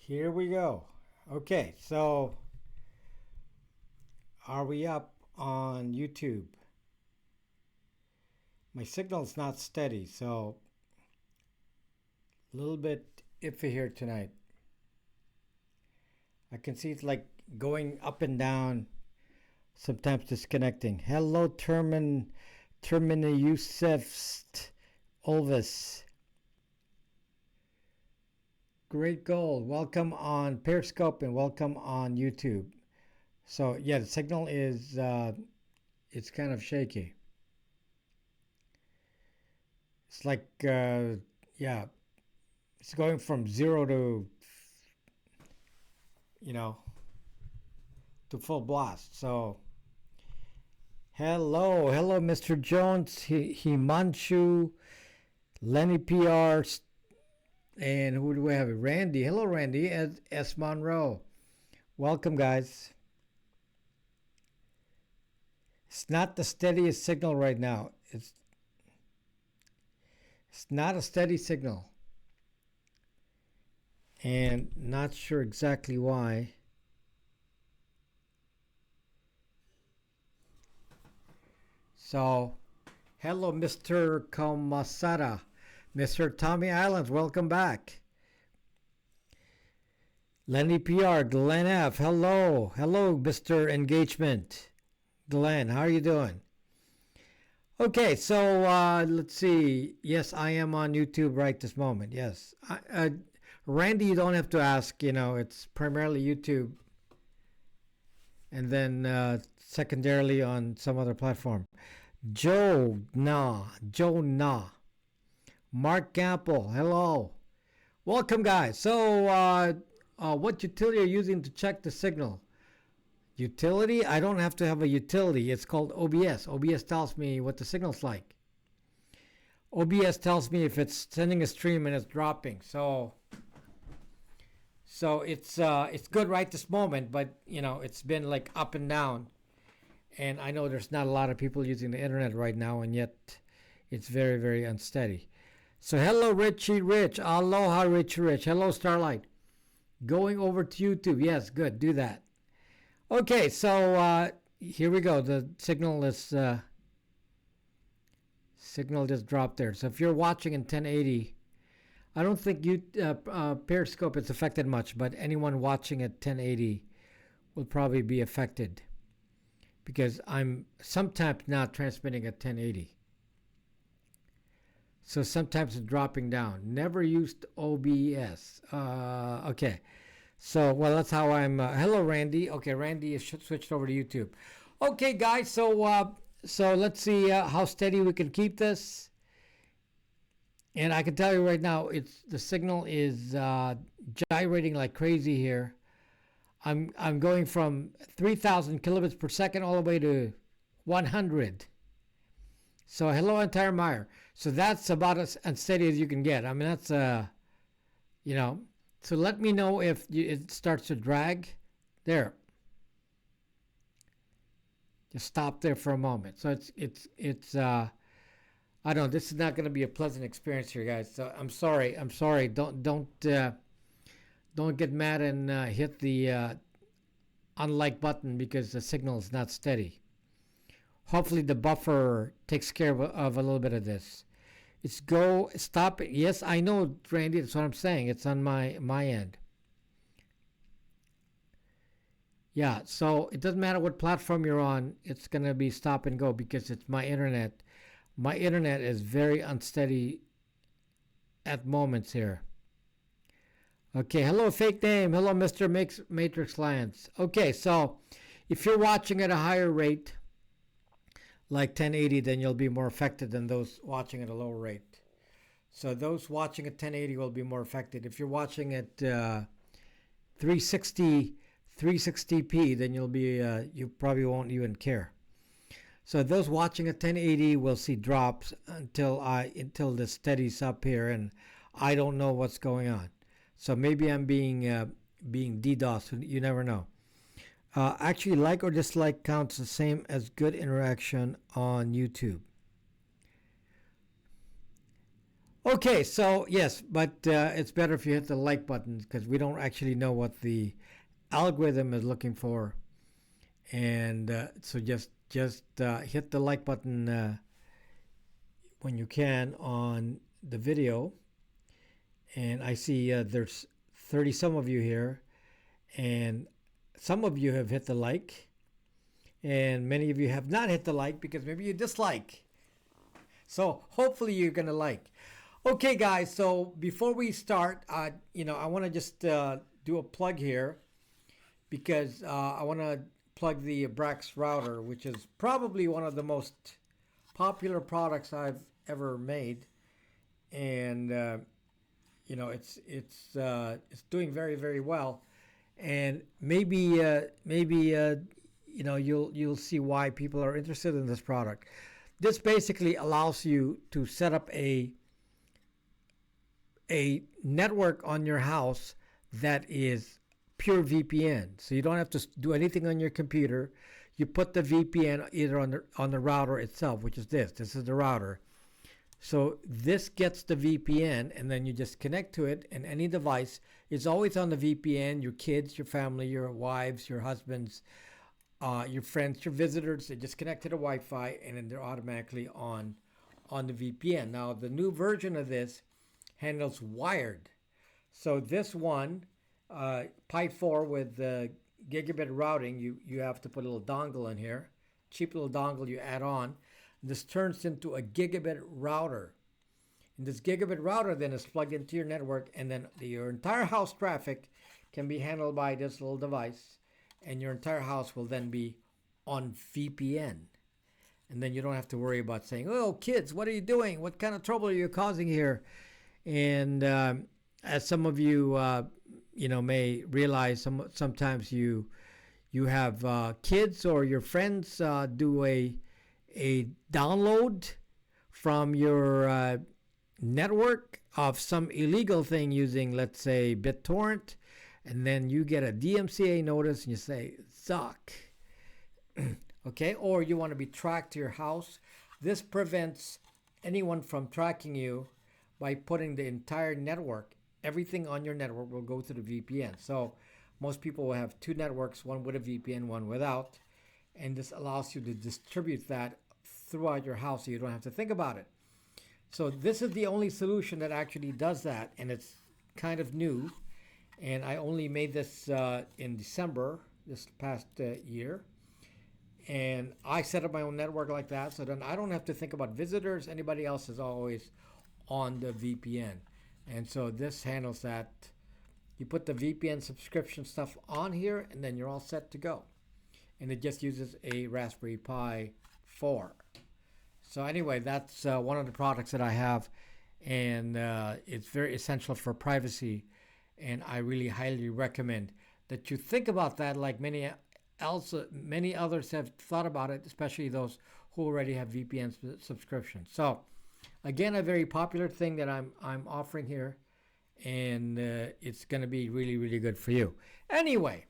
Here we go. Okay, so are we up on YouTube? My signal's not steady, so a little bit iffy here tonight. I can see it's like going up and down, sometimes disconnecting. Hello, Termina Yusef Olvis. Great goal. Welcome on Periscope and welcome on YouTube. So yeah, the signal is it's kind of shaky. It's like yeah, it's going from zero to to full blast. So hello, Mr. Jones, Himanshu, Lenny PR, and who do we have? Randy. Hello, Randy. S. Monroe. Welcome, guys. It's not the steadiest signal right now. It's not a steady signal. And not sure exactly why. So, hello, Mr. Kamasada. Mr. Tommy Islands, welcome back. Lenny PR, Glenn F. Hello, Mr. Engagement. Glenn, how are you doing? Okay, so let's see. Yes, I am on YouTube right this moment. Yes. Randy, you don't have to ask. It's primarily YouTube. And then secondarily on some other platform. Joe Na. Mark Gamble, hello. Welcome, guys. So, what utility are you using to check the signal? Utility? I don't have to have a utility. It's called OBS. OBS tells me what the signal's like. OBS tells me if it's sending a stream and it's dropping. So it's good right this moment, but it's been like up and down. And I know there's not a lot of people using the internet right now, and yet it's very, very unsteady. So hello, Richie Rich. Aloha, Richie Rich. Hello, Starlight. Going over to YouTube. Yes, good. Do that. Okay, so here we go. The signal just dropped there. So if you're watching in 1080, I don't think Periscope is affected much, but anyone watching at 1080 will probably be affected because I'm sometimes not transmitting at 1080. So sometimes it's dropping down. Never used OBS. Okay. So, well, that's how I'm. Hello, Randy. Okay, Randy is switched over to YouTube. Okay, guys. So let's see how steady we can keep this. And I can tell you right now, the signal is gyrating like crazy here. I'm going from 3,000 kilobits per second all the way to 100. So hello, entire Meyer. So that's about as unsteady as you can get. I mean, that's So let me know if it starts to drag. There. Just stop there for a moment. So it's I don't know. This is not going to be a pleasant experience here, guys. So I'm sorry. Don't get mad and hit the unlike button because the signal is not steady. Hopefully the buffer takes care of a little bit of this. Stop it. Yes, I know, Randy. That's what I'm saying. It's on my end. Yeah, so it doesn't matter what platform you're on. It's going to be stop and go because it's my internet. My internet is very unsteady at moments here. Okay, hello, fake name. Hello, Mr. Matrix Lions. Okay, so if you're watching at a higher rate, like 1080, then you'll be more affected than those watching at a lower rate. So those watching at 1080 will be more affected. If you're watching at 360p, then you probably won't even care. So those watching at 1080 will see drops until the steadies up here, and I don't know what's going on. So maybe I'm being DDoS. You never know. Actually, like or dislike counts the same as good interaction on YouTube. Okay, so yes, but it's better if you hit the like button because we don't actually know what the algorithm is looking for, and so just hit the like button when you can on the video. And I see there's 30 some of you here, and some of you have hit the like, and many of you have not hit the like because maybe you dislike. So hopefully you're gonna like. Okay, guys. So before we start, I want to just do a plug here because I want to plug the Brax router, which is probably one of the most popular products I've ever made, and it's doing very very well, and maybe you'll see why people are interested in this product. This basically allows you to set up a network on your house that is pure VPN. So you don't have to do anything on your computer. You put the VPN either on the router itself, which is this. This is the router. So this gets the VPN, and then you just connect to it, and any device is always on the VPN. Your kids, your family, your wives, your husbands, your friends, your visitors. They just connect to the Wi-Fi, and then they're automatically on the VPN. Now the new version of this handles wired. So this one, Pi 4 with gigabit routing, you have to put a little dongle in here, cheap little dongle you add on. This turns into a gigabit router. And this gigabit router then is plugged into your network, and then your entire house traffic can be handled by this little device, and your entire house will then be on VPN. And then you don't have to worry about saying, "Oh, kids, what are you doing? What kind of trouble are you causing here?" And as some of you, may realize, sometimes you have kids or your friends do a download from your network of some illegal thing using, let's say, BitTorrent, and then you get a DMCA notice and you say, "Zuck." Okay, or you want to be tracked to your house. This prevents anyone from tracking you by putting the entire network. Everything on your network will go through the VPN. So most people will have two networks, one with a VPN, one without. And this allows you to distribute that throughout your house so you don't have to think about it. So this is the only solution that actually does that, and it's kind of new. And I only made this in December this past year. And I set up my own network like that, so then I don't have to think about visitors. Anybody else is always on the VPN. And so this handles that. You put the VPN subscription stuff on here, and then you're all set to go. And it just uses a Raspberry Pi 4. So anyway, that's one of the products that I have, and it's very essential for privacy. And I really highly recommend that you think about that, like many others have thought about it, especially those who already have VPN subscriptions. So again, a very popular thing that I'm offering here, and it's going to be really really good for you. Anyway,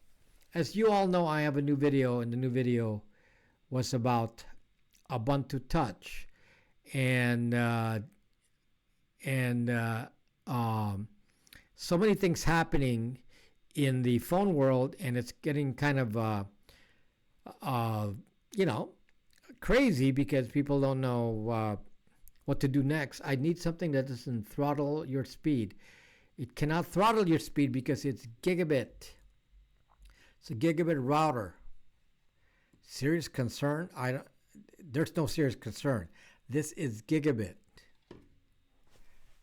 as you all know, I have a new video, and the new video was about Ubuntu Touch, and so many things happening in the phone world, and it's getting kind of crazy because people don't know what to do next. I need something that doesn't throttle your speed. It cannot throttle your speed because it's gigabit. It's a gigabit router. Serious concern? There's no serious concern. This is gigabit.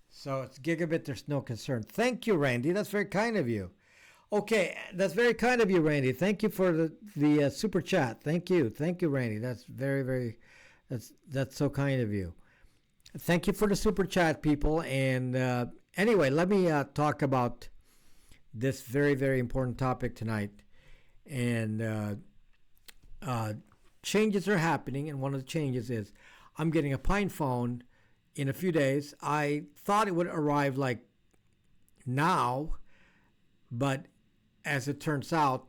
So it's gigabit, there's no concern. Thank you, Randy. That's very kind of you. Okay, that's very kind of you, Randy. Thank you for the super chat. Thank you, Randy. That's very, very, that's so kind of you. Thank you for the super chat, people. And anyway, let me talk about this very, very important topic tonight. And changes are happening, and one of the changes is I'm getting a Pine phone in a few days. I thought it would arrive like now, but as it turns out,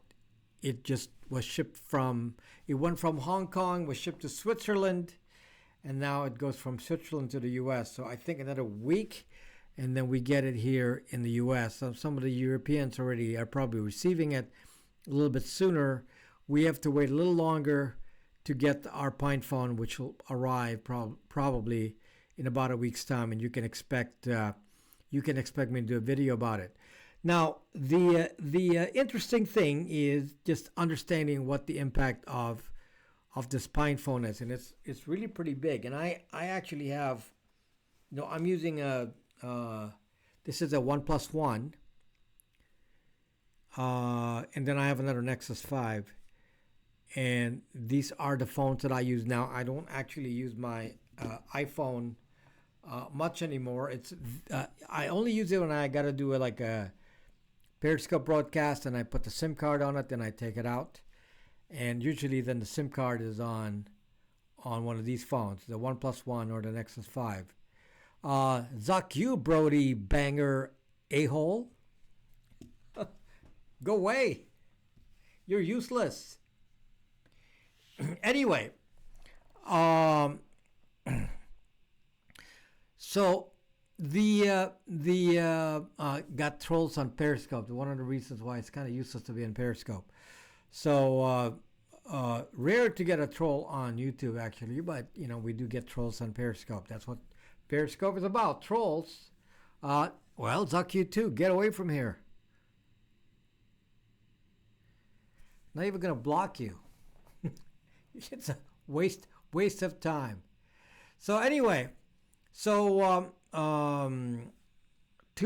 it just was shipped it went from Hong Kong, was shipped to Switzerland, and now it goes from Switzerland to the US. So I think another week, and then we get it here in the U.S. So some of the Europeans already are probably receiving it a little bit sooner. We have to wait a little longer to get our PinePhone, which will arrive probably in about a week's time, and you can expect me to do a video about it. Now, the interesting thing is just understanding what the impact of this PinePhone is, and it's really pretty big. And I actually have, I'm using this is a OnePlus One, and then I have another Nexus 5, and these are the phones that I use now. I don't actually use my iPhone much anymore. I only use it when I got to do like a Periscope broadcast, and I put the SIM card on it, then I take it out, and usually then the SIM card is on one of these phones, the OnePlus One or the Nexus 5. Zuck you, Brody banger a-hole. Go away. You're useless. Anyway, so the got trolls on Periscope. One of the reasons why it's kind of useless to be in Periscope. So rare to get a troll on YouTube actually, but we do get trolls on Periscope. That's what Periscope is about, trolls. Well, Zuck you too. Get away from here. Not even gonna block you. It's a waste of time. So anyway, too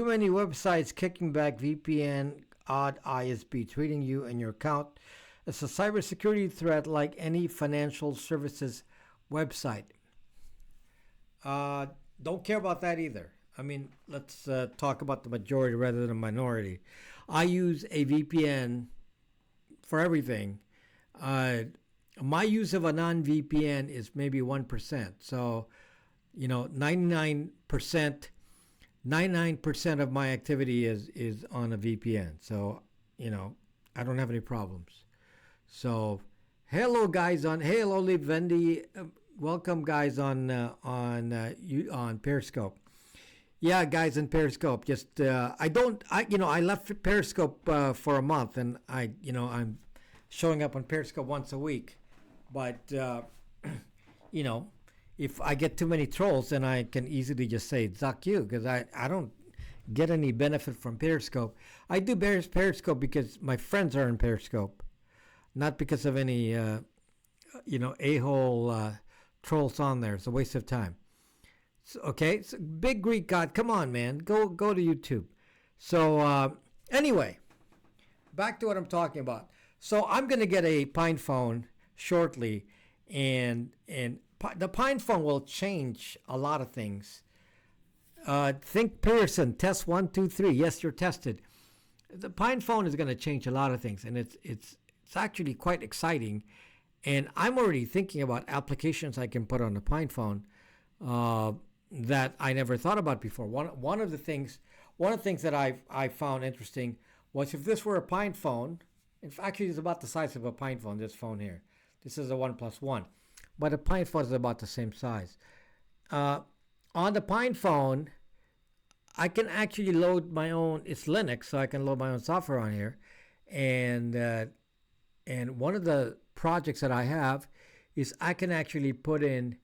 many websites kicking back VPN, odd ISP treating you and your account as a cybersecurity threat like any financial services website. Don't care about that either. I mean, let's talk about the majority rather than the minority. I use a VPN for everything. My use of a non-VPN is maybe 1%. So, 99% of my activity is on a VPN. So, I don't have any problems. So, hello guys hello Vendy, welcome guys on Periscope. Yeah, guys on Periscope. Just I left Periscope for a month, and I'm showing up on Periscope once a week. But if I get too many trolls, then I can easily just say "Zuck you," because I don't get any benefit from Periscope. I do Periscope because my friends are in Periscope, not because of any a-hole trolls on there. It's a waste of time. So Big Greek God, come on, man, go to YouTube. So anyway, back to what I'm talking about. So I'm gonna get a PinePhone shortly, and the PinePhone will change a lot of things. Think Pearson, test 1, 2, 3. Yes, you're tested. The PinePhone is gonna change a lot of things, and it's actually quite exciting. And I'm already thinking about applications I can put on the PinePhone that I never thought about before. One of the things that I found interesting was if this were a PinePhone. Actually, it's about the size of a PinePhone. This phone here, this is a OnePlus One, but a PinePhone is about the same size. On the PinePhone, I can actually load my own. It's Linux, so I can load my own software on here, and one of the projects that I have is I can actually put in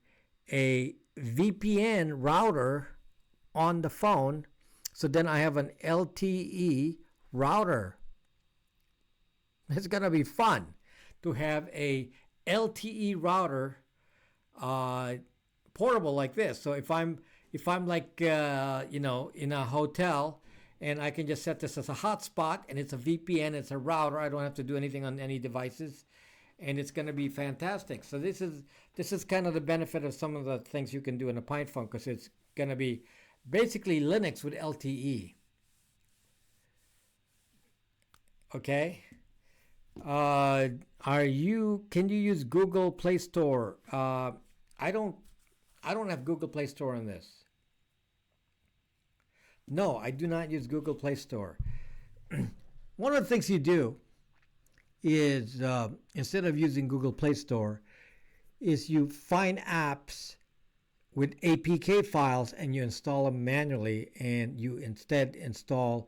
a VPN router on the phone, so then I have an LTE router. It's gonna be fun to have a LTE router portable like this. So if I'm like in a hotel, and I can just set this as a hotspot, and it's a VPN, it's a router. I don't have to do anything on any devices, and it's going to be fantastic. So this is kind of the benefit of some of the things you can do in a PinePhone, because it's going to be basically Linux with LTE. Okay. Can you use Google Play Store? I don't have Google Play Store on this. No, I do not use Google Play Store. One of the things you do is, instead of using Google Play Store, is you find apps with APK files and you install them manually, and you instead install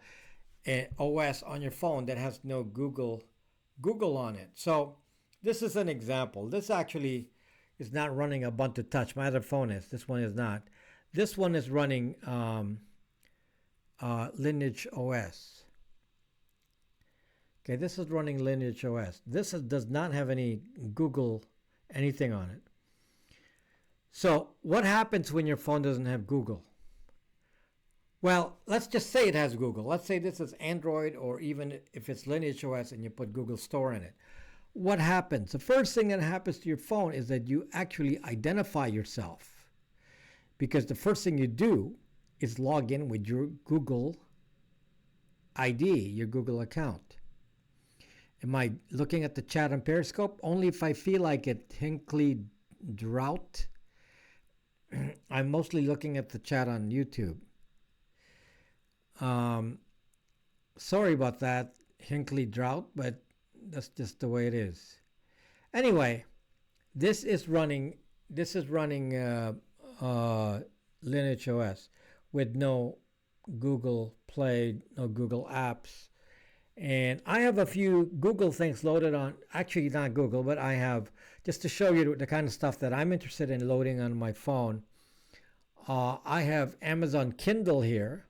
an OS on your phone that has no Google on it. So this is an example. This actually is not running Ubuntu Touch. My other phone is. This one is not. This one is running Lineage OS. Okay, this is running Lineage OS. Does not have any Google anything on it. So what happens when your phone doesn't have Google? Well, let's just say it has Google. Let's say this is Android, or even if it's Lineage OS and you put Google Store in it. What happens? The first thing that happens to your phone is that you actually identify yourself, because the first thing you do is log in with your Google ID, your Google account. Am I looking at the chat on Periscope? Only if I feel like it. Hinkley Drought. I'm mostly looking at the chat on YouTube. Sorry about that, Hinkley Drought, but that's just the way it is. Anyway, this is running Lineage OS with no Google Play, no Google apps. And I have a few Google things loaded on, actually not Google, but I have, just to show you the kind of stuff that I'm interested in loading on my phone. I have Amazon Kindle here,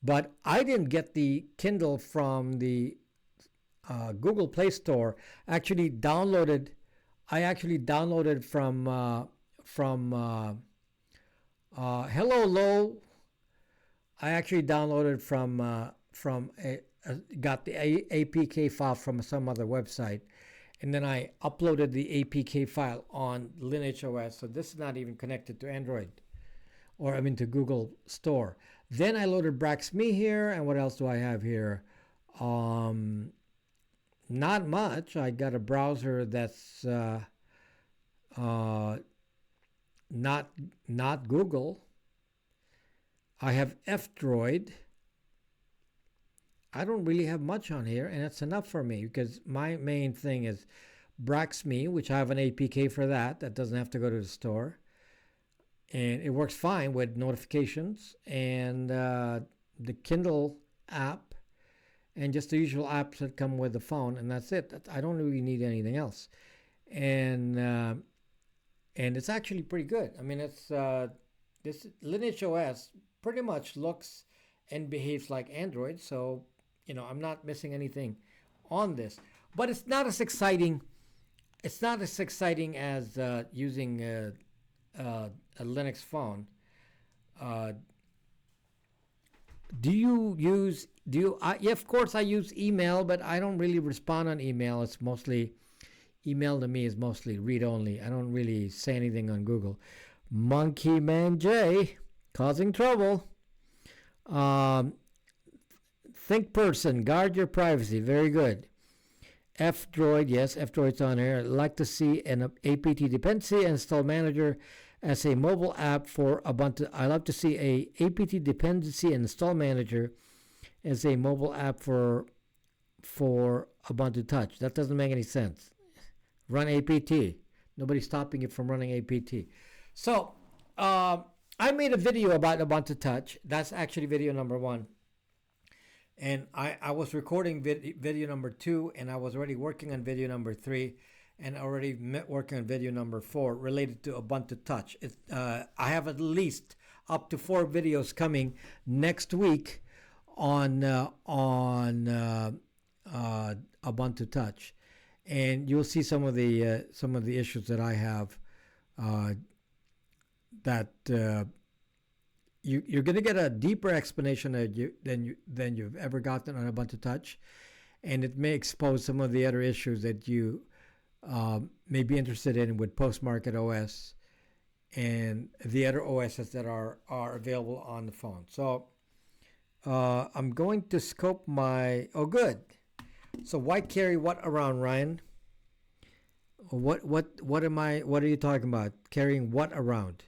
but I didn't get the Kindle from the Google Play Store. I actually downloaded from Hello Low. I actually downloaded got the APK file from some other website, and then I uploaded the APK file on Lineage OS. So this is not even connected to Android, or to Google Store. Then I loaded Brax.me here, and what else do I have here? Not much. I got a browser that's not Google. I have F-Droid. I don't really have much on here, and that's enough for me, because my main thing is Brax.me, which I have an APK for that doesn't have to go to the store. And it works fine with notifications and the Kindle app and just the usual apps that come with the phone, and that's it. I don't really need anything else. And it's actually pretty good. It's this Lineage OS pretty much looks and behaves like Android, so I'm not missing anything on this. But it's not as exciting. It's not as exciting as using a Linux phone. Yeah, of course I use email, but I don't really respond on email. It's mostly, email to me is mostly read only. I don't really say anything on Google. Monkey Man J, causing trouble. Think person, guard your privacy. Very good. F-Droid, yes, F-Droid's on here. I'd like to see an APT dependency install manager as a mobile app for Ubuntu. I love to see a APT dependency install manager as a mobile app for Ubuntu Touch. That doesn't make any sense. Run APT. Nobody's stopping you from running APT. So, I made a video about Ubuntu Touch. That's actually video number 1. And I was recording video number 2, and I was already working on video number 3, and already working on video number 4 related to Ubuntu Touch. I have at least up to 4 videos coming next week on Ubuntu Touch, and you'll see some of the issues that I have. You're going to get a deeper explanation than you've ever gotten on Ubuntu Touch, and it may expose some of the other issues that you may be interested in with Postmarket OS and the other OSs that are available on the phone. So I'm going to scope my. Oh, good. So why carry what around, Ryan? What are you talking about? Carrying what around?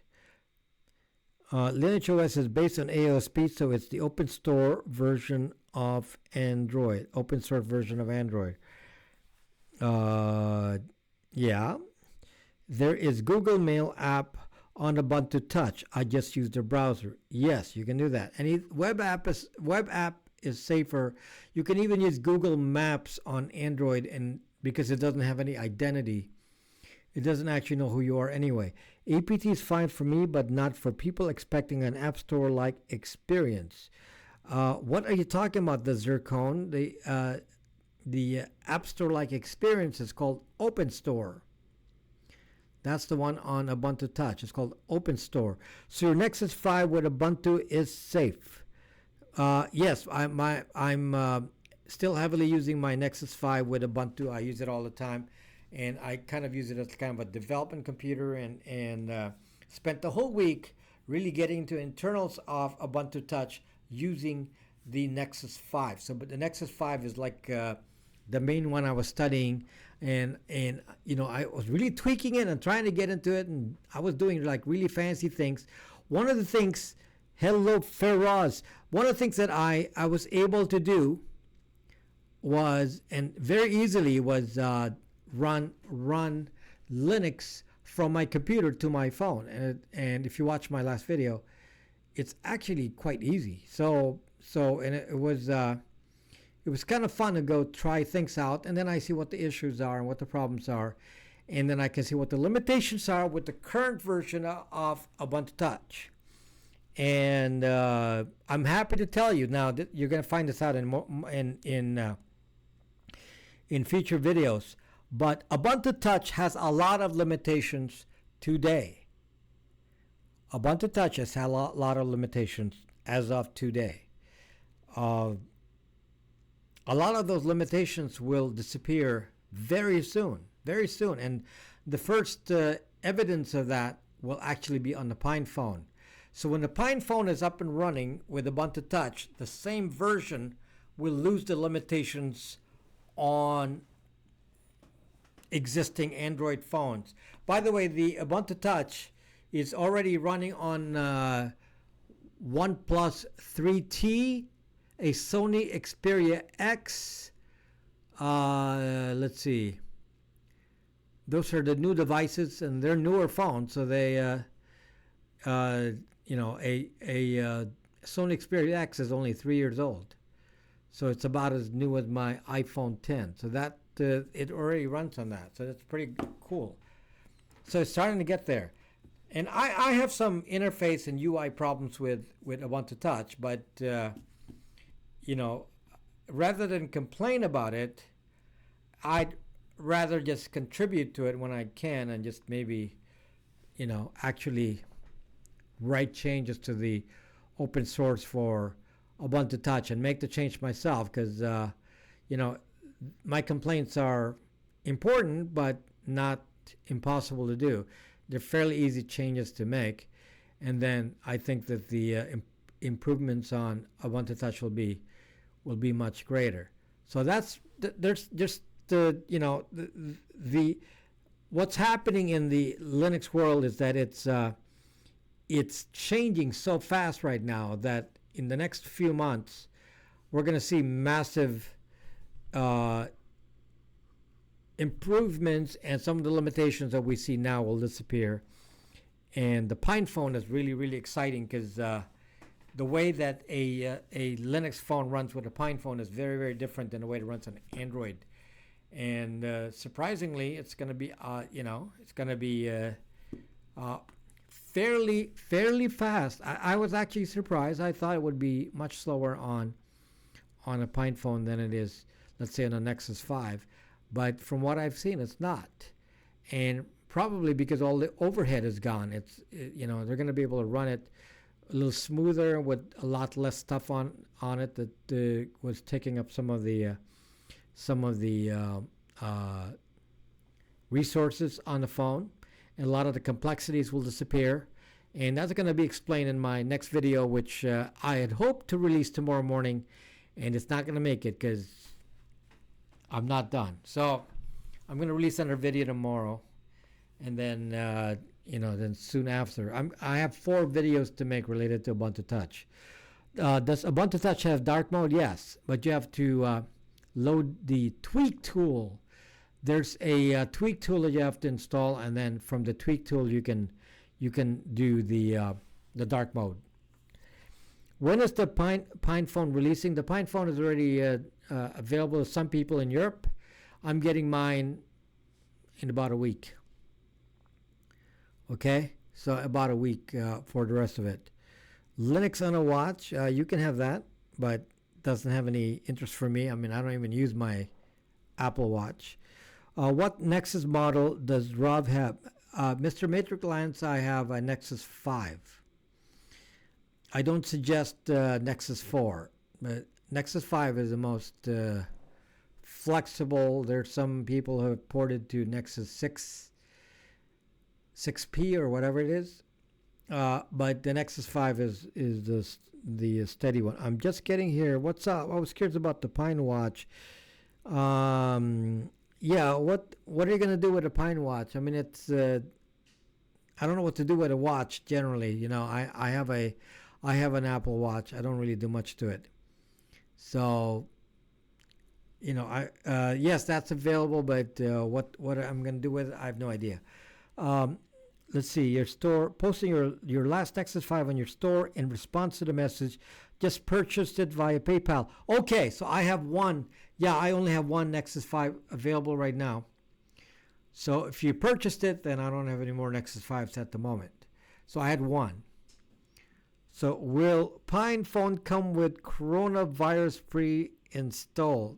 Lineage OS is based on AOSP, so it's the open source version of Android. Yeah. There is Google Mail app on Ubuntu Touch. I just use the browser. Yes, you can do that. Any web app is safer. You can even use Google Maps on Android, and because it doesn't have any identity, it doesn't actually know who you are anyway. APT is fine for me, but not for people expecting an App Store-like experience. What are you talking about, the Zircon? The App Store-like experience is called Open Store. That's the one on Ubuntu Touch. It's called Open Store. So your Nexus 5 with Ubuntu is safe. Yes, I'm still heavily using my Nexus 5 with Ubuntu. I use it all the time, and I kind of use it as kind of a development computer, and spent the whole week really getting into internals of Ubuntu Touch using the Nexus 5. So, but the Nexus 5 is like the main one I was studying, and I was really tweaking it and trying to get into it, and I was doing like really fancy things. One of the things, hello Feroz, one of the things that I was able to do was, and very easily, was run Linux from my computer to my phone, and if you watch my last video, it's actually quite easy. So and it was kind of fun to go try things out, and then I see what the issues are and what the problems are, and then I can see what the limitations are with the current version of Ubuntu Touch. And I'm happy to tell you now that you're going to find this out in future videos. But Ubuntu Touch has a lot of limitations today. Ubuntu Touch has had a lot of limitations as of today. A lot of those limitations will disappear very soon, and the first evidence of that will actually be on the Pine phone. So when the Pine phone is up and running with Ubuntu Touch, the same version will lose the limitations on existing Android phones. By the way, the Ubuntu Touch is already running on OnePlus 3T, a Sony Xperia X. Let's see. Those are the new devices, and they're newer phones, so they, a Sony Xperia X is only 3 years old, so it's about as new as my iPhone 10. So that it already runs on that, so that's pretty cool. So it's starting to get there. And I have some interface and UI problems with Ubuntu Touch, but rather than complain about it, I'd rather just contribute to it when I can, and just maybe, actually write changes to the open source for Ubuntu Touch and make the change myself, because, my complaints are important, but not impossible to do. They're fairly easy changes to make, and then I think that the improvements on Ubuntu Touch will be much greater. So there's just the what's happening in the Linux world is that it's changing so fast right now that in the next few months we're going to see massive improvements, and some of the limitations that we see now will disappear. And the Pine phone is really, really exciting, because the way that a Linux phone runs with a Pine phone is very, very different than the way it runs on Android. And surprisingly, it's going to be fairly fast. I was actually surprised. I thought it would be much slower on a Pine phone than it is, let's say, on a Nexus 5. But from what I've seen, it's not. And probably because all the overhead is gone. They're going to be able to run it a little smoother with a lot less stuff on it that was taking up some of the resources on the phone, and a lot of the complexities will disappear. And that's going to be explained in my next video, which I had hoped to release tomorrow morning, and it's not going to make it because I'm not done. So I'm going to release another video tomorrow, and then then soon after, I have 4 videos to make related to Ubuntu Touch. Does Ubuntu Touch have dark mode? Yes, but you have to load the tweak tool. There's a tweak tool that you have to install, and then from the tweak tool you can you can do the dark mode. When is the Pine phone releasing? The Pine phone is already available to some people in Europe. I'm getting mine in about a week. Okay, so about a week for the rest of it. Linux on a watch, you can have that, but doesn't have any interest for me. I mean, I don't even use my Apple Watch. What Nexus model does Rob have? Mr. Matrix Lance, I have a Nexus 5. I don't suggest Nexus 4, but Nexus 5 is the most flexible. There's some people who have ported to Nexus 6P or whatever it is. But the Nexus 5 is the steady one. I'm just getting here. What's up? I was curious about the Pine Watch. Yeah, what are you gonna do with a Pine Watch? I mean, it's I don't know what to do with a watch generally. You know, I have an Apple Watch. I don't really do much to it. So, you know, yes, that's available, but what I'm gonna do with it, I have no idea. Let's see, your store, posting your last Nexus 5 on your store in response to the message, just purchased it via PayPal. Okay, so I have one. Yeah, I only have one Nexus 5 available right now. So if you purchased it, then I don't have any more Nexus 5s at the moment. So I had one. So will Pine phone come with coronavirus pre-installed?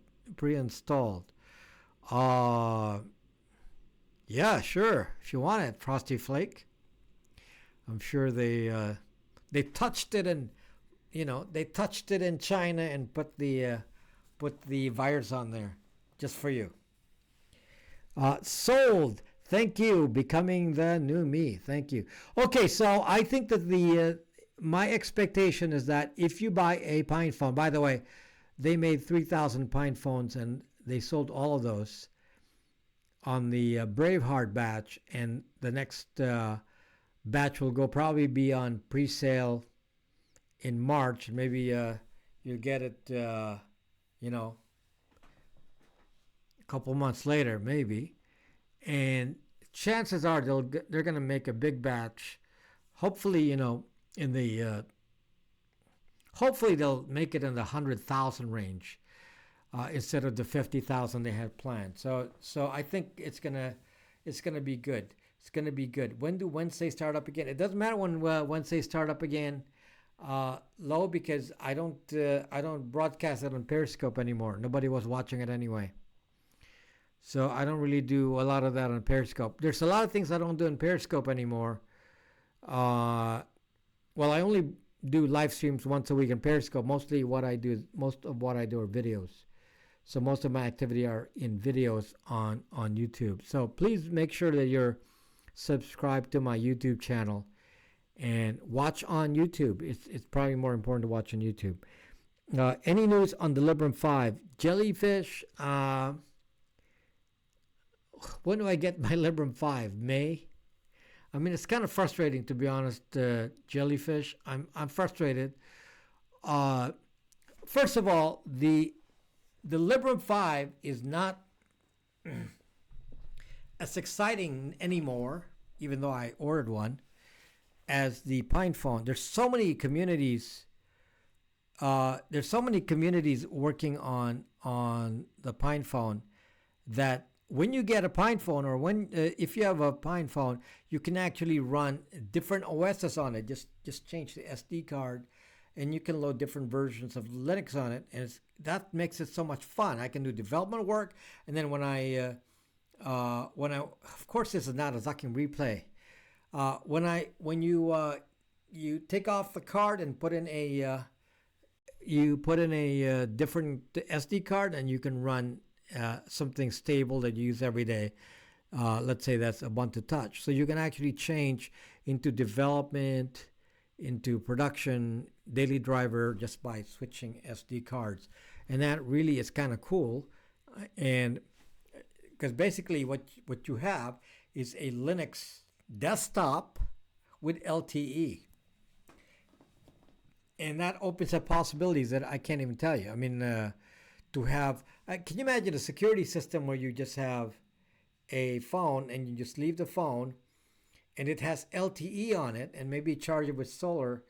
Yeah, sure. If you want it, Frosty Flake. I'm sure they touched it and they touched it in China and put the virus on there just for you. Sold. Thank you. Becoming the new me. Thank you. Okay, so I think that my expectation is that if you buy a Pine phone, by the way, they made 3,000 Pine phones and they sold all of those on the Braveheart batch, and the next batch will probably be on pre-sale in March. Maybe you'll get it, a couple months later, maybe. And chances are they're going to make a big batch. Hopefully, hopefully they'll make it in the 100,000 range. Instead of the 50,000 they had planned. So I think it's gonna be good. It's gonna be good. When do Wednesday start up again? It doesn't matter when Wednesday start up again. Low, because I don't broadcast it on Periscope anymore. Nobody was watching it anyway. So I don't really do a lot of that on Periscope. There's a lot of things I don't do on Periscope anymore. Well, I only do live streams once a week on Periscope. Most of what I do are videos. So most of my activity are in videos on YouTube. So please make sure that you're subscribed to my YouTube channel and watch on YouTube. It's probably more important to watch on YouTube. Any news on the Librem 5? Jellyfish, when do I get my Librem 5? May? I mean, it's kind of frustrating, to be honest, Jellyfish. I'm frustrated. First of all, the Librem 5 is not as exciting anymore, even though I ordered one, as the Pine phone. There's so many communities. There's so many communities working on the Pine phone that when you get a Pine phone, or if you have a Pine phone, you can actually run different OSs on it. Just change the SD card, and you can load different versions of Linux on it, and that makes it so much fun. I can do development work, and then when I of course this is not a Zakin replay. When you take off the card and put in a different SD card, and you can run something stable that you use every day. Let's say that's Ubuntu Touch. So you can actually change into development, into production, daily driver, just by switching SD cards. And that really is kind of cool. And because basically what you have is a Linux desktop with LTE. And that opens up possibilities that I can't even tell you. I mean, to have, can you imagine a security system where you just have a phone and you just leave the phone and it has LTE on it, and maybe charge it with solar,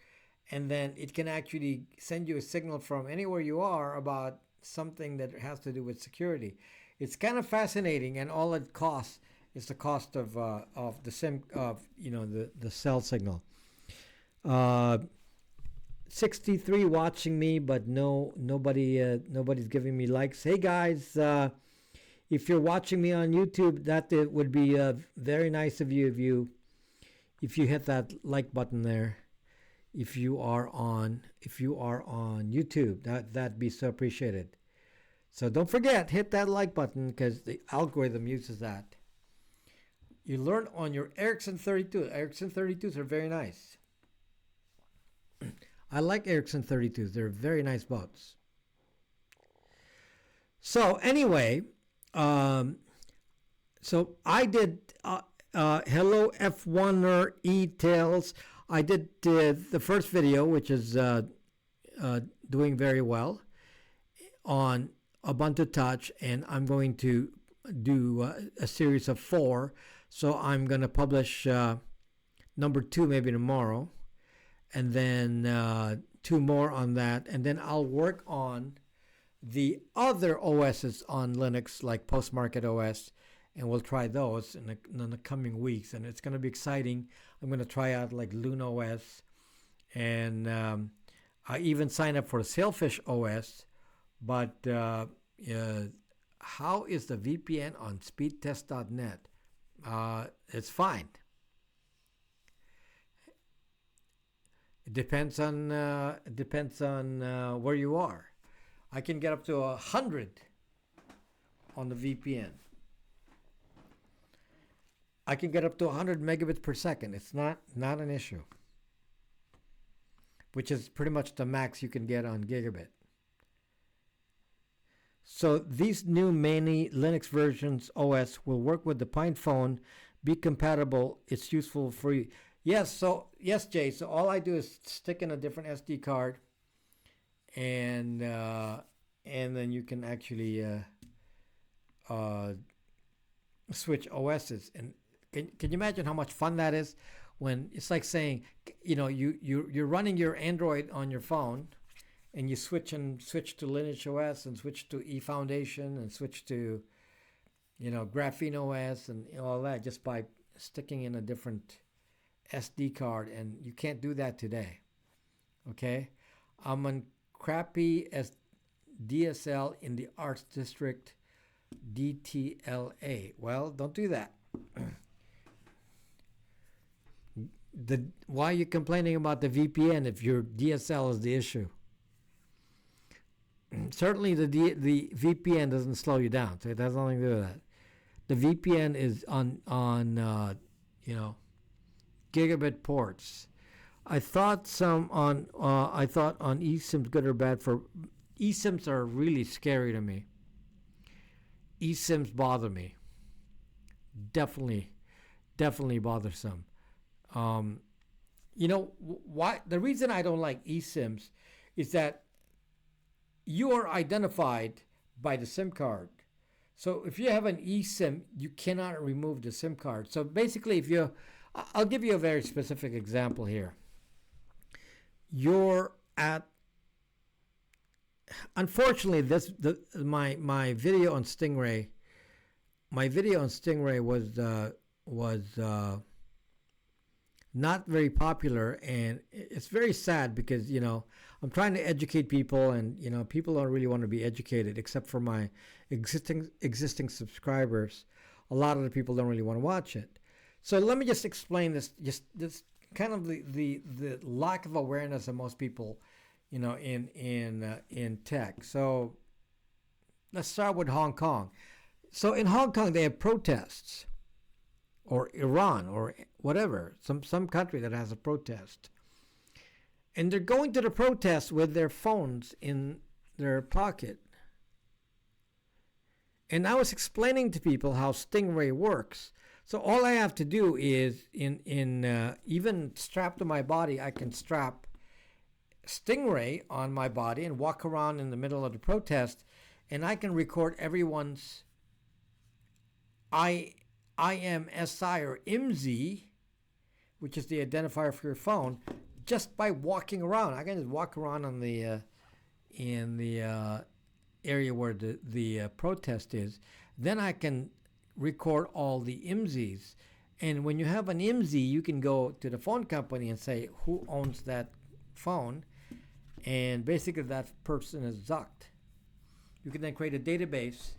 and then it can actually send you a signal from anywhere you are about something that has to do with security. It's kind of fascinating, and all it costs is the cost of the sim of the cell signal. Uh, 63 watching me, but nobody's giving me likes. Hey guys, if you're watching me on YouTube, that it would be very nice of you if you hit that like button there. If you are on YouTube, that'd be so appreciated. So don't forget, hit that like button because the algorithm uses that. You learn on your Ericsson 32. Ericsson 32s are very nice. I like Ericsson 32s. They're very nice boats. So anyway, so I did hello F1er E-Tails. I did the first video, which is doing very well on Ubuntu Touch, and I'm going to do a series of 4. So I'm going to publish number 2 maybe tomorrow, and then 2 more on that, and then I'll work on the other OSs on Linux like Postmarket OS, and we'll try those in the coming weeks, and it's going to be exciting. I'm going to try out like Loon OS, and I even signed up for Sailfish OS, but how is the VPN on speedtest.net? It's fine. It depends on where you are. I can get up to 100 on the VPN. I can get up to 100 megabits per second. It's not an issue, which is pretty much the max you can get on gigabit. So these new many Linux versions OS will work with the PinePhone, be compatible. It's useful for you. Yes, Jay. So all I do is stick in a different SD card, and then you can actually switch OSs. And can you imagine how much fun that is? When it's like saying, you're running your Android on your phone, and you switch to Lineage OS, and switch to eFoundation, and switch to Graphene OS, and all that, just by sticking in a different SD card. And you can't do that today. Okay, I'm on crappy DSL in the Arts District, DTLA. Well, don't do that. Why are you complaining about the VPN if your DSL is the issue? Certainly the VPN doesn't slow you down, so it has nothing to do with that. The VPN is on gigabit ports. I thought on eSIMs good or bad. For eSIMs are really scary to me. eSIMs bother me. Definitely bothersome. Why? The reason I don't like eSIMs is that you are identified by the SIM card. So if you have an eSIM, you cannot remove the SIM card. So basically, I'll give you a very specific example here. Unfortunately, my video on Stingray was not very popular, and it's very sad because I'm trying to educate people, and people don't really want to be educated except for my existing subscribers. A lot of the people don't really want to watch it. So let me just explain this kind of the lack of awareness of most people in tech. So let's start with Hong Kong. So in Hong Kong they have protests, or Iran, or whatever, some country that has a protest. And they're going to the protest with their phones in their pocket. And I was explaining to people how Stingray works. So all I have to do is, even strapped to my body, I can strap Stingray on my body and walk around in the middle of the protest, and I can record everyone's IMSI or IMSI which is the identifier for your phone, just by walking around. I can just walk around on the in the area where the protest is. Then I can record all the IMSIs. And when you have an IMSI, you can go to the phone company and say who owns that phone, and basically that person is zucked. You can then create a database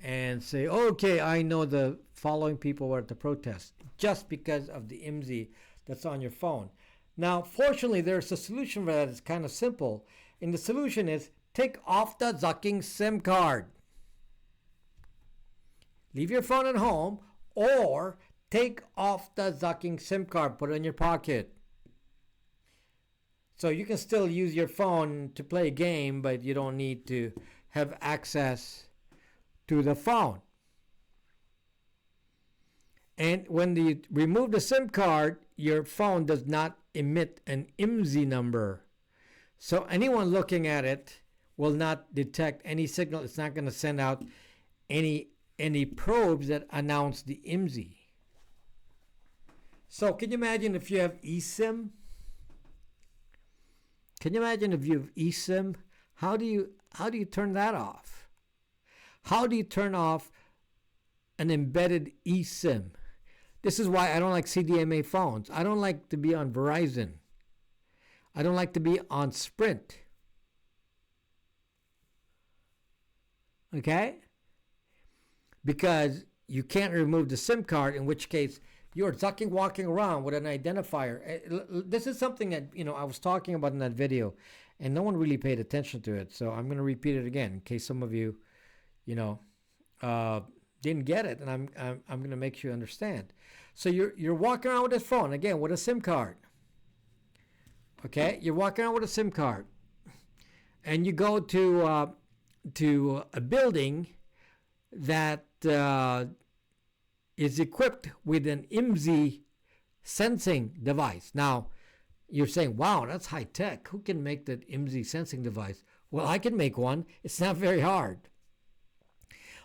and say, okay, I know the following people were at the protest just because of the IMSI that's on your phone. Now, fortunately, there's a solution for that. It's kind of simple. And the solution is take off the zucking SIM card. Leave your phone at home, or take off the zucking SIM card, put it in your pocket. So you can still use your phone to play a game, but you don't need to have access to the phone. And when you remove the SIM card, your phone does not emit an IMSI number. So anyone looking at it will not detect any signal. It's not going to send out any probes that announce the IMSI. So can you imagine if you have eSIM? Can you imagine if you have eSIM? How do you turn that off? How do you turn off an embedded eSIM? This is why I don't like CDMA phones. I don't like to be on Verizon. I don't like to be on Sprint. Okay? Because you can't remove the SIM card, in which case you're walking around with an identifier. This is something that I was talking about in that video, and no one really paid attention to it. So I'm going to repeat it again in case some of you, didn't get it, and I'm going to make sure you understand. So you're walking around with a phone again with a SIM card. Okay, you're walking around with a SIM card, and you go to a building that is equipped with an IMSI sensing device. Now, you're saying, wow, that's high tech. Who can make that IMSI sensing device? Well, I can make one. It's not very hard.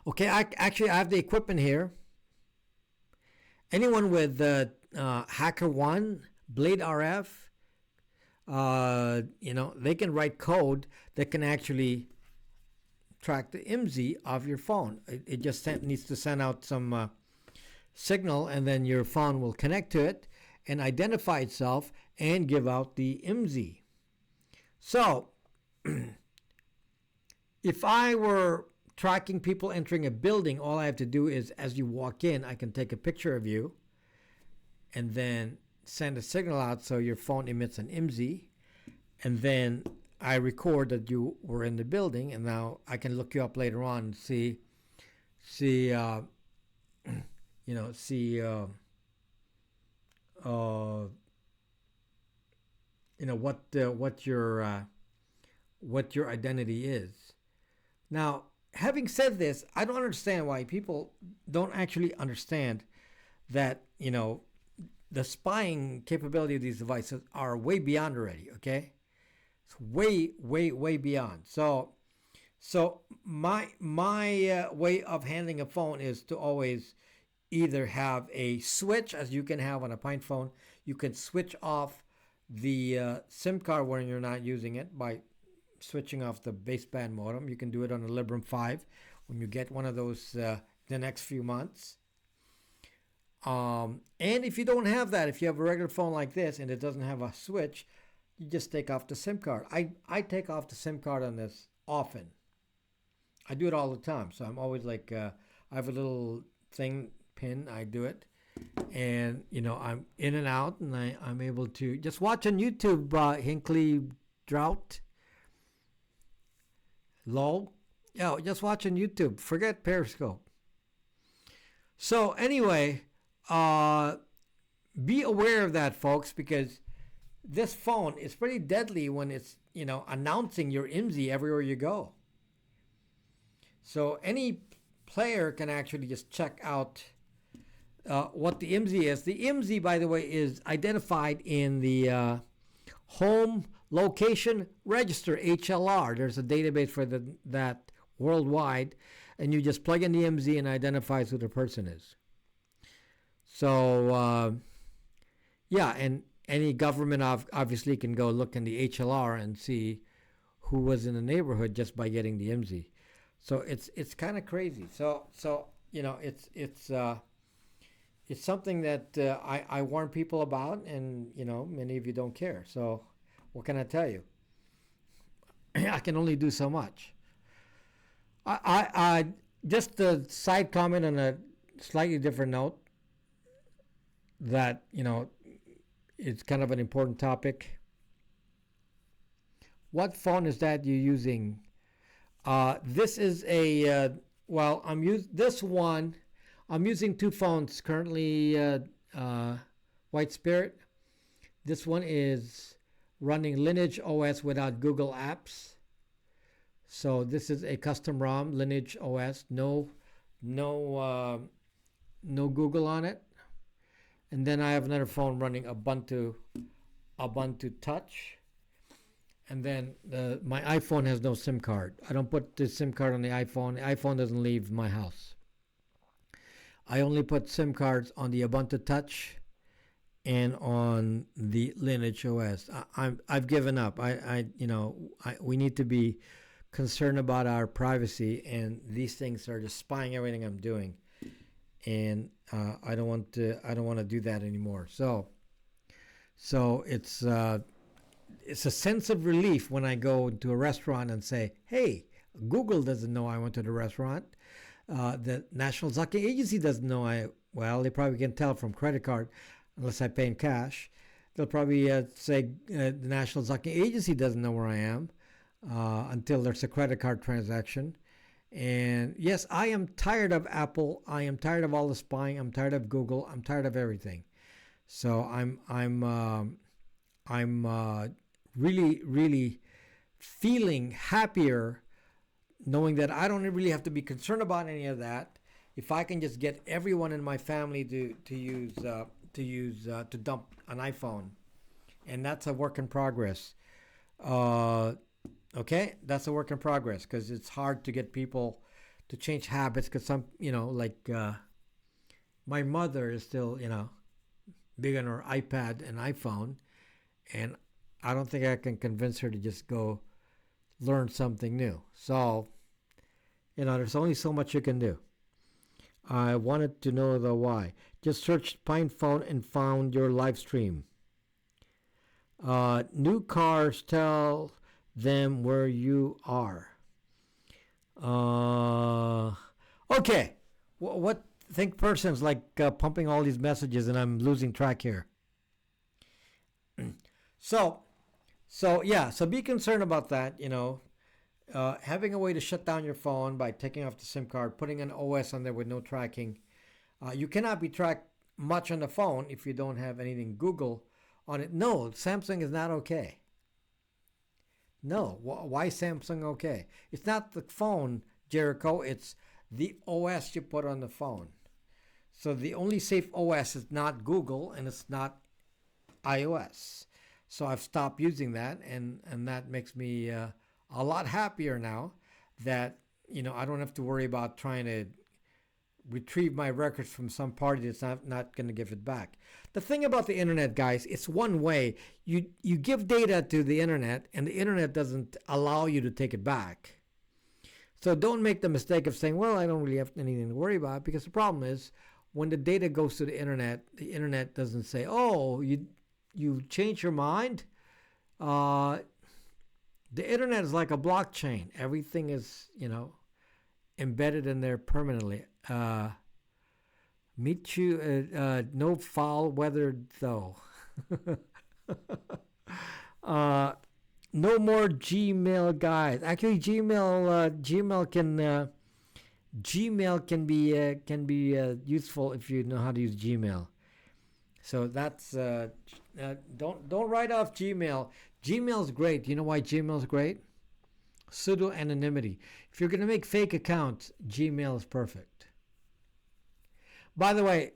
Okay, I have the equipment here. Anyone with HackerOne, Blade RF, they can write code that can actually track the IMSI of your phone. It just needs to send out some signal, and then your phone will connect to it and identify itself and give out the IMSI. So, if I were tracking people entering a building, all I have to do is, as you walk in, I can take a picture of you and then send a signal out so your phone emits an IMSI, and then I record that you were in the building, and now I can look you up later on and see what your identity is. Now, having said this, I don't understand why people don't actually understand that the spying capability of these devices are way beyond already. Okay, it's way beyond. So my way of handling a phone is to always either have a switch, as you can have on a Pine phone. You can switch off the SIM card when you're not using it by switching off the baseband modem. You can do it on a Librem 5 when you get one of those the next few months. And if you don't have that, if you have a regular phone like this and it doesn't have a switch, you just take off the SIM card. I take off the SIM card on this often. I do it all the time. So I'm always like, I have a little thing, pin, I do it. And, I'm in and out, and I'm able to just watch on YouTube, Hinckley Drought. Lol. Yeah, just watch on YouTube. Forget Periscope. So anyway, be aware of that, folks, because this phone is pretty deadly when it's, announcing your IMSI everywhere you go. So any player can actually just check out what the IMSI is. The IMSI, by the way, is identified in the Home Location Register, HLR. There's a database for that worldwide, and you just plug in the IMSI and identifies who the person is. So, Yeah, and any government obviously can go look in the HLR and see who was in the neighborhood just by getting the IMSI. So it's kind of crazy. So it's something that I warn people about, and many of you don't care. So what can I tell you? I can only do so much. I just a side comment on a slightly different note that it's kind of an important topic. What phone is that you're using? This is a well. This one. I'm using two phones currently. White Spirit. This one is running Lineage OS without Google Apps. So this is a custom ROM, Lineage OS, no Google on it. And then I have another phone running Ubuntu Touch. And then my iPhone has no SIM card. I don't put the SIM card on the iPhone. The iPhone doesn't leave my house. I only put SIM cards on the Ubuntu Touch and on the Lineage OS. I've given up. We need to be concerned about our privacy, and these things are just spying everything I'm doing, and I don't want to do that anymore. So it's a sense of relief when I go to a restaurant and say, hey, Google doesn't know I went to the restaurant. The National Zucking Agency doesn't know well, they probably can tell from credit card unless I pay in cash. They'll probably say the National Zucking Agency doesn't know where I am until there's a credit card transaction. And yes, I am tired of Apple. I am tired of all the spying. I'm tired of Google. I'm tired of everything. So I'm really, really feeling happier knowing that I don't really have to be concerned about any of that. If I can just get everyone in my family to dump an iPhone, and that's a work in progress. Okay, that's a work in progress because it's hard to get people to change habits. Because some, my mother is still, big on her iPad and iPhone, and I don't think I can convince her to just go learn something new. So, there's only so much you can do. I wanted to know the why. Just searched Pine Phone and found your live stream. New cars, tell them where you are. Okay. What think person's like pumping all these messages and I'm losing track here. So be concerned about that, having a way to shut down your phone by taking off the SIM card, putting an OS on there with no tracking. You cannot be tracked much on the phone if you don't have anything Google on it. No, Samsung is not okay. No, why Samsung okay? It's not the phone, Jericho. It's the OS you put on the phone. So the only safe OS is not Google and it's not iOS. So I've stopped using that, and that makes me a lot happier now that I don't have to worry about trying to retrieve my records from some party that's not going to give it back. The thing about the internet, guys, it's one way. You give data to the internet, and the internet doesn't allow you to take it back. So don't make the mistake of saying, well, I don't really have anything to worry about, because the problem is when the data goes to the internet doesn't say, oh, you changed your mind. The internet is like a blockchain. Everything is, embedded in there permanently. Meet you, no foul weather though. No more Gmail, guys. Actually, Gmail can be useful if you know how to use Gmail. So that's don't write off Gmail. Gmail's great. You know why Gmail's great? Pseudo anonymity. If you're gonna make fake accounts, Gmail is perfect. By the way,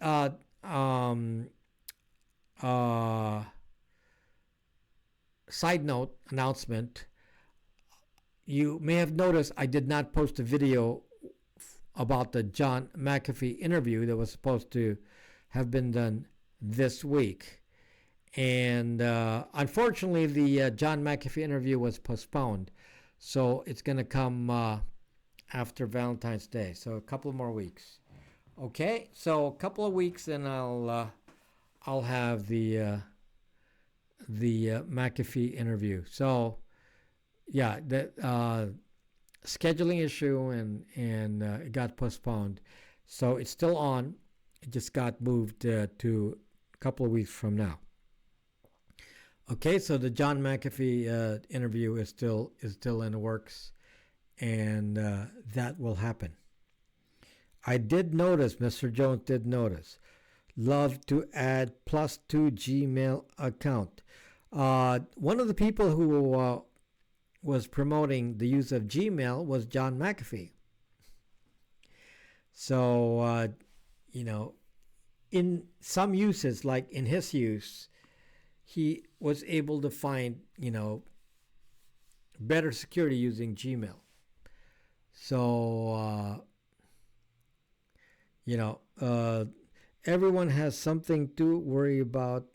side note announcement. You may have noticed I did not post a video about the John McAfee interview that was supposed to have been done this week. And unfortunately, the John McAfee interview was postponed. So it's going to come after Valentine's Day. So a couple more weeks. Okay, so a couple of weeks, and I'll have the McAfee interview. So yeah, the scheduling issue, and it got postponed. So it's still on. It just got moved to a couple of weeks from now. Okay, so the John McAfee interview is still in the works, and that will happen. I did notice, Mr. Jones did notice. Love to add +2 Gmail account. One of the people who was promoting the use of Gmail was John McAfee. So, in some uses, like in his use, he was able to find, better security using Gmail. So, everyone has something to worry about.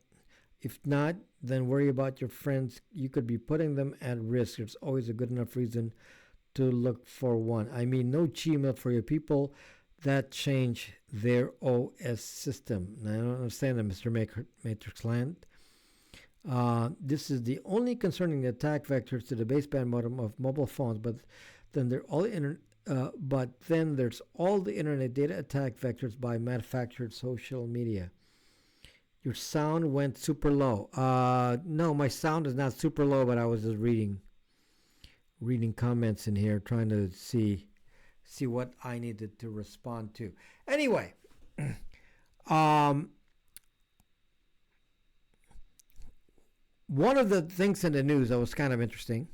If not, then worry about your friends. You could be putting them at risk. It's always a good enough reason to look for one. I mean, no Gmail for your people that change their OS system. Now, I don't understand that, Mr. Matrix Land. This is the only concerning the attack vectors to the baseband modem of mobile phones, but then there's all the internet data attack vectors by manufactured social media. Your sound went super low. No, my sound is not super low, but I was just reading comments in here, trying to see what I needed to respond to. Anyway, one of the things in the news that was kind of interesting.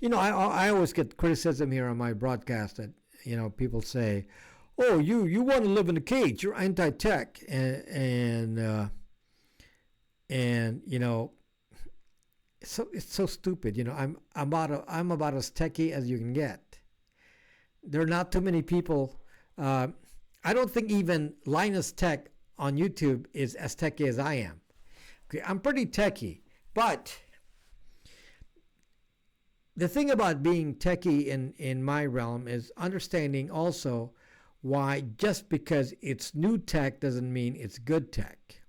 I always get criticism here on my broadcast that, people say, oh, you want to live in a cage. You're anti-tech. And it's so stupid. I'm about as techie as you can get. There are not too many people. I don't think even Linus Tech on YouTube is as techie as I am. Okay, I'm pretty techie, but the thing about being techie in my realm is understanding also why just because it's new tech doesn't mean it's good tech.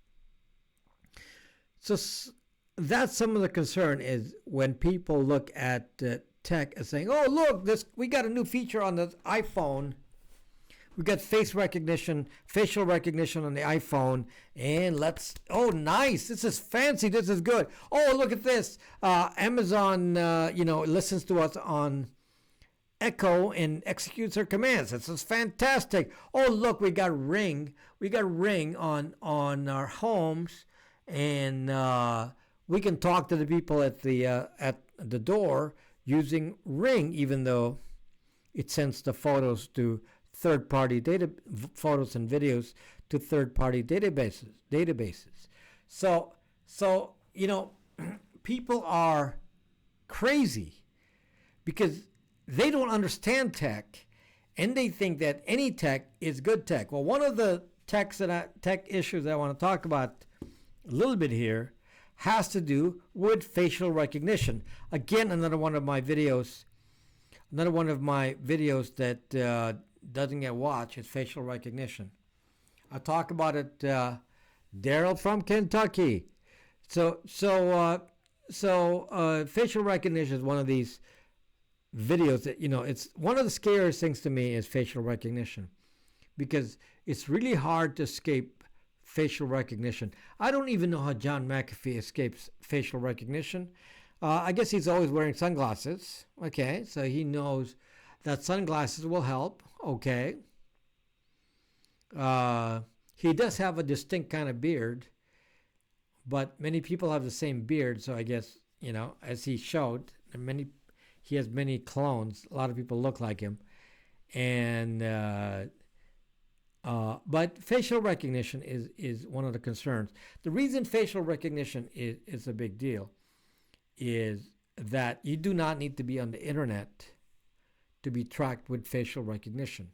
So that's some of the concern is when people look at tech as saying, oh, look, we got a new feature on the iPhone. We got facial recognition on the iPhone, and nice, this is fancy, this is good. Oh, look at this. Amazon, listens to us on Echo and executes our commands. This is fantastic. Oh, look, we got Ring. We got Ring on our homes, and we can talk to the people at the door using Ring, even though it sends the photos to third-party photos and videos to third-party databases. So people are crazy because they don't understand tech, and they think that any tech is good tech. Well, one of the tech issues I want to talk about a little bit here has to do with facial recognition. Again, another one of my videos that doesn't get watched is facial recognition. I'll talk about it. Daryl from Kentucky. So facial recognition is one of these videos that, it's one of the scariest things to me is facial recognition, because it's really hard to escape facial recognition. I don't even know how John McAfee escapes facial recognition. I guess he's always wearing sunglasses. Okay, so he knows that sunglasses will help. Okay. He does have a distinct kind of beard, but many people have the same beard, so I guess, as he showed, he has many clones. A lot of people look like him. And but facial recognition is one of the concerns. The reason facial recognition is a big deal is that you do not need to be on the internet to be tracked with facial recognition.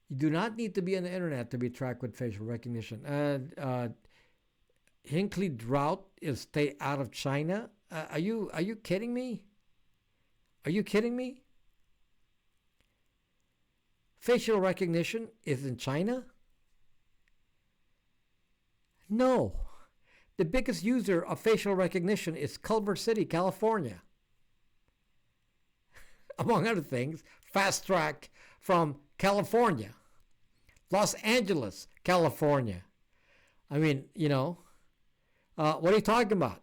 You do not need to be on the internet to be tracked with facial recognition. Hinckley drought is stay out of China. Are you kidding me? Are you kidding me? Facial recognition is in China? No. The biggest user of facial recognition is Culver City, California. Among other things, fast track from California, Los Angeles, California. I mean, what are you talking about?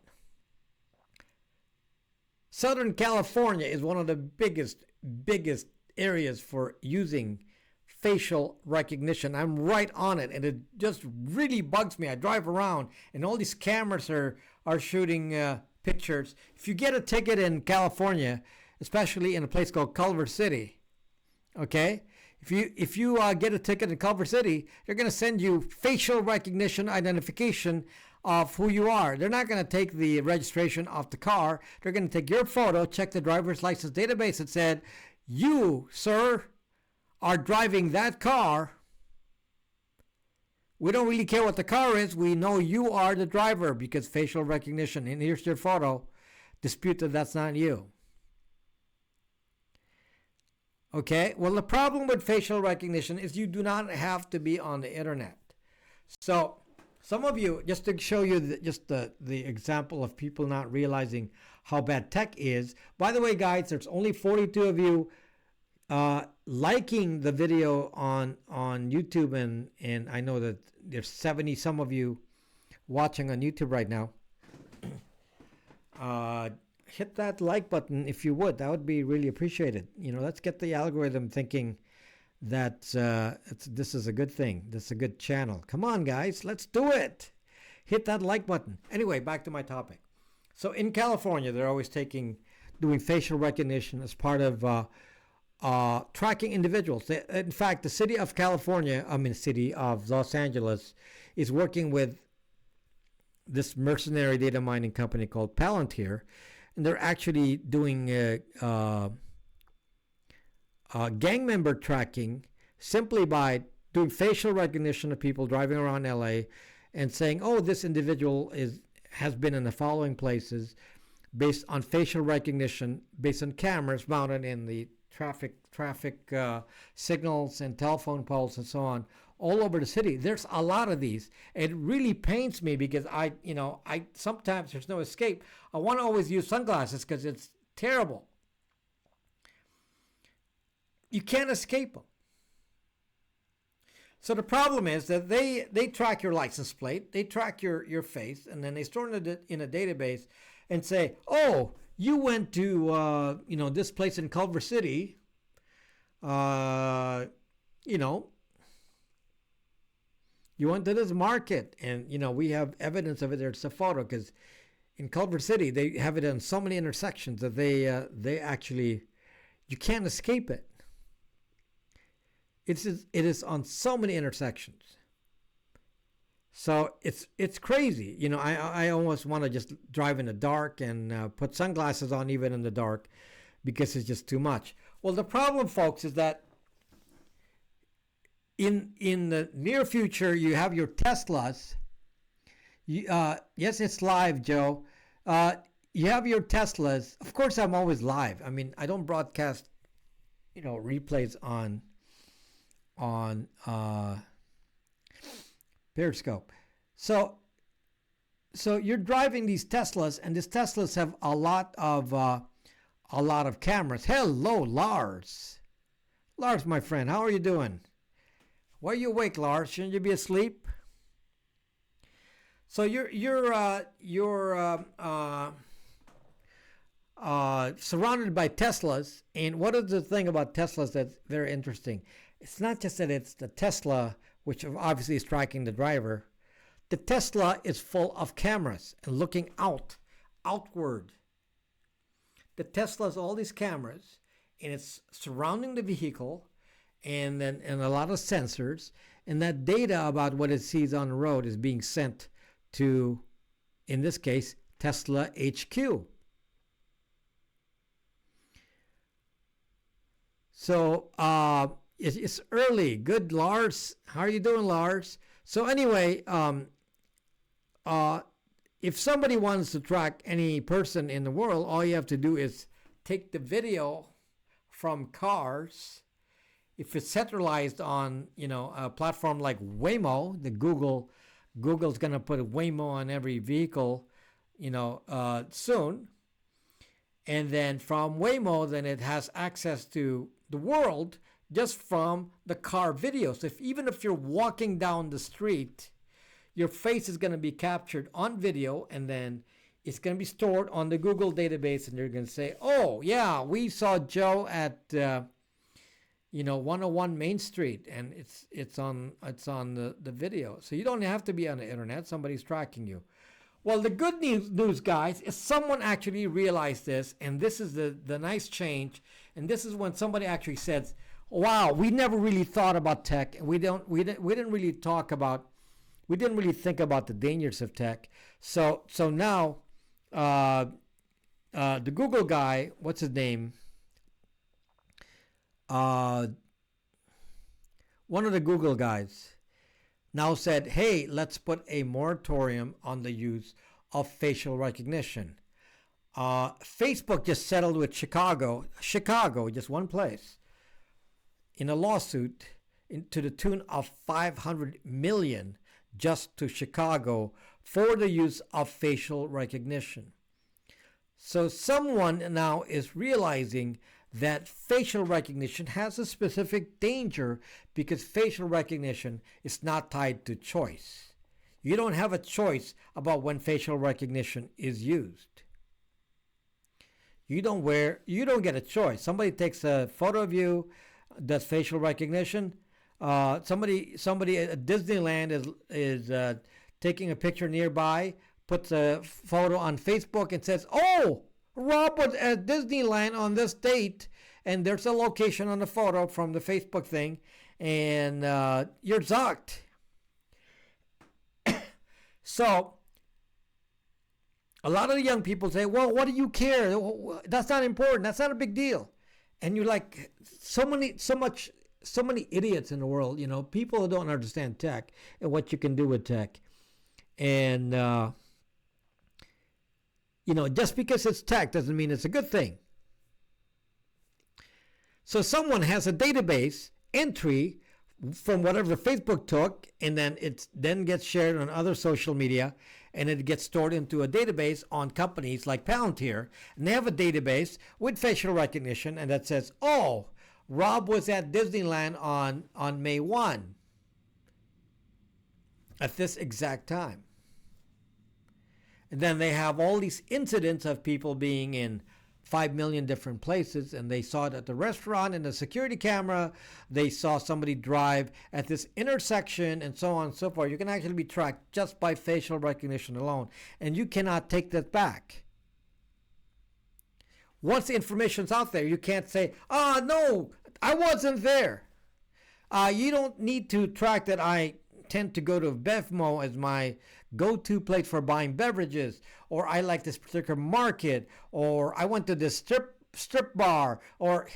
Southern California is one of the biggest areas for using facial recognition. I'm right on it, and it just really bugs me. I drive around, and all these cameras are shooting pictures. If you get a ticket in California, especially in a place called Culver City, okay? If you get a ticket in Culver City, they're going to send you facial recognition identification of who you are. They're not going to take the registration off the car. They're going to take your photo, check the driver's license database, and said, you, sir, are driving that car. We don't really care what the car is. We know you are the driver because facial recognition. And here's your photo. Dispute that that's not you. Okay, well, the problem with facial recognition is you do not have to be on the internet. So some of you, just to show you the example of people not realizing how bad tech is. By the way, guys, there's only 42 of you liking the video on YouTube, and I know that there's 70 some of you watching on YouTube right now. Hit that like button if you would. That would be really appreciated. Let's get the algorithm thinking that this is a good thing. This is a good channel. Come on, guys. Let's do it. Hit that like button. Anyway, back to my topic. So in California, they're always doing facial recognition as part of tracking individuals. In fact, the city of Los Angeles is working with this mercenary data mining company called Palantir. And they're actually doing gang member tracking simply by doing facial recognition of people driving around LA and saying, oh, this individual has been in the following places based on facial recognition, based on cameras mounted in the traffic signals and telephone poles and so on all over the city. There's a lot of these. It really pains me because I sometimes there's no escape. I want to always use sunglasses because it's terrible. You can't escape them. So the problem is that they track your license plate, they track your face, and then they store it in a database and say, oh, you went to this place in Culver City, you went to this market, and we have evidence of it. There's a photo because in Culver City they have it in so many intersections that they actually, you can't escape it. It is on so many intersections. So it's crazy. I almost want to just drive in the dark and put sunglasses on even in the dark because it's just too much. Well, the problem, folks, is that in the near future, you have your Teslas. Yes, it's live, Joe. You have your Teslas. Of course, I'm always live. I mean, I don't broadcast, replays on Periscope. So you're driving these Teslas, and these Teslas have a lot of cameras. Hello, Lars. Lars, my friend, how are you doing? Why are you awake, Lars? Shouldn't you be asleep? So you're surrounded by Teslas, and what is the thing about Teslas that's very interesting? It's not just that it's the Tesla, which obviously is tracking the driver. The Tesla is full of cameras and looking outward. The Tesla has all these cameras, and it's surrounding the vehicle, and a lot of sensors, and that data about what it sees on the road is being sent to, in this case, Tesla HQ. So it's early. Good, Lars. How are you doing, Lars? So anyway, uh, if somebody wants to track any person in the world, all you have to do is take the video from cars. If it's centralized on, a platform like Waymo, Google's gonna put Waymo on every vehicle, soon. And then from Waymo, then it has access to the world just from the car videos. Even if you're walking down the street, your face is going to be captured on video, and then it's going to be stored on the Google database, and they're going to say, oh yeah, we saw Joe at 101 Main Street, and it's on the video. So you don't have to be on the internet. Somebody's tracking you. Well, the good news, guys, is someone actually realized this, and this is the nice change. And this is when somebody actually says, "Wow, we never really thought about tech, and we didn't really think about the dangers of tech." So now, the Google guy, what's his name? One of the Google guys now said, hey, let's put a moratorium on the use of facial recognition. Facebook just settled with Chicago, just one place, in a lawsuit to the tune of $500 million just to Chicago for the use of facial recognition. So someone now is realizing that facial recognition has a specific danger because facial recognition is not tied to choice. You don't have a choice about when facial recognition is used. You don't get a choice. Somebody takes a photo of you, does facial recognition. Somebody at Disneyland is taking a picture nearby, puts a photo on Facebook and says, oh, Rob was at Disneyland on this date, and there's a location on the photo from the Facebook thing, and you're zucked. So a lot of the young people say, well, what do you care? That's not important. That's not a big deal. And you're like, so many idiots in the world, people who don't understand tech and what you can do with tech. And just because it's tech doesn't mean it's a good thing. So someone has a database entry from whatever Facebook took, and then it then gets shared on other social media, and it gets stored into a database on companies like Palantir. And they have a database with facial recognition, and that says, oh, Rob was at Disneyland on May 1 at this exact time. And then they have all these incidents of people being in 5 million different places, and they saw it at the restaurant in the security camera. They saw somebody drive at this intersection, and so on and so forth. You can actually be tracked just by facial recognition alone, and you cannot take that back. Once the information's out there, you can't say, no, I wasn't there. You don't need to track that I tend to go to Bevmo as my go-to place for buying beverages, or I like this particular market, or I went to this strip bar, or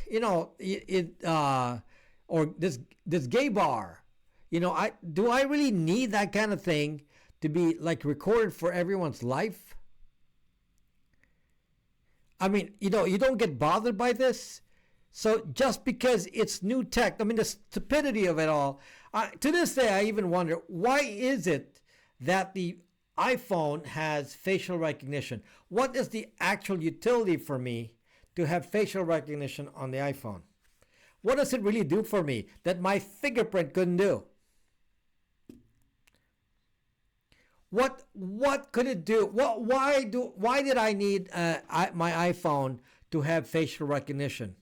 or this gay bar. Do I really need that kind of thing to be like recorded for everyone's life? I mean, you don't get bothered by this. So just because it's new tech, the stupidity of it all. To this day, I even wonder, why is it that the iPhone has facial recognition? What is the actual utility for me to have facial recognition on the iPhone? What does it really do for me that my fingerprint couldn't do? What could it do? Why did I need my iPhone to have facial recognition?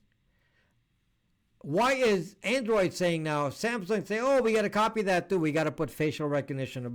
Why is Android saying now, Samsung saying, oh, we got to copy that too. We got to put facial recognition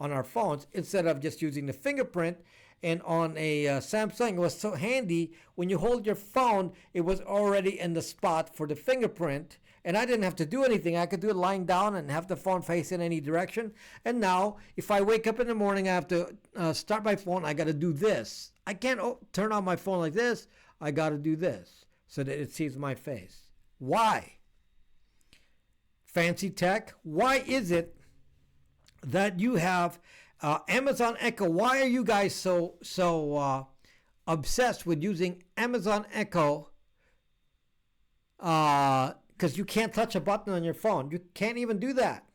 on our phones instead of just using the fingerprint. And on a Samsung, it was so handy. When you hold your phone, it was already in the spot for the fingerprint. And I didn't have to do anything. I could do it lying down and have the phone face in any direction. And now, if I wake up in the morning, I have to start my phone. I got to do this. I can't turn on my phone like this. I got to do this so that it sees my face. Why? Fancy tech. Why is it that you have Amazon Echo. Why are you guys so obsessed with using Amazon Echo? Because you can't touch a button on your phone. You can't even do that.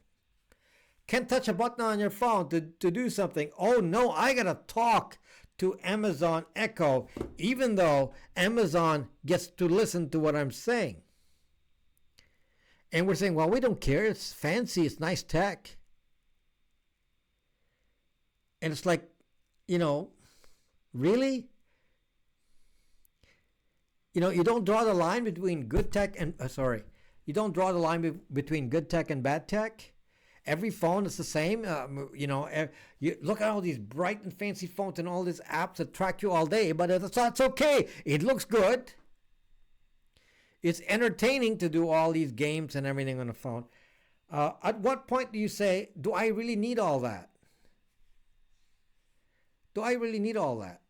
Can't touch a button on your phone to do something. Oh no, I gotta talk to Amazon Echo, even though Amazon gets to listen to what I'm saying. And we're saying, well, we don't care. It's fancy. It's nice tech. And it's like, really? You don't draw the line between good tech and, you don't draw the line between good tech and bad tech. Every phone is the same. You look at all these bright and fancy phones and all these apps that track you all day, but it's okay. It looks good. It's entertaining to do all these games and everything on the phone. At what point do you say, do I really need all that? Do I really need all that?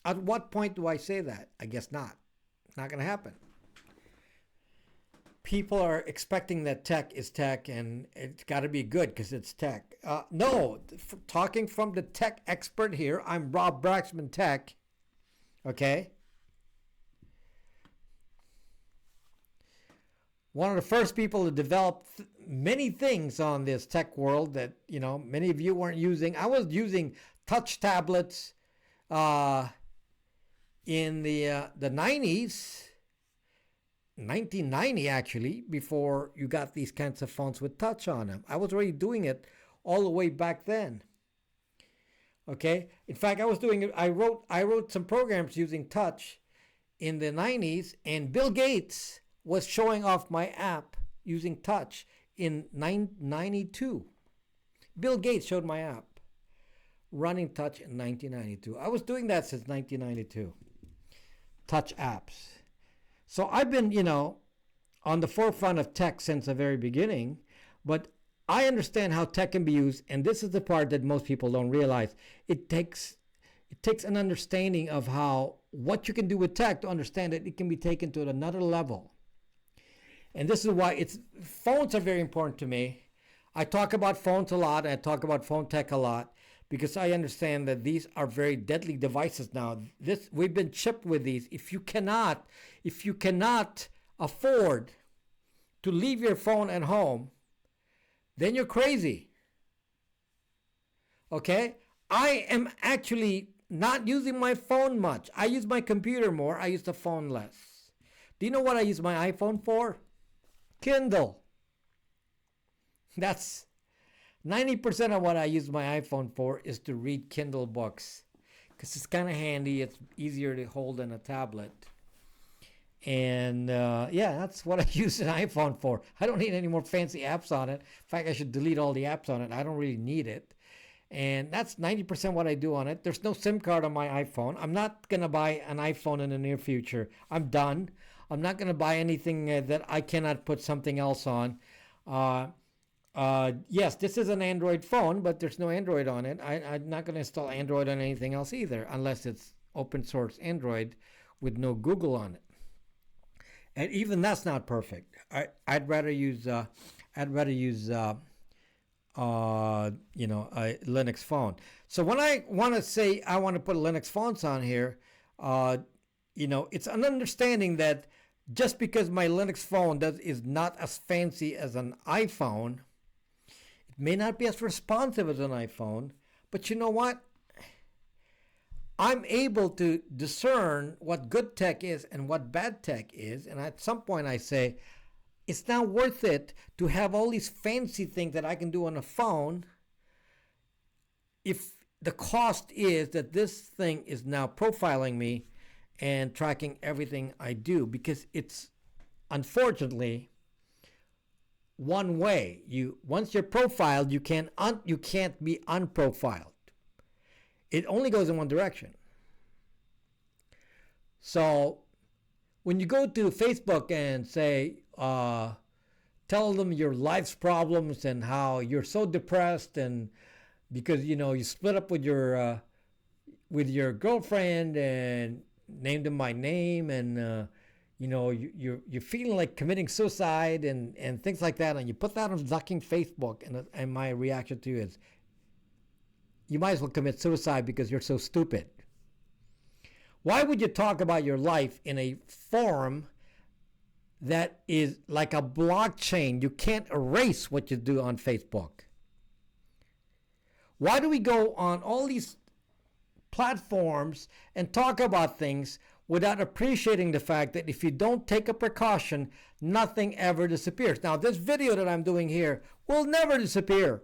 At what point do I say that? I guess not. It's not going to happen. People are expecting that tech is tech and it's got to be good because it's tech. No, talking from the tech expert here, I'm Rob Braxman Tech. Okay? One of the first people to develop many things on this tech world that, many of you weren't using. I was using touch tablets in the 90s. 1990 actually, before you got these kinds of phones with touch on them. I was already doing it all the way back then. Okay, in fact, I was doing it. I wrote some programs using touch in the 90s, and Bill Gates was showing off my app using touch in 1992. Bill Gates showed my app running touch in 1992. I was doing that since 1992. Touch apps. So I've been, on the forefront of tech since the very beginning, but I understand how tech can be used, and this is the part that most people don't realize. It takes an understanding of what you can do with tech to understand that it can be taken to another level. And this is why phones are very important to me. I talk about phones a lot, and I talk about phone tech a lot, because I understand that these are very deadly devices now. We've been chipped with these. If you cannot afford to leave your phone at home, then you're crazy. Okay? I am actually not using my phone much. I use my computer more. I use the phone less. Do you know what I use my iPhone for? Kindle. That's 90% of what I use my iPhone for is to read Kindle books, because it's kind of handy. It's easier to hold than a tablet. And that's what I use an iPhone for. I don't need any more fancy apps on it. In fact, I should delete all the apps on it. I don't really need it. And that's 90% what I do on it. There's no SIM card on my iPhone. I'm not going to buy an iPhone in the near future. I'm done. I'm not going to buy anything that I cannot put something else on. Yes, this is an Android phone, but there's no Android on it. I'm not going to install Android on anything else either, unless it's open source Android with no Google on it. And even that's not perfect. I'd rather use a Linux phone. So when I want to say I want to put Linux phones on here, it's an understanding that just because my Linux phone is not as fancy as an iPhone, it may not be as responsive as an iPhone, but you know what? I'm able to discern what good tech is and what bad tech is, and at some point I say, it's not worth it to have all these fancy things that I can do on a phone if the cost is that this thing is now profiling me and tracking everything I do, because it's unfortunately one way. Once you're profiled, you can't be unprofiled. It only goes in one direction. So when you go to Facebook and say, tell them your life's problems and how you're so depressed, and because you split up with your girlfriend and named them by name, and you're feeling like committing suicide and things like that, and you put that on fucking Facebook, and my reaction to you is, you might as well commit suicide because you're so stupid. Why would you talk about your life in a forum that is like a blockchain? You can't erase what you do on Facebook. Why do we go on all these platforms and talk about things without appreciating the fact that if you don't take a precaution, nothing ever disappears? Now, this video that I'm doing here will never disappear.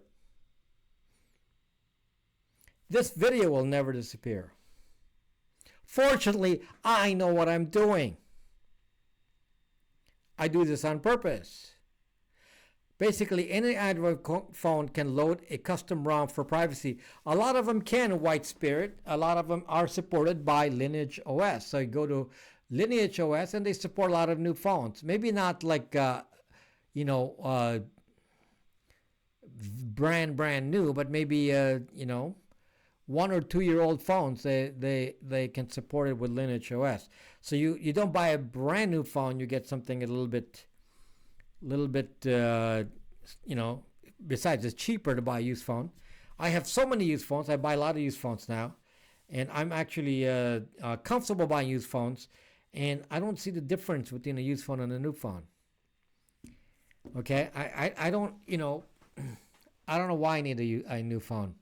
This video will never disappear. Fortunately, I know what I'm doing. I do this on purpose. Basically, any Android phone can load a custom ROM for privacy. A lot of them can, White Spirit. A lot of them are supported by Lineage OS. So you go to Lineage OS and they support a lot of new phones. Maybe not like, brand new, but maybe, 1 or 2 year old phones, they can support it with Lineage OS. So you don't buy a brand new phone, you get something a little bit, besides it's cheaper to buy a used phone. I have so many used phones. I buy a lot of used phones now, and I'm actually comfortable buying used phones, and I don't see the difference between a used phone and a new phone. Okay, I don't, I don't know why I need a new phone.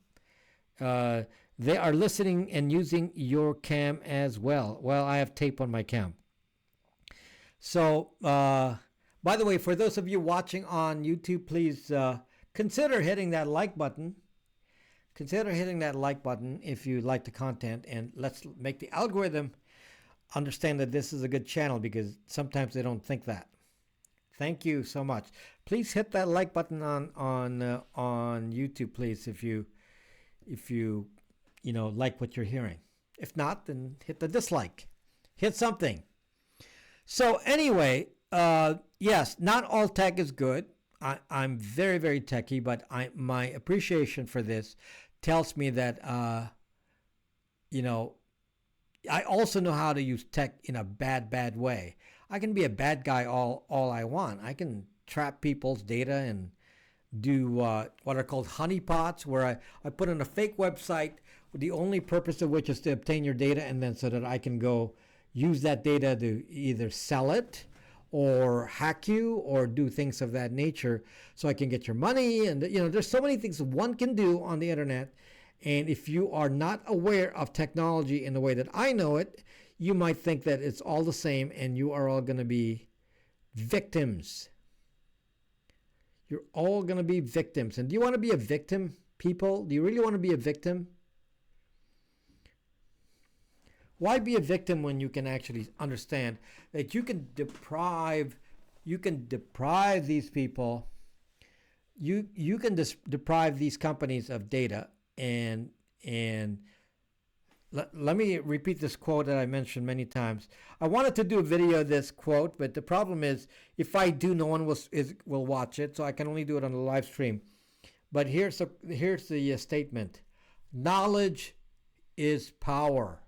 They are listening and using your cam as well. Well, I have tape on my cam. So, by the way, for those of you watching on YouTube, please consider hitting that like button. Consider hitting that like button if you like the content, and let's make the algorithm understand that this is a good channel, because sometimes they don't think that. Thank you so much. Please hit that like button on YouTube, please, if you like what you're hearing. If not, then hit the dislike. Hit something. So anyway, yes, not all tech is good. I'm very, very techy, but my appreciation for this tells me that I also know how to use tech in a bad way. I can be a bad guy all I want. I can trap people's data and do what are called honeypots, where I put in a fake website with the only purpose of which is to obtain your data, and then so that I can go use that data to either sell it or hack you or do things of that nature, so I can get your money. And there's so many things one can do on the internet, and if you are not aware of technology in the way that I know it, you might think that it's all the same and you are all going to be victims. You're all going to be victims. And do you want to be a victim, people? Do you really want to be a victim? Why be a victim when you can actually understand that you can deprive these people, you can deprive these companies of data, and let me repeat this quote that I mentioned many times. I wanted to do a video of this quote, but the problem is if I do, no one will watch it, so I can only do it on the live stream. But here's the statement. Knowledge is power.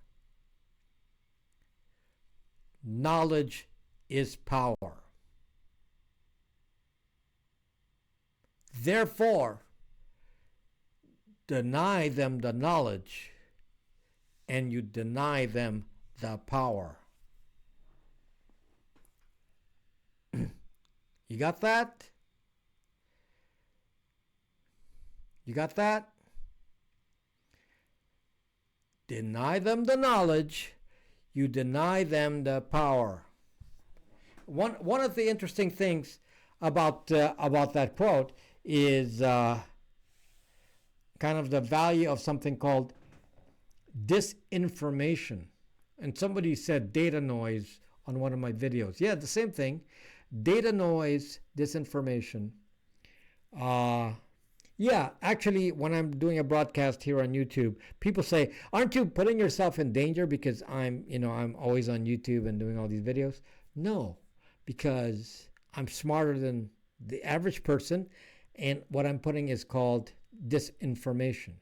Knowledge is power. Therefore, deny them the knowledge, and you deny them the power. You got that? You got that? Deny them the knowledge, you deny them the power. One of the interesting things about that quote is kind of the value of something called disinformation. And somebody said data noise on one of my videos. Yeah, the same thing. Data noise, disinformation. Yeah, actually, when I'm doing a broadcast here on YouTube, people say, "Aren't you putting yourself in danger because I'm always on YouTube and doing all these videos?" No, because I'm smarter than the average person, and what I'm putting is called disinformation.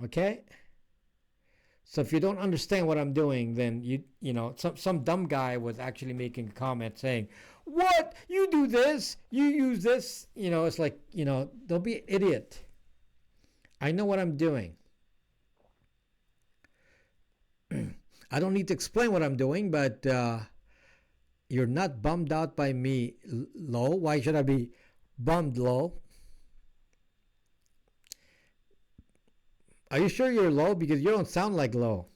Okay? So if you don't understand what I'm doing, then some dumb guy was actually making a comment saying, "What? You do this? You use this?" It's like, don't be an idiot. I know what I'm doing. I don't need to explain what I'm doing, but you're not bummed out by me, Low. Why should I be bummed, Low? Are you sure you're Low? Because you don't sound like Low.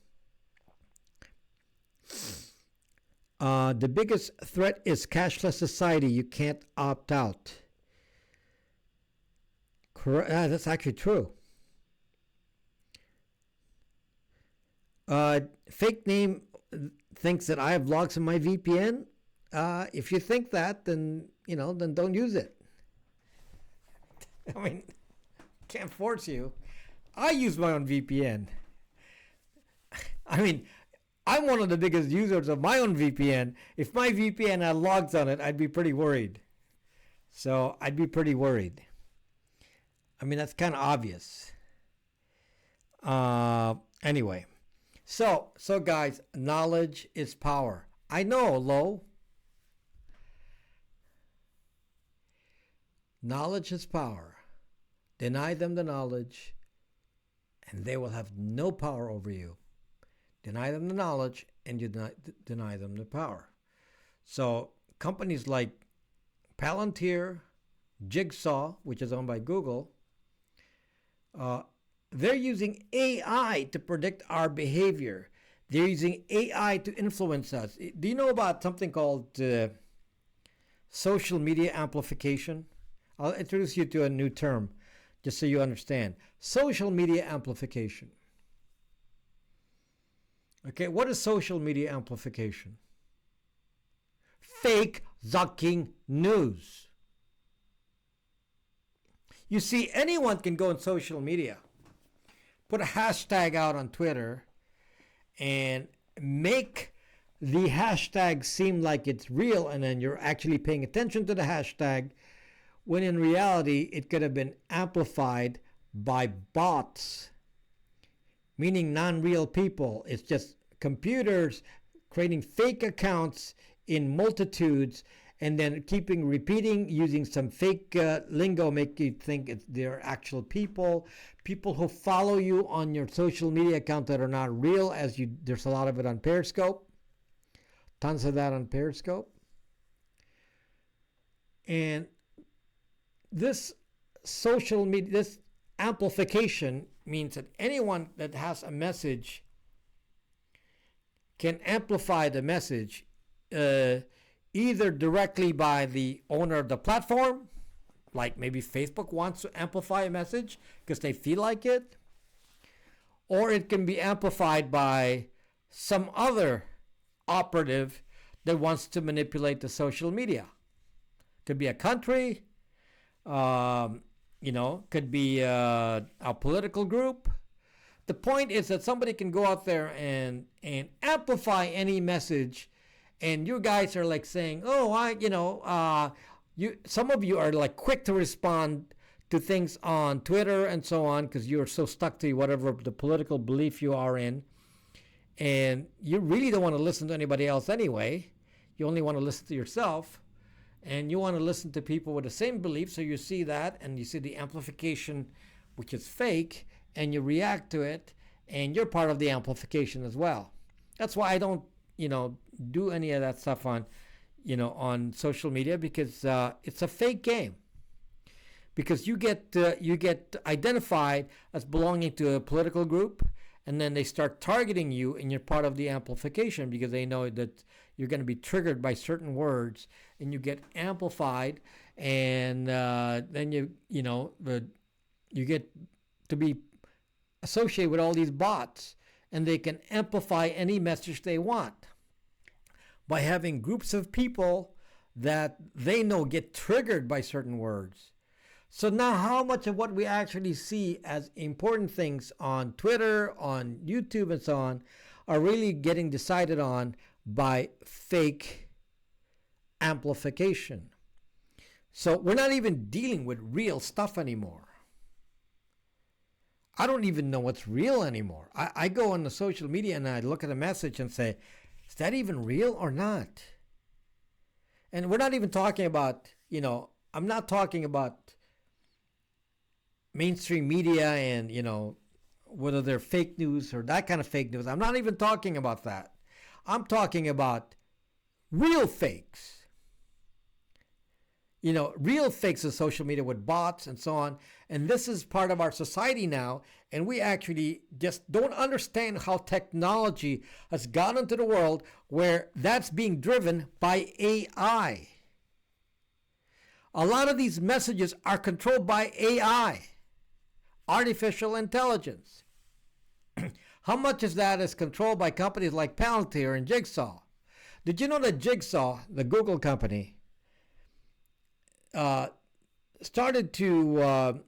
The biggest threat is cashless society. You can't opt out. Correct. That's actually true. Fake name thinks that I have logs in my VPN. If you think that, then then don't use it. I mean, can't force you. I use my own VPN. I mean, I'm one of the biggest users of my own VPN. If my VPN had logs on it, I'd be pretty worried. So I'd be pretty worried. I mean, that's kind of obvious. Anyway, so guys, knowledge is power. I know, Lo. Knowledge is power. Deny them the knowledge, and they will have no power over you. Deny them the knowledge, and you deny them the power. So companies like Palantir, Jigsaw, which is owned by Google, they're using AI to predict our behavior. They're using AI to influence us. Do you know about something called social media amplification? I'll introduce you to a new term just so you understand. Social media amplification. Okay, what is social media amplification? Fake zucking news. You see, anyone can go on social media, put a hashtag out on Twitter, and make the hashtag seem like it's real, and then you're actually paying attention to the hashtag, when in reality it could have been amplified by bots, meaning non-real people. It's just computers creating fake accounts in multitudes and then repeating, using some fake lingo, make you think they're actual people who follow you on your social media account that are not real. There's a lot of it on Periscope, tons of that on Periscope. And this social media, this amplification means that anyone that has a message can amplify the message either directly by the owner of the platform, like maybe Facebook wants to amplify a message because they feel like it, or it can be amplified by some other operative that wants to manipulate the social media. Could be a country, could be a political group. The point is that somebody can go out there and amplify any message, and you guys are like saying, some of you are like quick to respond to things on Twitter and so on because you're so stuck to whatever the political belief you are in, and you really don't want to listen to anybody else anyway. You only want to listen to yourself, and you want to listen to people with the same belief. So you see that, and you see the amplification, which is fake, and you react to it, and you're part of the amplification as well. That's why I don't do any of that stuff on social media, because it's a fake game. Because you get identified as belonging to a political group, and then they start targeting you, and you're part of the amplification because they know that you're going to be triggered by certain words, and you get amplified, and then you get to be associated with all these bots, and they can amplify any message they want by having groups of people that they know get triggered by certain words. So now how much of what we actually see as important things on Twitter, on YouTube, and so on are really getting decided on by fake amplification? So we're not even dealing with real stuff anymore. I don't even know what's real anymore. I go on the social media and I look at a message and say, is that even real or not? And we're not even talking about, I'm not talking about mainstream media and, whether they're fake news or that kind of fake news. I'm not even talking about that. I'm talking about real fakes. Real fakes of social media with bots and so on. And this is part of our society now. And we actually just don't understand how technology has gone into the world where that's being driven by AI. A lot of these messages are controlled by AI, artificial intelligence. How much of that is controlled by companies like Palantir and Jigsaw? Did you know that Jigsaw, the Google company, started to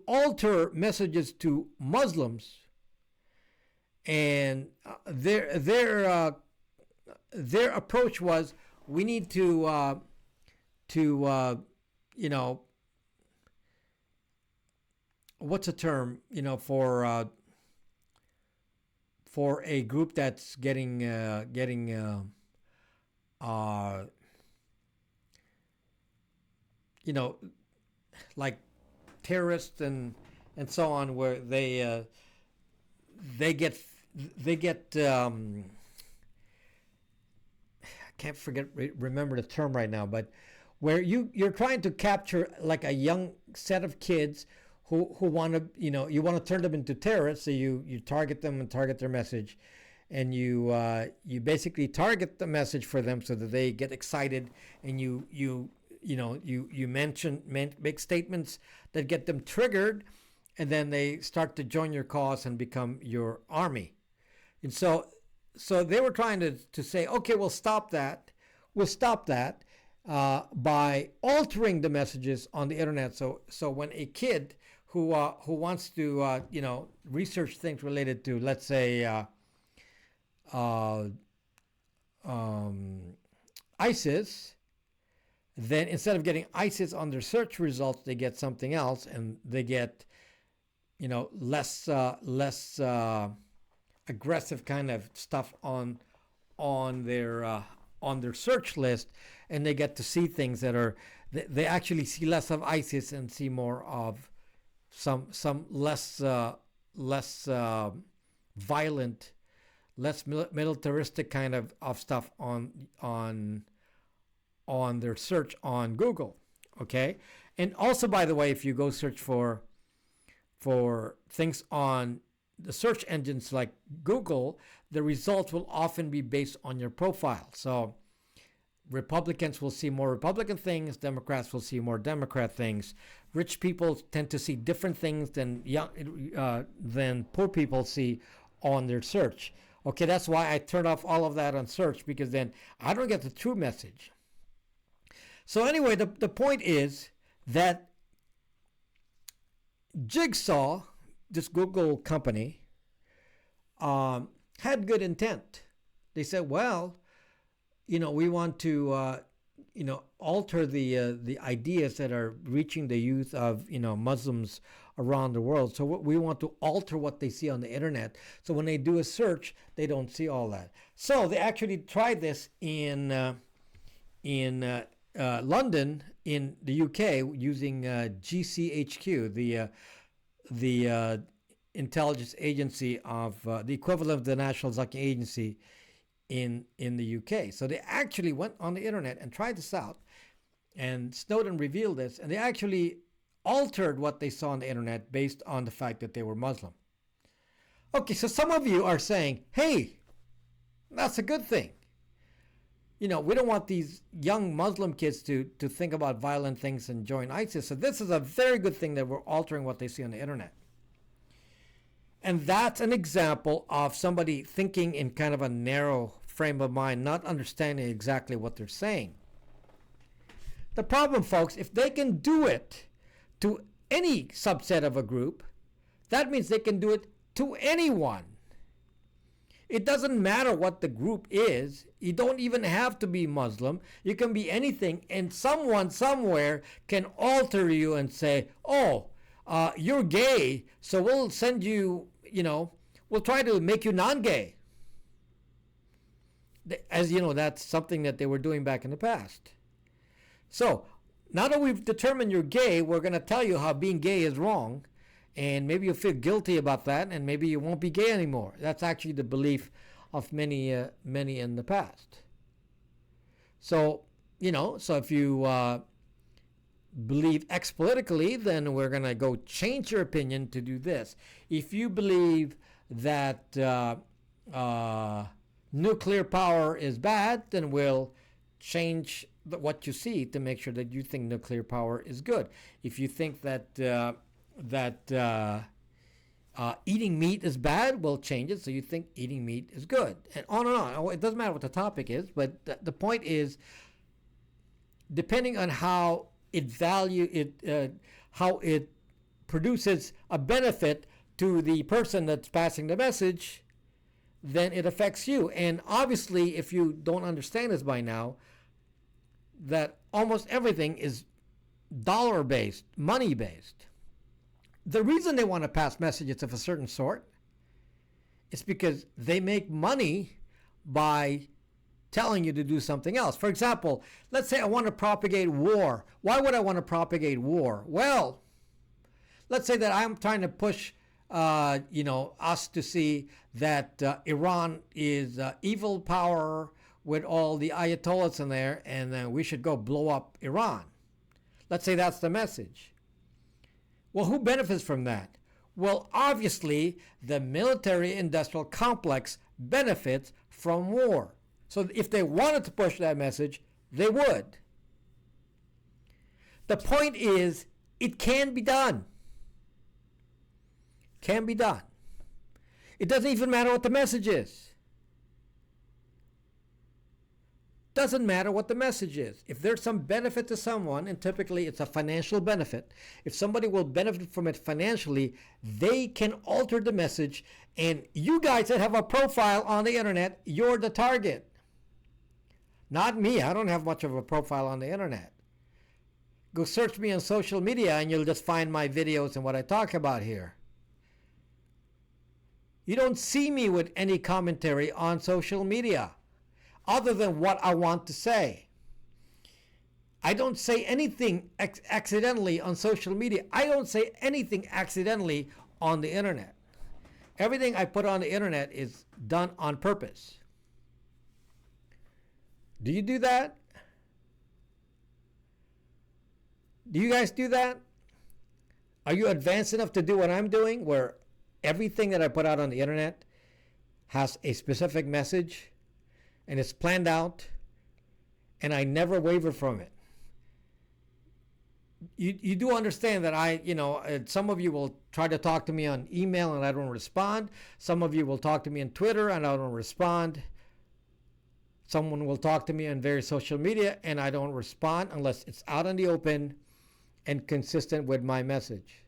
alter messages to Muslims, and their approach was, we need to what's a term, for a group that's getting like terrorists and so on, where they get I can't remember the term right now, but where you're trying to capture like a young set of kids who want to, you want to turn them into terrorists. So you target them and target their message, and you basically target the message for them so that they get excited, and you make statements that get them triggered, and then they start to join your cause and become your army. And so they were trying to say, okay, we'll stop that by altering the messages on the internet. So when a kid who wants to research things related to, let's say, ISIS, then instead of getting ISIS on their search results, they get something else, and they get less aggressive kind of stuff on their search list, and they get to see things that are, they actually see less of ISIS and see more of some less violent, less militaristic kind of stuff on their search on Google. Okay, and also, by the way, if you go search for things on the search engines like Google, the results will often be based on your profile. So Republicans will see more Republican things, Democrats will see more Democrat things. Rich people tend to see different things than poor people see on their search. Okay, that's why I turn off all of that on search, because then I don't get the true message. So anyway, the point is that Jigsaw, this Google company, had good intent. They said, well, we want to, alter the ideas that are reaching the youth of, Muslims around the world. So we want to alter what they see on the internet. So when they do a search, they don't see all that. So they actually tried this in London, in the UK, using GCHQ, the intelligence agency of the equivalent of the National Security Agency in the UK. So they actually went on the internet and tried this out, and Snowden revealed this, and they actually altered what they saw on the internet based on the fact that they were Muslim. Okay, so some of you are saying, hey, that's a good thing. We don't want these young Muslim kids to think about violent things and join ISIS. So this is a very good thing that we're altering what they see on the internet. And that's an example of somebody thinking in kind of a narrow frame of mind, not understanding exactly what they're saying. The problem, folks, if they can do it to any subset of a group, that means they can do it to anyone. It doesn't matter what the group is. You don't even have to be Muslim. You can be anything, and someone somewhere can alter you and say, oh, you're gay, so we'll send you, we'll try to make you non-gay. As you know, that's something that they were doing back in the past. So Now that we've determined you're gay, we're going to tell you how being gay is wrong, and maybe you'll feel guilty about that, and maybe you won't be gay anymore. That's actually the belief of many in the past. So, so if you believe X politically, then we're going to go change your opinion to do this. If you believe that nuclear power is bad, then we'll change what you see to make sure that you think nuclear power is good. If you think that eating meat is bad, we'll change it so you think eating meat is good, and on and on. It doesn't matter what the topic is, but the point is, depending on how how it produces a benefit to the person that's passing the message, then it affects you. And obviously, if you don't understand this by now, that almost everything is dollar-based, money-based. The reason they want to pass messages of a certain sort is because they make money by telling you to do something else. For example, let's say I want to propagate war. Why would I want to propagate war? Well, let's say that I'm trying to push us to see that Iran is evil power with all the ayatollahs in there, and we should go blow up Iran. Let's say that's the message. Well, who benefits from that? Well, obviously, the military-industrial complex benefits from war. So if they wanted to push that message, they would. The point is, it can be done. Can be done. It doesn't even matter what the message is. Doesn't matter what the message is. If there's some benefit to someone, and typically it's a financial benefit, if somebody will benefit from it financially, they can alter the message, and you guys that have a profile on the internet, you're the target. Not me. I don't have much of a profile on the internet. Go search me on social media and you'll just find my videos and what I talk about here. You don't see me with any commentary on social media other than what I want to say. I don't say anything accidentally on social media. I don't say anything accidentally on the internet. Everything I put on the internet is done on purpose. Do you do that? Do you guys do that? Are you advanced enough to do what I'm doing, where everything that I put out on the internet has a specific message and it's planned out and I never waver from it? You do understand that some of you will try to talk to me on email and I don't respond. Some of you will talk to me on Twitter and I don't respond. Someone will talk to me on various social media and I don't respond unless it's out in the open and consistent with my message.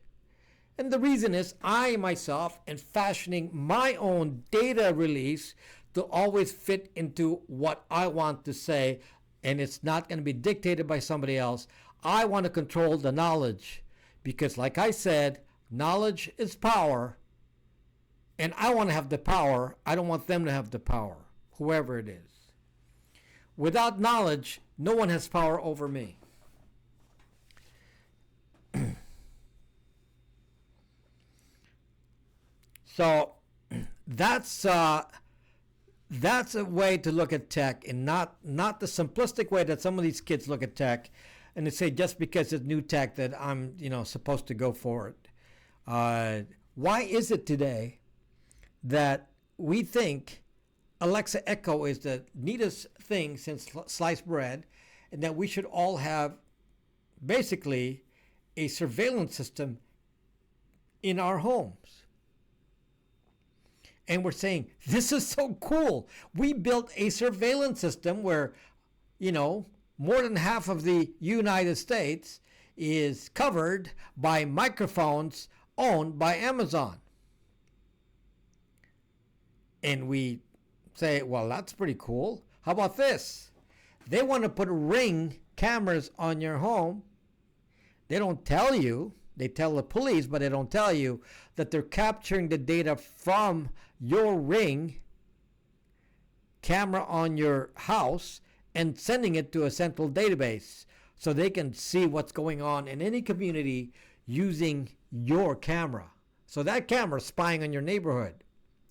And the reason is I myself am fashioning my own data release to always fit into what I want to say, and it's not going to be dictated by somebody else. I want to control the knowledge because, like I said, knowledge is power, and I want to have the power. I don't want them to have the power, whoever it is. Without knowledge, no one has power over me. So that's a way to look at tech, and not the simplistic way that some of these kids look at tech, and they say just because it's new tech that I'm supposed to go for it. Why is it today that we think Alexa Echo is the neatest thing since sliced bread, and that we should all have basically a surveillance system in our homes? And we're saying, this is so cool. We built a surveillance system where, more than half of the United States is covered by microphones owned by Amazon. And we say, well, that's pretty cool. How about this? They want to put Ring cameras on your home. They don't tell you. They tell the police, but they don't tell you that they're capturing the data from your Ring camera on your house and sending it to a central database so they can see what's going on in any community using your camera. So that camera is spying on your neighborhood,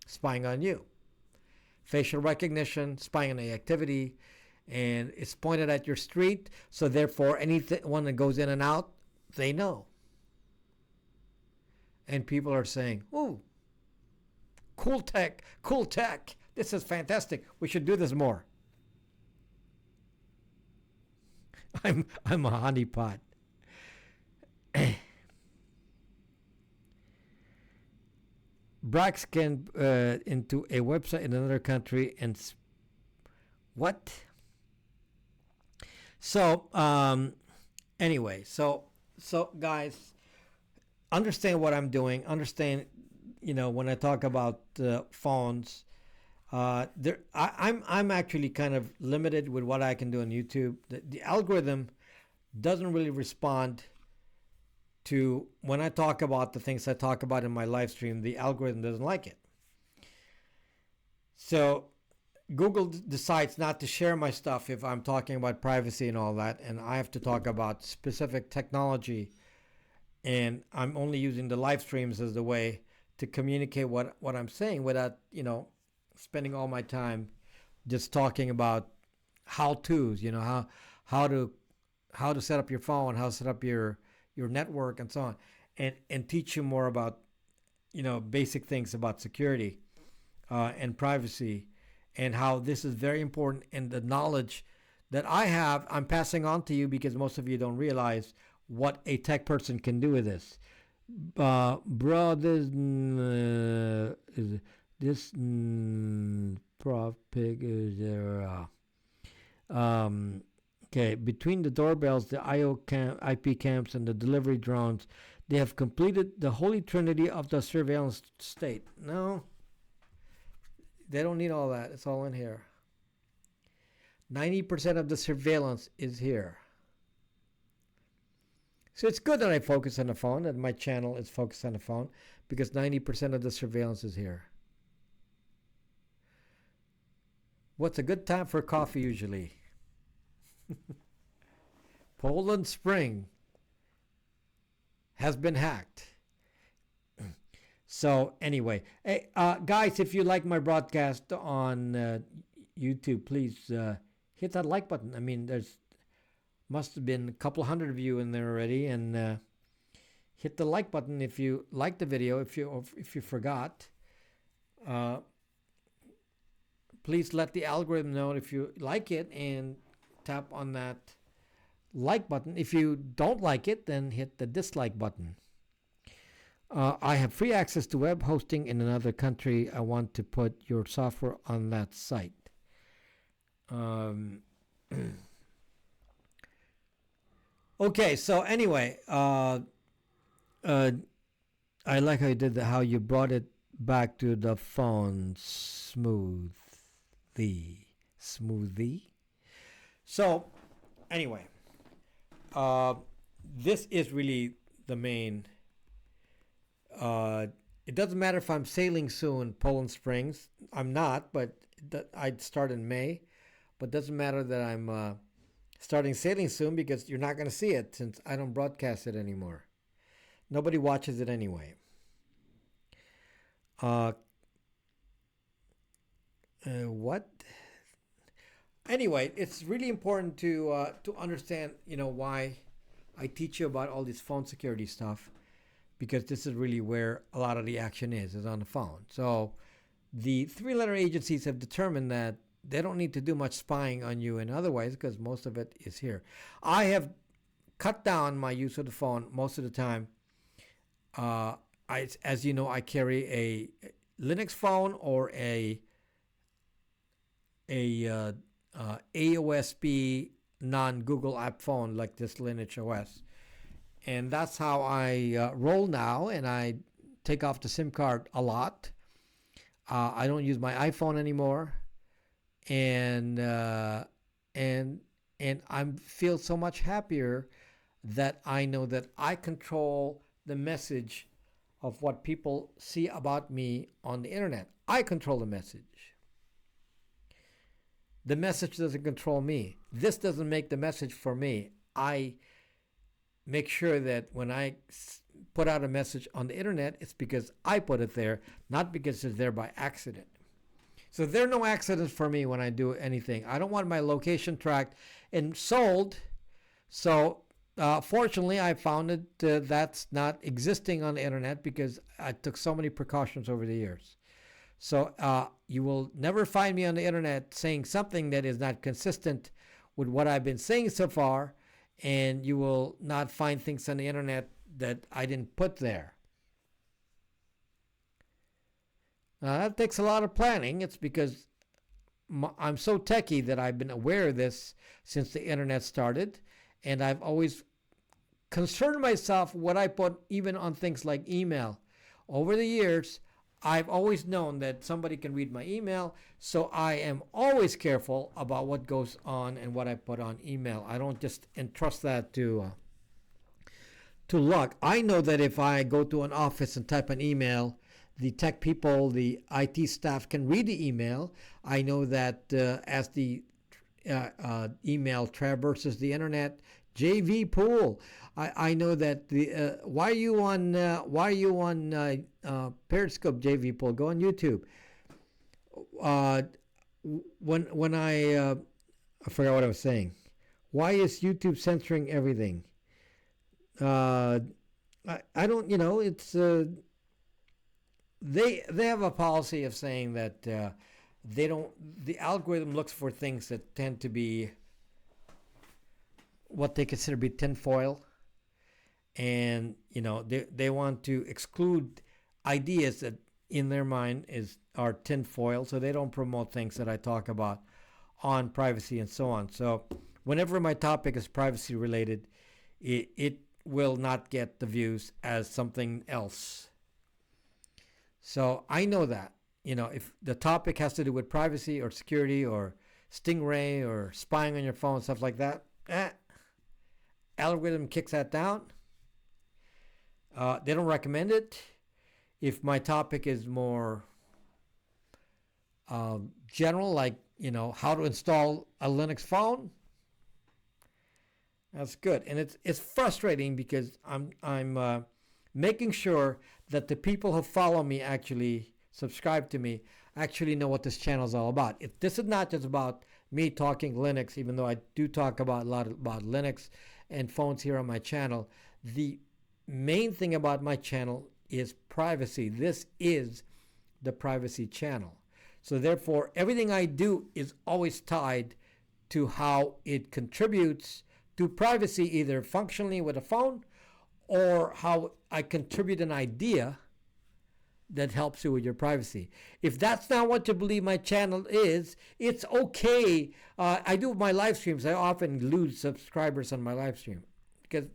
spying on you. Facial recognition, spying on the activity, and it's pointed at your street. So therefore, anyone that goes in and out, they know. And people are saying, "Ooh, cool tech, cool tech. This is fantastic. We should do this more." I'm a honeypot. Brax can into a website in another country and what? So anyway, so guys, understand what I'm doing. Understand, when I talk about phones, I'm actually kind of limited with what I can do on YouTube. The algorithm doesn't really respond to when I talk about the things I talk about in my live stream. The algorithm doesn't like it. So Google decides not to share my stuff if I'm talking about privacy and all that, and I have to talk about specific technology, and I'm only using the live streams as the way to communicate what I'm saying without, spending all my time just talking about how-tos, how to set up your phone, how to set up your network and so on, and teach you more about, basic things about security and privacy, and how this is very important, and the knowledge that I have, I'm passing on to you because most of you don't realize what a tech person can do with this. Bro, this Prof Pig is there. Okay, between the doorbells, the IP camps, and the delivery drones, they have completed the holy trinity of the surveillance state. No, they don't need all that. It's all in here. 90% of the surveillance is here. So it's good that I focus on the phone, that my channel is focused on the phone, because 90% of the surveillance is here. What's a good time for coffee usually? Poland Spring has been hacked. So anyway, hey, guys, if you like my broadcast on YouTube, please hit that like button. I mean, there's must have been a couple hundred of you in there already, and hit the like button if you like the video. If you forgot, please let the algorithm know if you like it and tap on that like button. If you don't like it, then hit the dislike button. I have free access to web hosting in another country. I want to put your software on that site. Okay, so anyway, I like how you did that, how you brought it back to the phone smoothly. So anyway, this is really the main. It doesn't matter if I'm sailing soon, Poland Springs. I'm not, but I'd start in May. But it doesn't matter that I'm starting sailing soon, because you're not going to see it since I don't broadcast it anymore. Nobody watches it anyway. What? Anyway, it's really important to understand, why I teach you about all this phone security stuff, because this is really where a lot of the action is on the phone. So the three-letter agencies have determined that they don't need to do much spying on you in other ways, because most of it is here. I have cut down my use of the phone most of the time. As you know, I carry a Linux phone or a AOSP non-Google app phone like this Linux OS. And that's how I roll now, and I take off the SIM card a lot. I don't use my iPhone anymore. And I feel so much happier that I know that I control the message of what people see about me on the internet. I control the message. The message doesn't control me. This doesn't make the message for me. I make sure that when I put out a message on the internet, it's because I put it there, not because it's there by accident. So there are no accidents for me when I do anything. I don't want my location tracked and sold. So fortunately, I found that that's not existing on the internet because I took so many precautions over the years. So you will never find me on the internet saying something that is not consistent with what I've been saying so far, and you will not find things on the internet that I didn't put there. Now, that takes a lot of planning. It's because I'm so techie that I've been aware of this since the internet started, and I've always concerned myself what I put even on things like email. Over the years, I've always known that somebody can read my email, so I am always careful about what goes on and what I put on email. I don't just entrust that to luck. I know that if I go to an office and type an email, the tech people, the IT staff can read the email. I know that as the email traverses the internet, JV Pool. I know that the why are you on Periscope, JV Pool? Go on YouTube. When I forgot what I was saying. Why is YouTube censoring everything? I don't, it's they have a policy of saying that the algorithm looks for things that tend to be what they consider to be tinfoil, and they want to exclude ideas that in their mind are tinfoil, so they don't promote things that I talk about on privacy and so on. So whenever my topic is privacy related, it will not get the views as something else. So I know that, if the topic has to do with privacy or security or Stingray or spying on your phone, stuff like that, algorithm kicks that down. They don't recommend it. If my topic is more general, like, how to install a Linux phone, that's good. And it's frustrating because I'm making sure that the people who follow me, actually subscribe to me, actually know what this channel is all about. This is not just about me talking Linux, even though I do talk about a lot about Linux and phones here on my channel. The main thing about my channel is privacy. This is the privacy channel. So therefore, everything I do is always tied to how it contributes to privacy, either functionally with a phone or how I contribute an idea that helps you with your privacy. If that's not what you believe my channel is, it's okay. I do my live streams. I often lose subscribers on my live stream because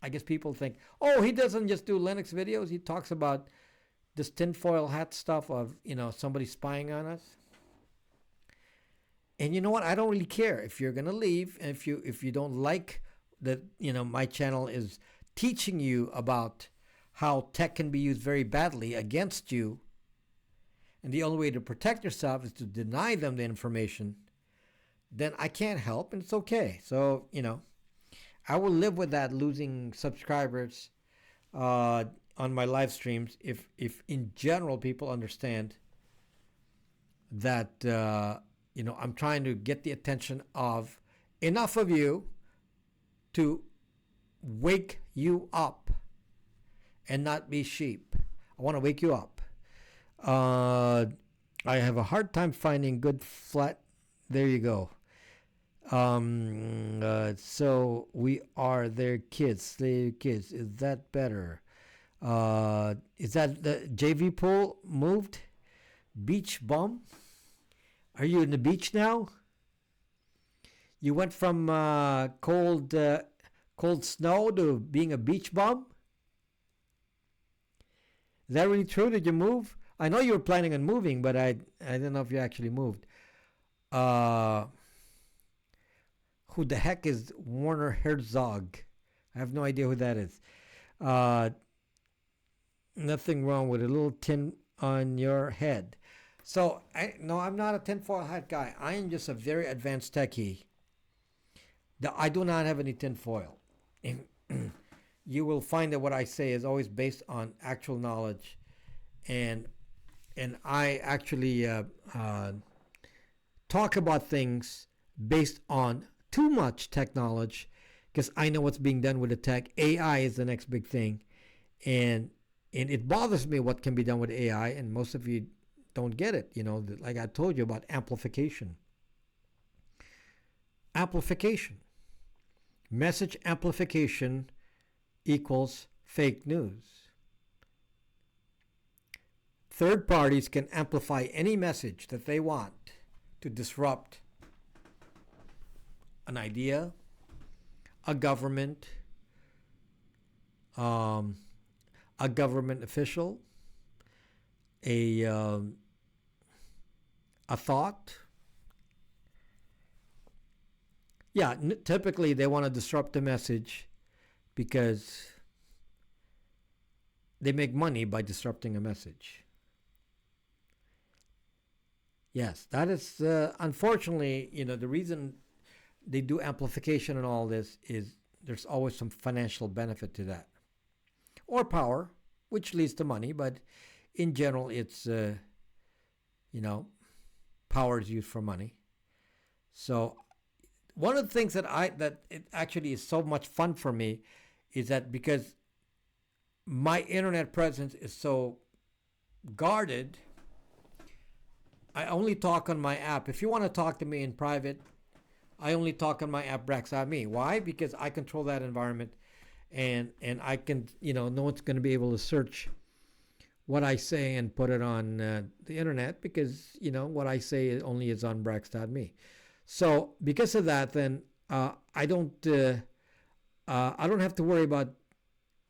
I guess people think, oh, he doesn't just do Linux videos. He talks about this tinfoil hat stuff of, somebody spying on us. And you know what? I don't really care if you're gonna leave, and if you don't like that, my channel is teaching you about how tech can be used very badly against you, and the only way to protect yourself is to deny them the information, then I can't help, and it's okay. So, I will live with that, losing subscribers on my live streams, if in general people understand that, I'm trying to get the attention of enough of you to wake you up and not be sheep. I want to wake you up. I have a hard time finding good flat. There you go. So we are their kids. Their kids. Is that better? Is that the JV pool moved? Beach bum? Are you in the beach now? You went from cold snow to being a beach bum? Is that really true? Did you move? I know you were planning on moving, but I don't know if you actually moved. Who the heck is Warner Herzog? I have no idea who that is. Nothing wrong with a little tin on your head. So, no, I'm not a tinfoil hat guy. I am just a very advanced techie. I do not have any tinfoil. You will find that what I say is always based on actual knowledge, and I actually talk about things based on too much tech knowledge because I know what's being done with the tech. AI is the next big thing, and it bothers me what can be done with AI, and most of you don't get it. Like I told you about amplification. Amplification. Message amplification equals fake news. Third parties can amplify any message that they want to disrupt an idea, a government, a government official, a thought. Yeah, typically they want to disrupt the message because they make money by disrupting a message. Yes, that is unfortunately, the reason they do amplification and all this is there's always some financial benefit to that, or power, which leads to money. But in general, it's power is used for money. So one of the things that it actually is so much fun for me is that because my internet presence is so guarded, I only talk on my app. If you want to talk to me in private, I only talk on my app Brax.me. Why? Because I control that environment, and I can no one's going to be able to search what I say and put it on the internet because what I say only is on Brax.me. So because of that, then I don't have to worry about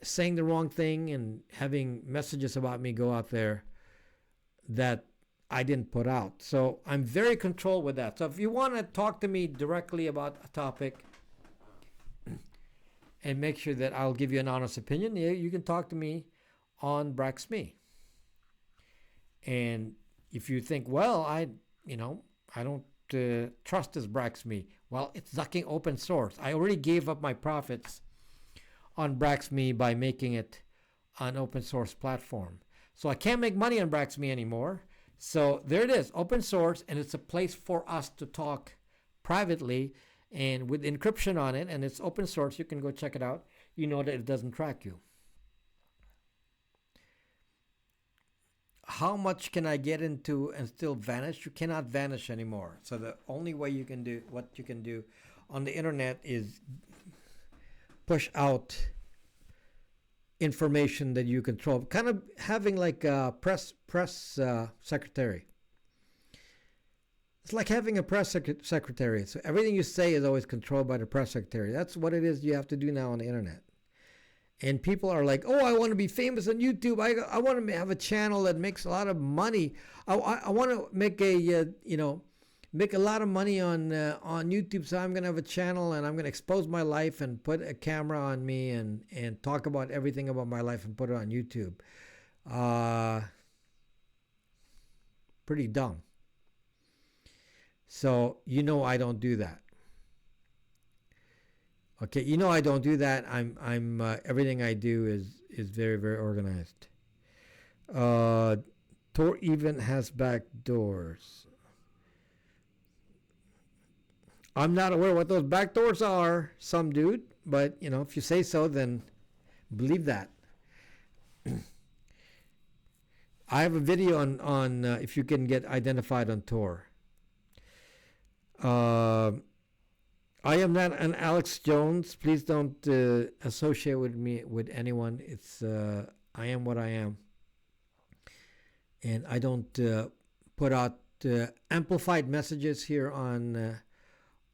saying the wrong thing and having messages about me go out there that I didn't put out. So I'm very controlled with that. So if you want to talk to me directly about a topic and make sure that I'll give you an honest opinion, you can talk to me on Brax.me. And if you think, well, I don't trust this Brax.me. Well, it's sucking open source. I already gave up my profits on Brax.me by making it an open source platform. So I can't make money on Brax.me anymore. So there it is, open source, and it's a place for us to talk privately and with encryption on it, and it's open source. You can go check it out. You know that it doesn't track you. How much can I get into and still vanish? You cannot vanish anymore. So the only way you can do what you can do on the internet is push out information that you control, kind of having like a press secretary. It's like having a press secretary. So everything you say is always controlled by the press secretary. That's what it is you have to do now on the internet. And people are like, oh, I want to be famous on YouTube. I want to have a channel that makes a lot of money. I want to make make a lot of money on YouTube. So I'm going to have a channel and I'm going to expose my life and put a camera on me and talk about everything about my life and put it on YouTube. Pretty dumb. So I don't do that. Okay, I don't do that. I'm everything I do is very, very organized. Tor even has back doors. I'm not aware what those back doors are, some dude, but if you say so, then believe that. I have a video on if you can get identified on Tor. I am not an Alex Jones. Please don't associate with me with anyone. It's I am what I am, and I don't put out amplified messages here on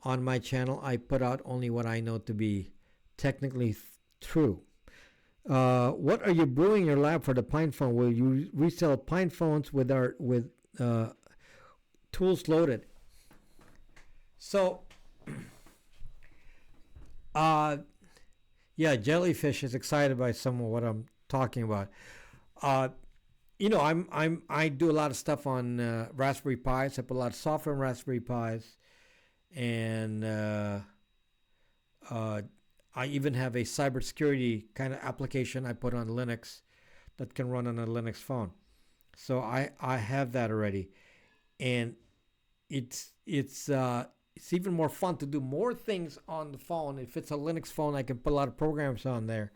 my channel. I put out only what I know to be technically true. What are you brewing in your lab for the Pine phone? Will you resell Pine phones with tools loaded? So. Yeah, Jellyfish is excited by some of what I'm talking about. I do a lot of stuff on Raspberry Pis. I put a lot of software on Raspberry Pis, and Uh, I even have a cybersecurity kind of application I put on Linux that can run on a Linux phone. So I have that already, and it's even more fun to do more things on the phone. If it's a Linux phone, I can put a lot of programs on there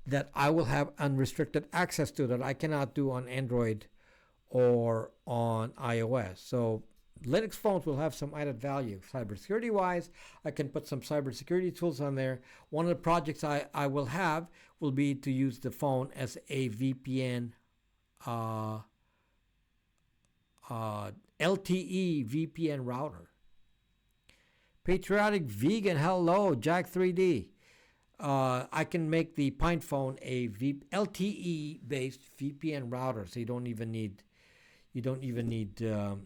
that I will have unrestricted access to that I cannot do on Android or on iOS. So Linux phones will have some added value. Cybersecurity wise, I can put some cybersecurity tools on there. One of the projects I will have will be to use the phone as a VPN, LTE VPN router. Patriotic Vegan, hello, Jack 3D. I can make the Pine phone a LTE based VPN router, so you don't even need to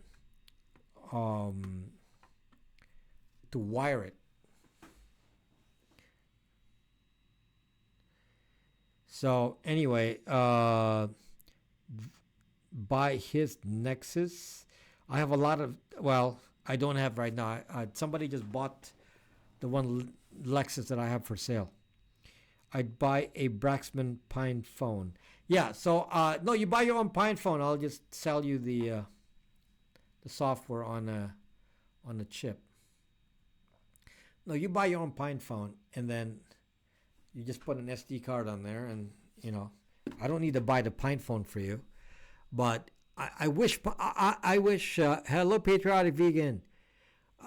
wire it. So anyway, by his Nexus, I have a lot of. Well, I don't have right now. Somebody just bought the one Lexus that I have for sale. I'd buy a Braxman Pine phone. Yeah. So no, you buy your own Pine phone. I'll just sell you the software on a chip. No, you buy your own Pine phone, and then you just put an SD card on there, and I don't need to buy the Pine phone for you, but I wish. Hello, Patriotic Vegan.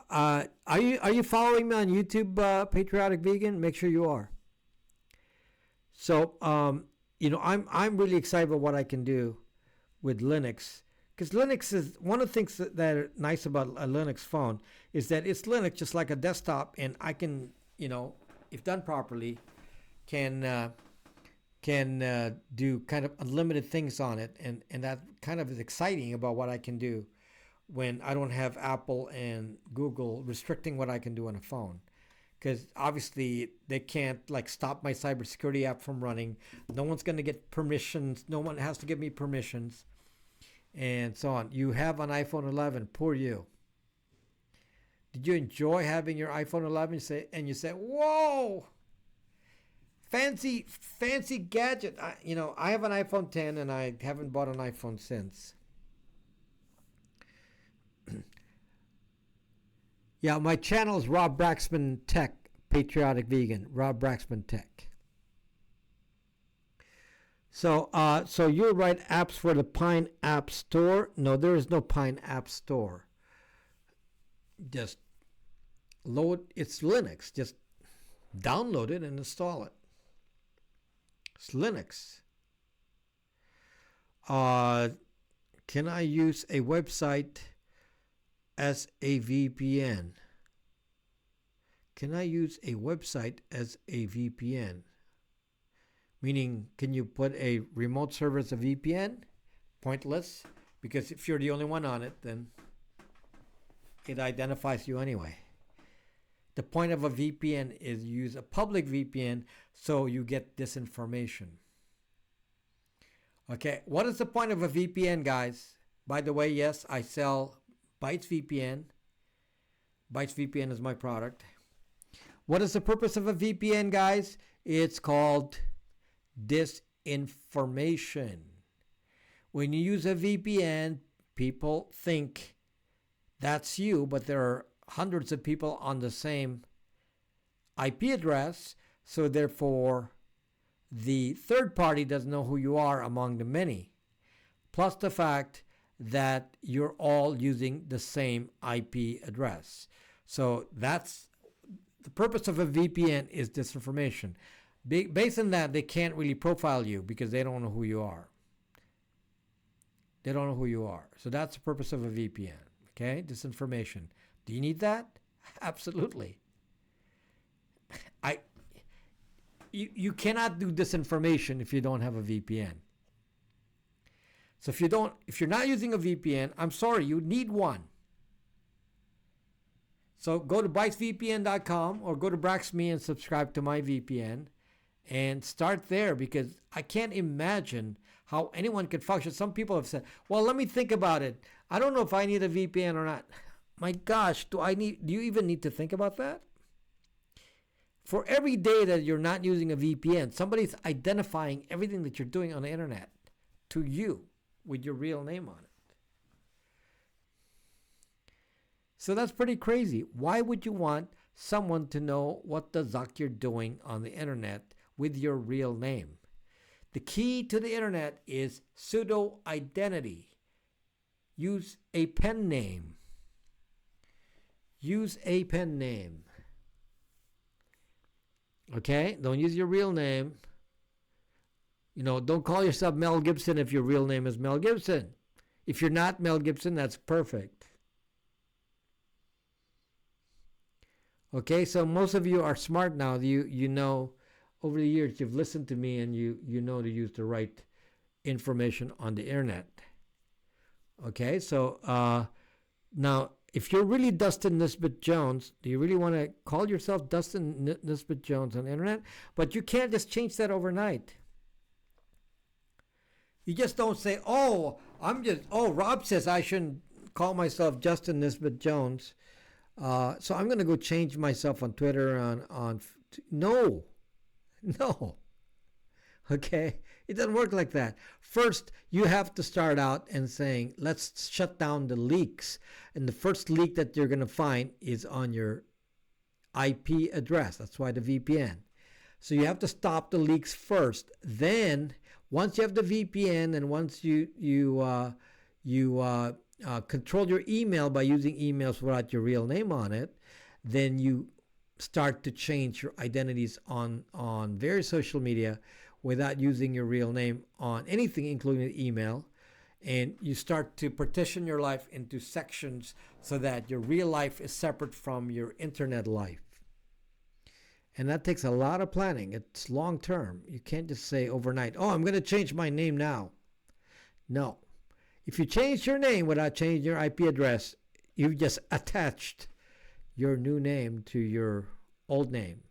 Are you following me on YouTube, Patriotic Vegan? Make sure you are. So I'm really excited about what I can do with Linux, because Linux is one of the things that are nice about a Linux phone is that it's Linux just like a desktop, and I can if done properly can do kind of unlimited things on it, and that kind of is exciting about what I can do when I don't have Apple and Google restricting what I can do on a phone. Because obviously they can't stop my cybersecurity app from running. No one's going to get permissions. No one has to give me permissions, and so on. You have an iPhone 11. Poor you. Did you enjoy having your iPhone 11? You say, "Whoa, fancy gadget." I have an iPhone 10, and I haven't bought an iPhone since. Yeah, my channel is Rob Braxman Tech, Patriotic Vegan, Rob Braxman Tech. So you write apps for the Pine App Store? No, there is no Pine App Store. Just it's Linux. Just download it and install it. It's Linux. Can I use a website as a VPN? Can I use a website as a VPN? Meaning, can you put a remote server as a VPN? Pointless, because if you're the only one on it, then it identifies you anyway. The point of a VPN is you use a public VPN so you get this information. Okay, what is the point of a VPN, guys? By the way, yes, I sell Bytes VPN. Bytes VPN is my product. What is the purpose of a VPN, guys? It's called disinformation. When you use a VPN, people think that's you, but there are hundreds of people on the same IP address, so therefore the third party doesn't know who you are among the many. Plus the fact that you're all using the same IP address. So that's the purpose of a VPN, is disinformation. Based on that, they can't really profile you because they don't know who you are. They don't know who you are. So that's the purpose of a VPN. Okay, disinformation. Do you need that? Absolutely. You cannot do disinformation if you don't have a VPN. So if you're not using a VPN, I'm sorry, you need one. So go to bytesvpn.com or go to Braxme and subscribe to my VPN and start there, because I can't imagine how anyone could function. Some people have said, well, let me think about it. I don't know if I need a VPN or not. My gosh, do you even need to think about that? For every day that you're not using a VPN, somebody's identifying everything that you're doing on the internet to you with your real name on it. So that's pretty crazy. Why would you want someone to know what the zuck you're doing on the internet with your real name? The key to the internet is pseudo identity. Use a pen name. Use a pen name. Okay? Don't use your real name. Don't call yourself Mel Gibson if your real name is Mel Gibson. If you're not Mel Gibson, that's perfect. Okay, so most of you are smart now. You know, over the years you've listened to me and you know to use the right information on the internet. Okay, so now if you're really Dustin Nisbet Jones, do you really want to call yourself Dustin Nisbet Jones on the internet? But you can't just change that overnight. You just don't say, Rob says I shouldn't call myself Justin Nisbet Jones. So I'm going to go change myself on Twitter. No. Okay? It doesn't work like that. First, you have to start out and saying, let's shut down the leaks. And the first leak that you're going to find is on your IP address. That's why the VPN. So you have to stop the leaks first. Then, once you have the VPN and once you control your email by using emails without your real name on it, then you start to change your identities on various social media without using your real name on anything, including email. And you start to partition your life into sections so that your real life is separate from your internet life. And that takes a lot of planning. It's long term. You can't just say overnight, I'm going to change my name now. No. If you change your name without changing your IP address, you've just attached your new name to your old name.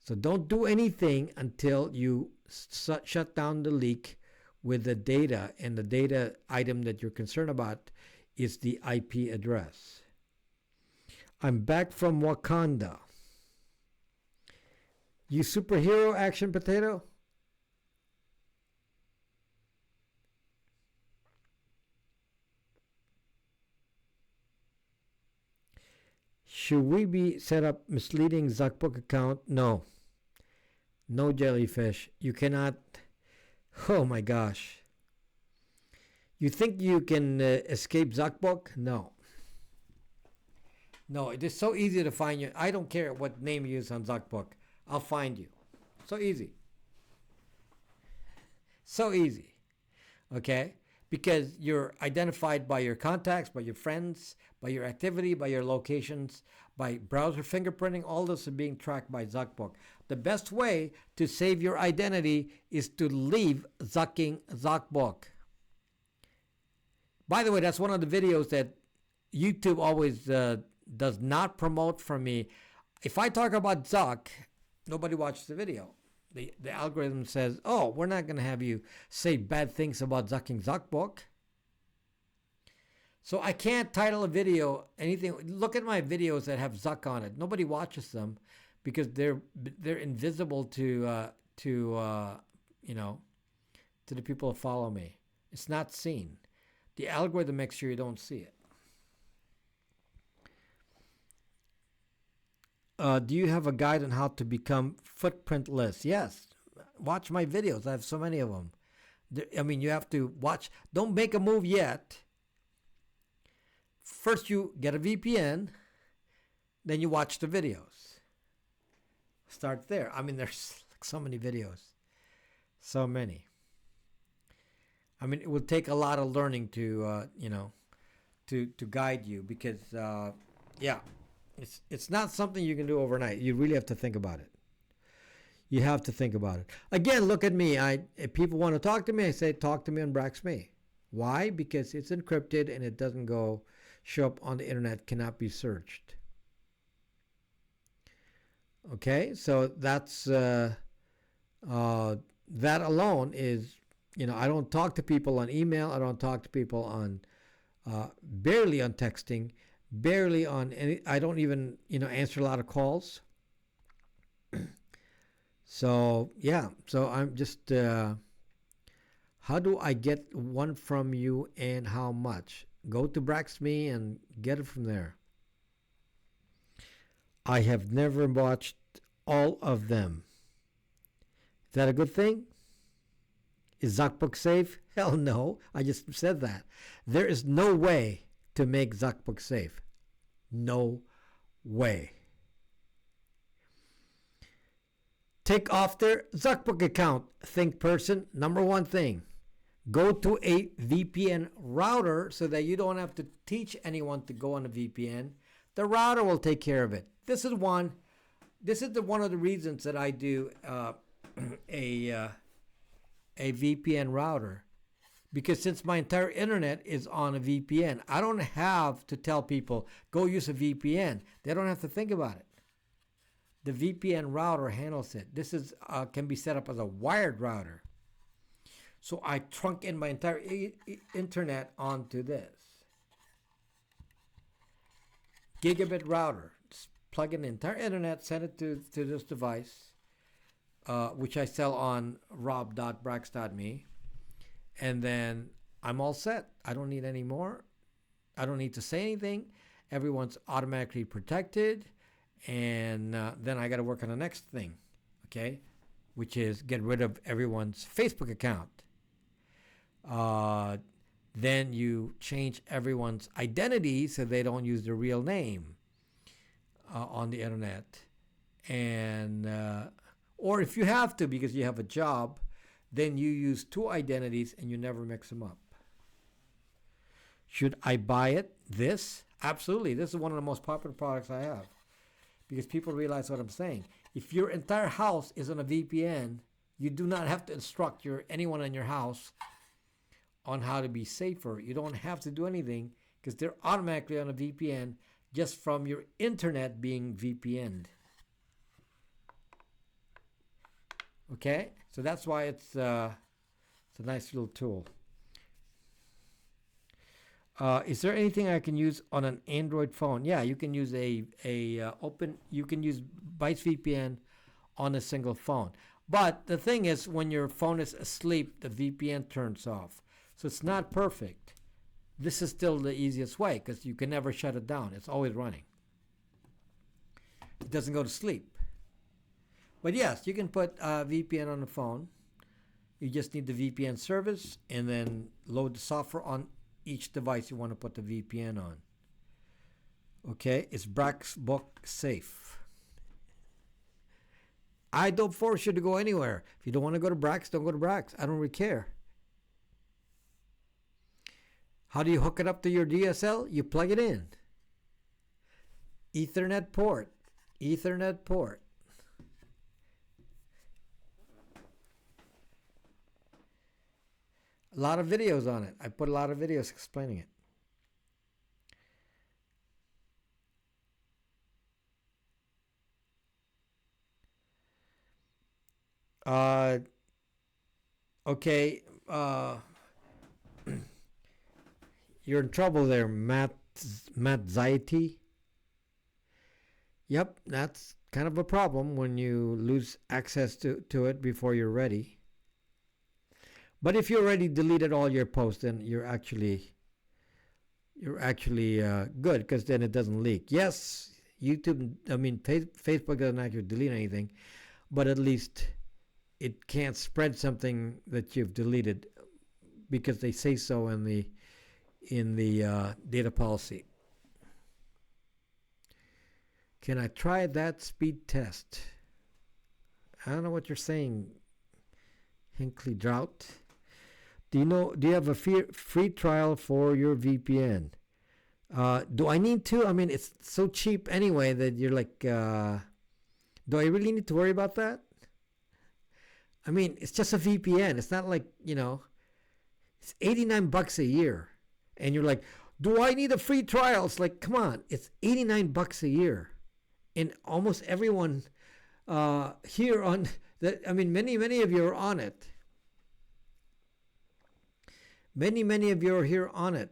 So don't do anything until you shut down the leak with the data, and the data item that you're concerned about is the IP address. I'm back from Wakanda. You superhero action potato? Should we be set up misleading Zuckbook account? No. No, jellyfish. You cannot. Oh my gosh. You think you can escape Zuckbook? No. No, it is so easy to find you. I don't care what name you use on Zuckbook. I'll find you. So easy. So easy. Okay? Because you're identified by your contacts, by your friends, by your activity, by your locations, by browser fingerprinting. All this is being tracked by Zuckbook. The best way to save your identity is to leave zucking Zuckbook. By the way, that's one of the videos that YouTube always does not promote for me. If I talk about Zuck, nobody watches the video. The algorithm says, we're not going to have you say bad things about zucking Zuckbook. So I can't title a video anything. Look at my videos that have Zuck on it. Nobody watches them because they're invisible to the people who follow me. It's not seen. The algorithm makes sure you don't see it. Do you have a guide on how to become footprintless? Yes. Watch my videos. I have so many of them. You have to watch. Don't make a move yet. First, you get a VPN. Then you watch the videos. Start there. There's like so many videos. So many. It will take a lot of learning to guide you because, It's not something you can do overnight. You really have to think about it. You have to think about it. Again, look at me. If people want to talk to me, I say, talk to me on Brax.me. Why? Because it's encrypted and it doesn't show up on the internet, cannot be searched. Okay, so that's that alone is, I don't talk to people on email. I don't talk to people on barely on texting. Barely on any. I don't even answer a lot of calls. So yeah, so I'm just how do I get one from you and how much? Go to Braxme and get it from there. I have never watched all of them. Is that a good thing? Is ZocBook safe? Hell no. I just said that. There is no way to make ZocBook safe. No way. Take off their ZocBook account. Think person, number one thing. Go to a VPN router so that you don't have to teach anyone to go on a VPN. The router will take care of it. This is one. This is one of the reasons that I do a VPN router, because since my entire internet is on a VPN, I don't have to tell people go use a VPN. They don't have to think about it. The VPN router handles it. This is can be set up as a wired router. So I trunk in my entire internet onto this gigabit router. Just plug in the entire internet, send it to this device, which I sell on rob.brax.me, and then I'm all set. I don't need any more. I don't need to say anything. Everyone's automatically protected, and then I got to work on the next thing, okay, which is get rid of everyone's Facebook account. Then you change everyone's identity so they don't use their real name on the internet, and or if you have to because you have a job, then you use two identities and you never mix them up. Should I buy it? This? Absolutely. This is one of the most popular products I have because people realize what I'm saying. If your entire house is on a VPN, you do not have to instruct anyone in your house on how to be safer. You don't have to do anything because they're automatically on a VPN just from your internet being VPN'd. Okay, so that's why it's a nice little tool. Is there anything I can use on an Android phone? Yeah, you can use you can use Bytes VPN on a single phone. But the thing is, when your phone is asleep, the VPN turns off. So it's not perfect. This is still the easiest way because you can never shut it down. It's always running. It doesn't go to sleep. But yes, you can put VPN on the phone. You just need the VPN service and then load the software on each device you want to put the VPN on. Okay, it's Braxbook safe. I don't force you to go anywhere. If you don't want to go to Brax, don't go to Brax. I don't really care. How do you hook it up to your DSL? You plug it in. Ethernet port. Ethernet port. A lot of videos on it. I put a lot of videos explaining it. Okay. You're in trouble there, Matt Zaiti. Yep, that's kind of a problem when you lose access to it before you're ready. But if you already deleted all your posts, then you're actually good because then it doesn't leak. Yes, Facebook doesn't actually delete anything, but at least it can't spread something that you've deleted because they say so in the data policy. Can I try that speed test? I don't know what you're saying, Hinkley Drought. Do you have a free trial for your VPN? Do I need to? I mean, it's so cheap anyway that you're like, do I really need to worry about that? I mean, it's just a VPN. It's not like, it's $89 a year. And you're like, do I need a free trial? It's like, come on, it's $89 a year. And almost everyone here on that, many of you are on it. Many of you are here on it.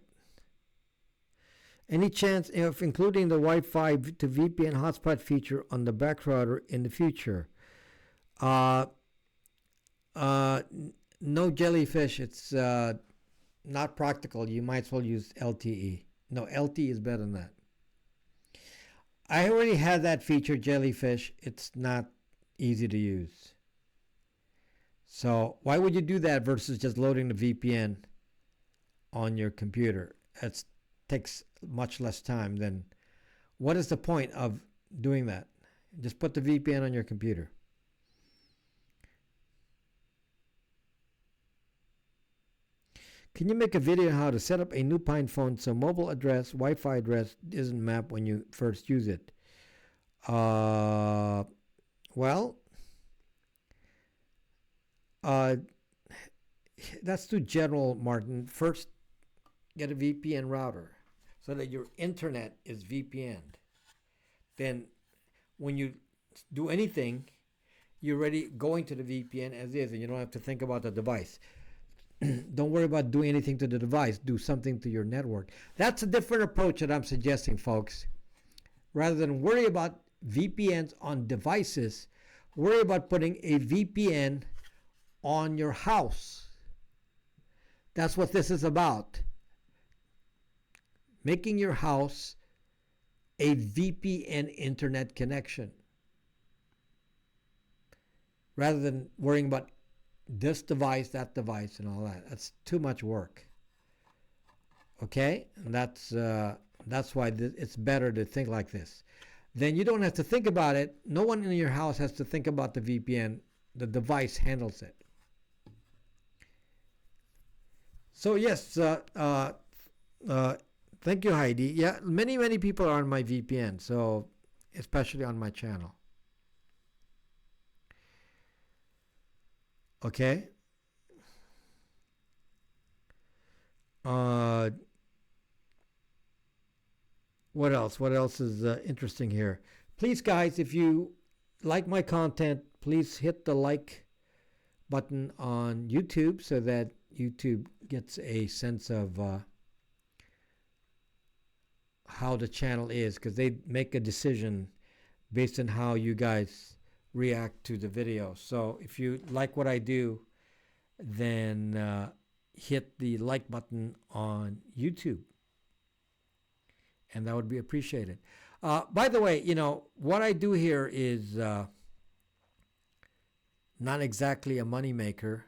Any chance of including the Wi-Fi to VPN hotspot feature on the back router in the future? Uh, no jellyfish. It's not practical. You might as well use LTE. No, LTE is better than that. I already had that feature, jellyfish. It's not easy to use. So why would you do that versus just loading the VPN on your computer? It takes much less time than. What is the point of doing that? Just put the VPN on your computer. Can you make a video on how to set up a new Pine phone so mobile address, Wi-Fi address isn't mapped when you first use it? Well, that's too general, Martin. First, get a VPN router so that your internet is VPN'd. Then, when you do anything, you're already going to the VPN as is, and you don't have to think about the device. Don't worry about doing anything to the device. Do something to your network. That's a different approach that I'm suggesting, folks. Rather than worry about VPNs on devices, worry about putting a VPN on your house. That's what this is about. Making your house a VPN internet connection. Rather than worrying about this device, that device, and all that. That's too much work. Okay? And that's why it's better to think like this. Then you don't have to think about it. No one in your house has to think about the VPN. The device handles it. So yes, thank you, Heidi. Yeah, many people are on my VPN, so especially on my channel. Okay. What else? What else is interesting here? Please, guys, if you like my content, please hit the like button on YouTube so that YouTube gets a sense of how the channel is, because they make a decision based on how you guys react to the video. So if you like what I do, then hit the like button on YouTube, and that would be appreciated. By the way, what I do here is not exactly a money maker,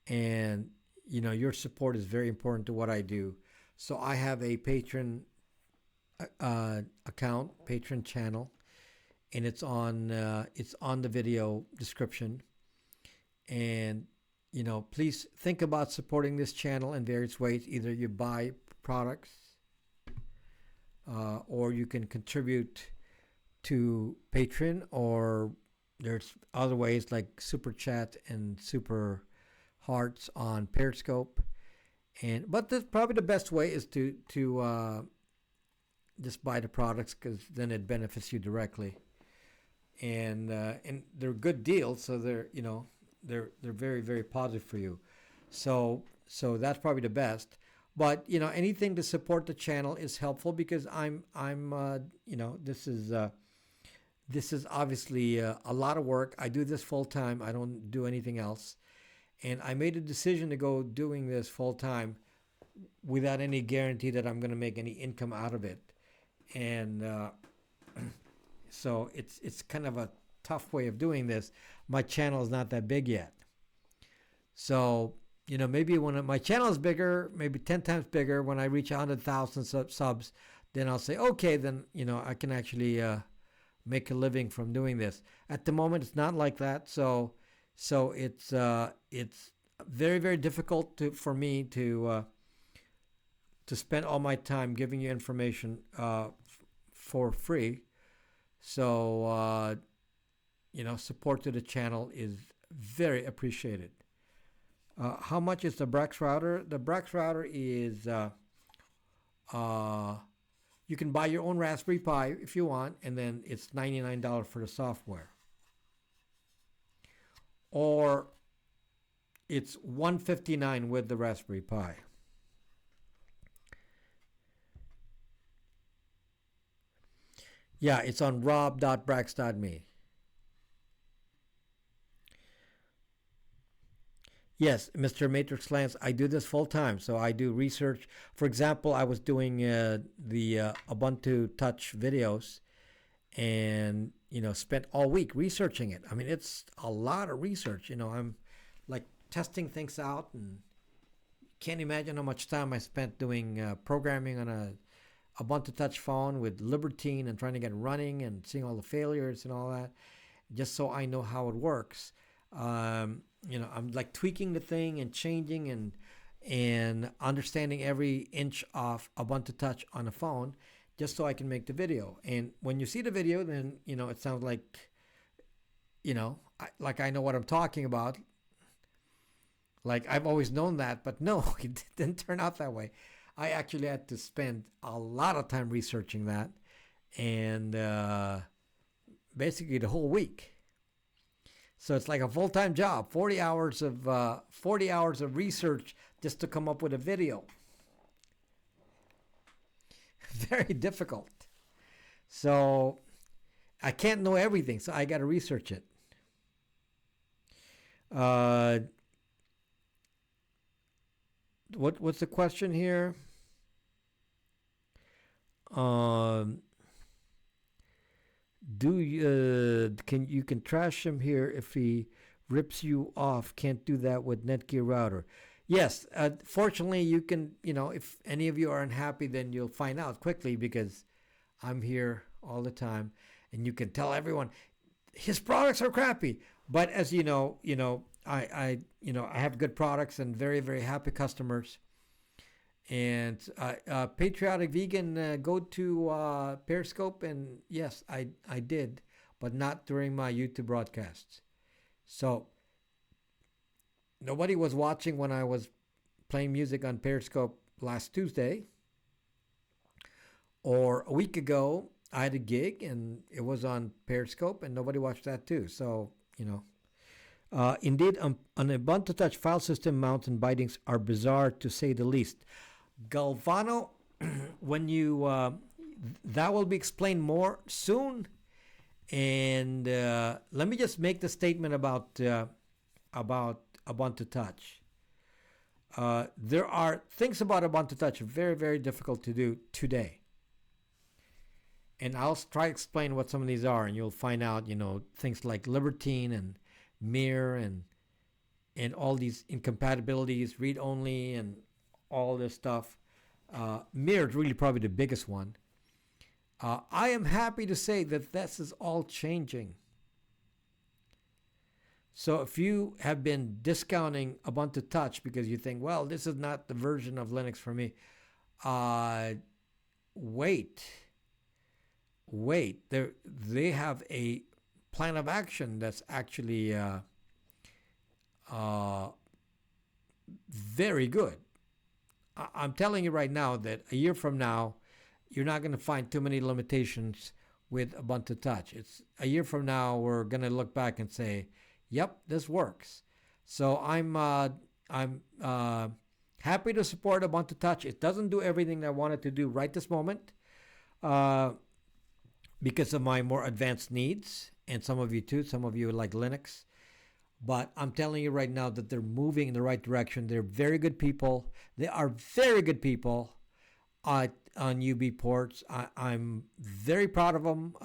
and your support is very important to what I do. So I have a Patreon account, Patreon channel, and it's on the video description. And please think about supporting this channel in various ways. Either you buy products, or you can contribute to Patreon, or there's other ways like Super Chat and Super Hearts on Periscope. But probably the best way is to just buy the products, because then it benefits you directly. And they're good deals, so they're very, very positive for you. So that's probably the best. But anything to support the channel is helpful, because I'm this is obviously a lot of work. I do this full time. I don't do anything else. And I made a decision to go doing this full time without any guarantee that I'm going to make any income out of it. And so it's kind of a tough way of doing this. My channel is not that big yet. So, maybe when my channel is bigger, maybe 10 times bigger, when I reach 100,000 subs, then I'll say, okay, then, I can actually make a living from doing this. At the moment, it's not like that. So it's very, very difficult for me to spend all my time giving you information for free. So support to the channel is very appreciated. How much is the Brax router? The Brax router is you can buy your own Raspberry Pi if you want, and then it's $99 for the software. Or it's $159 with the Raspberry Pi. Yeah, it's on rob.brax.me. Yes, Mr. Matrix Lance, I do this full time. So I do research. For example, I was doing the Ubuntu Touch videos and, spent all week researching it. I mean, it's a lot of research. I'm like testing things out and can't imagine how much time I spent doing programming on a Ubuntu Touch phone with Libertine and trying to get running and seeing all the failures and all that, just so I know how it works. I'm like tweaking the thing and changing and understanding every inch of Ubuntu Touch on the phone, just so I can make the video. And when you see the video, then it sounds like I know what I'm talking about. Like I've always known that, but no, it didn't turn out that way. I actually had to spend a lot of time researching that, and basically the whole week. So it's like a full-time job, 40 hours of research just to come up with a video. Very difficult. So I can't know everything, so I got to research it. What's the question here? You can trash him here if he rips you off? Can't do that with Netgear router. Yes, fortunately you can. If any of you are unhappy, then you'll find out quickly because I'm here all the time, and you can tell everyone his products are crappy. But as you know, I have good products and very, very happy customers. And Patriotic Vegan, go to Periscope, and yes, I did, but not during my YouTube broadcasts. So nobody was watching when I was playing music on Periscope last Tuesday. Or a week ago, I had a gig and it was on Periscope, and nobody watched that too. So, indeed, an Ubuntu Touch file system mounts and bindings are bizarre to say the least. Galvano, when you that will be explained more soon. And let me just make the statement about Ubuntu Touch. There are things about Ubuntu Touch very, very difficult to do today. And I'll try to explain what some of these are, and you'll find out, things like Libertine and Mir and all these incompatibilities, read-only, and all this stuff. Mir is really probably the biggest one. I am happy to say that this is all changing. So if you have been discounting Ubuntu Touch because you think, well, this is not the version of Linux for me, wait. They have a plan of action that's actually very good. I'm telling you right now that a year from now, you're not going to find too many limitations with Ubuntu Touch. It's a year from now, we're going to look back and say, yep, this works. So I'm happy to support Ubuntu Touch. It doesn't do everything I want it to do right this moment because of my more advanced needs, and some of you too. Some of you like Linux. But I'm telling you right now that they're moving in the right direction. They're very good people. They are very good people on UB ports. I'm very proud of them.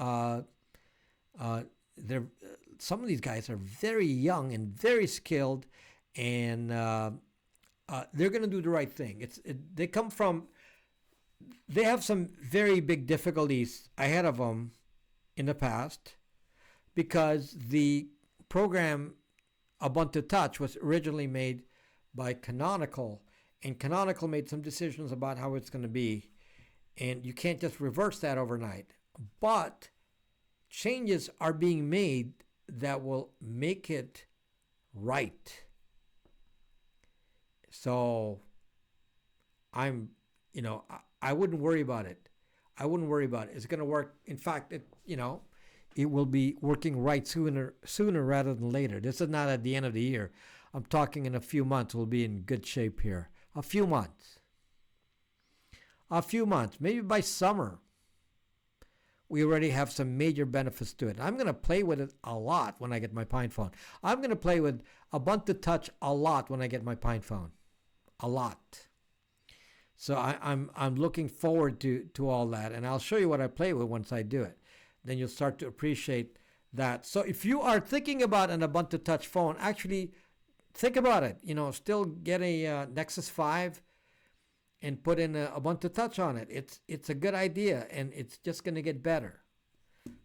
Some of these guys are very young and very skilled, and they're going to do the right thing. They have some very big difficulties ahead of them in the past because the program Ubuntu Touch was originally made by Canonical, and Canonical made some decisions about how it's going to be, and you can't just reverse that overnight. But changes are being made that will make it right. So I wouldn't worry about it. It's going to work. In fact, it will be working right sooner rather than later. This is not at the end of the year. I'm talking in a few months. We'll be in good shape here. A few months. Maybe by summer, we already have some major benefits to it. I'm going to play with it a lot when I get my Pine phone. I'm going to play with Ubuntu Touch a lot when I get my Pine phone. A lot. So I'm looking forward to all that, and I'll show you what I play with once I do it. Then you'll start to appreciate that. So if you are thinking about an Ubuntu Touch phone, actually think about it. Still get a Nexus 5 and put in a Ubuntu Touch on it. It's a good idea, and it's just going to get better.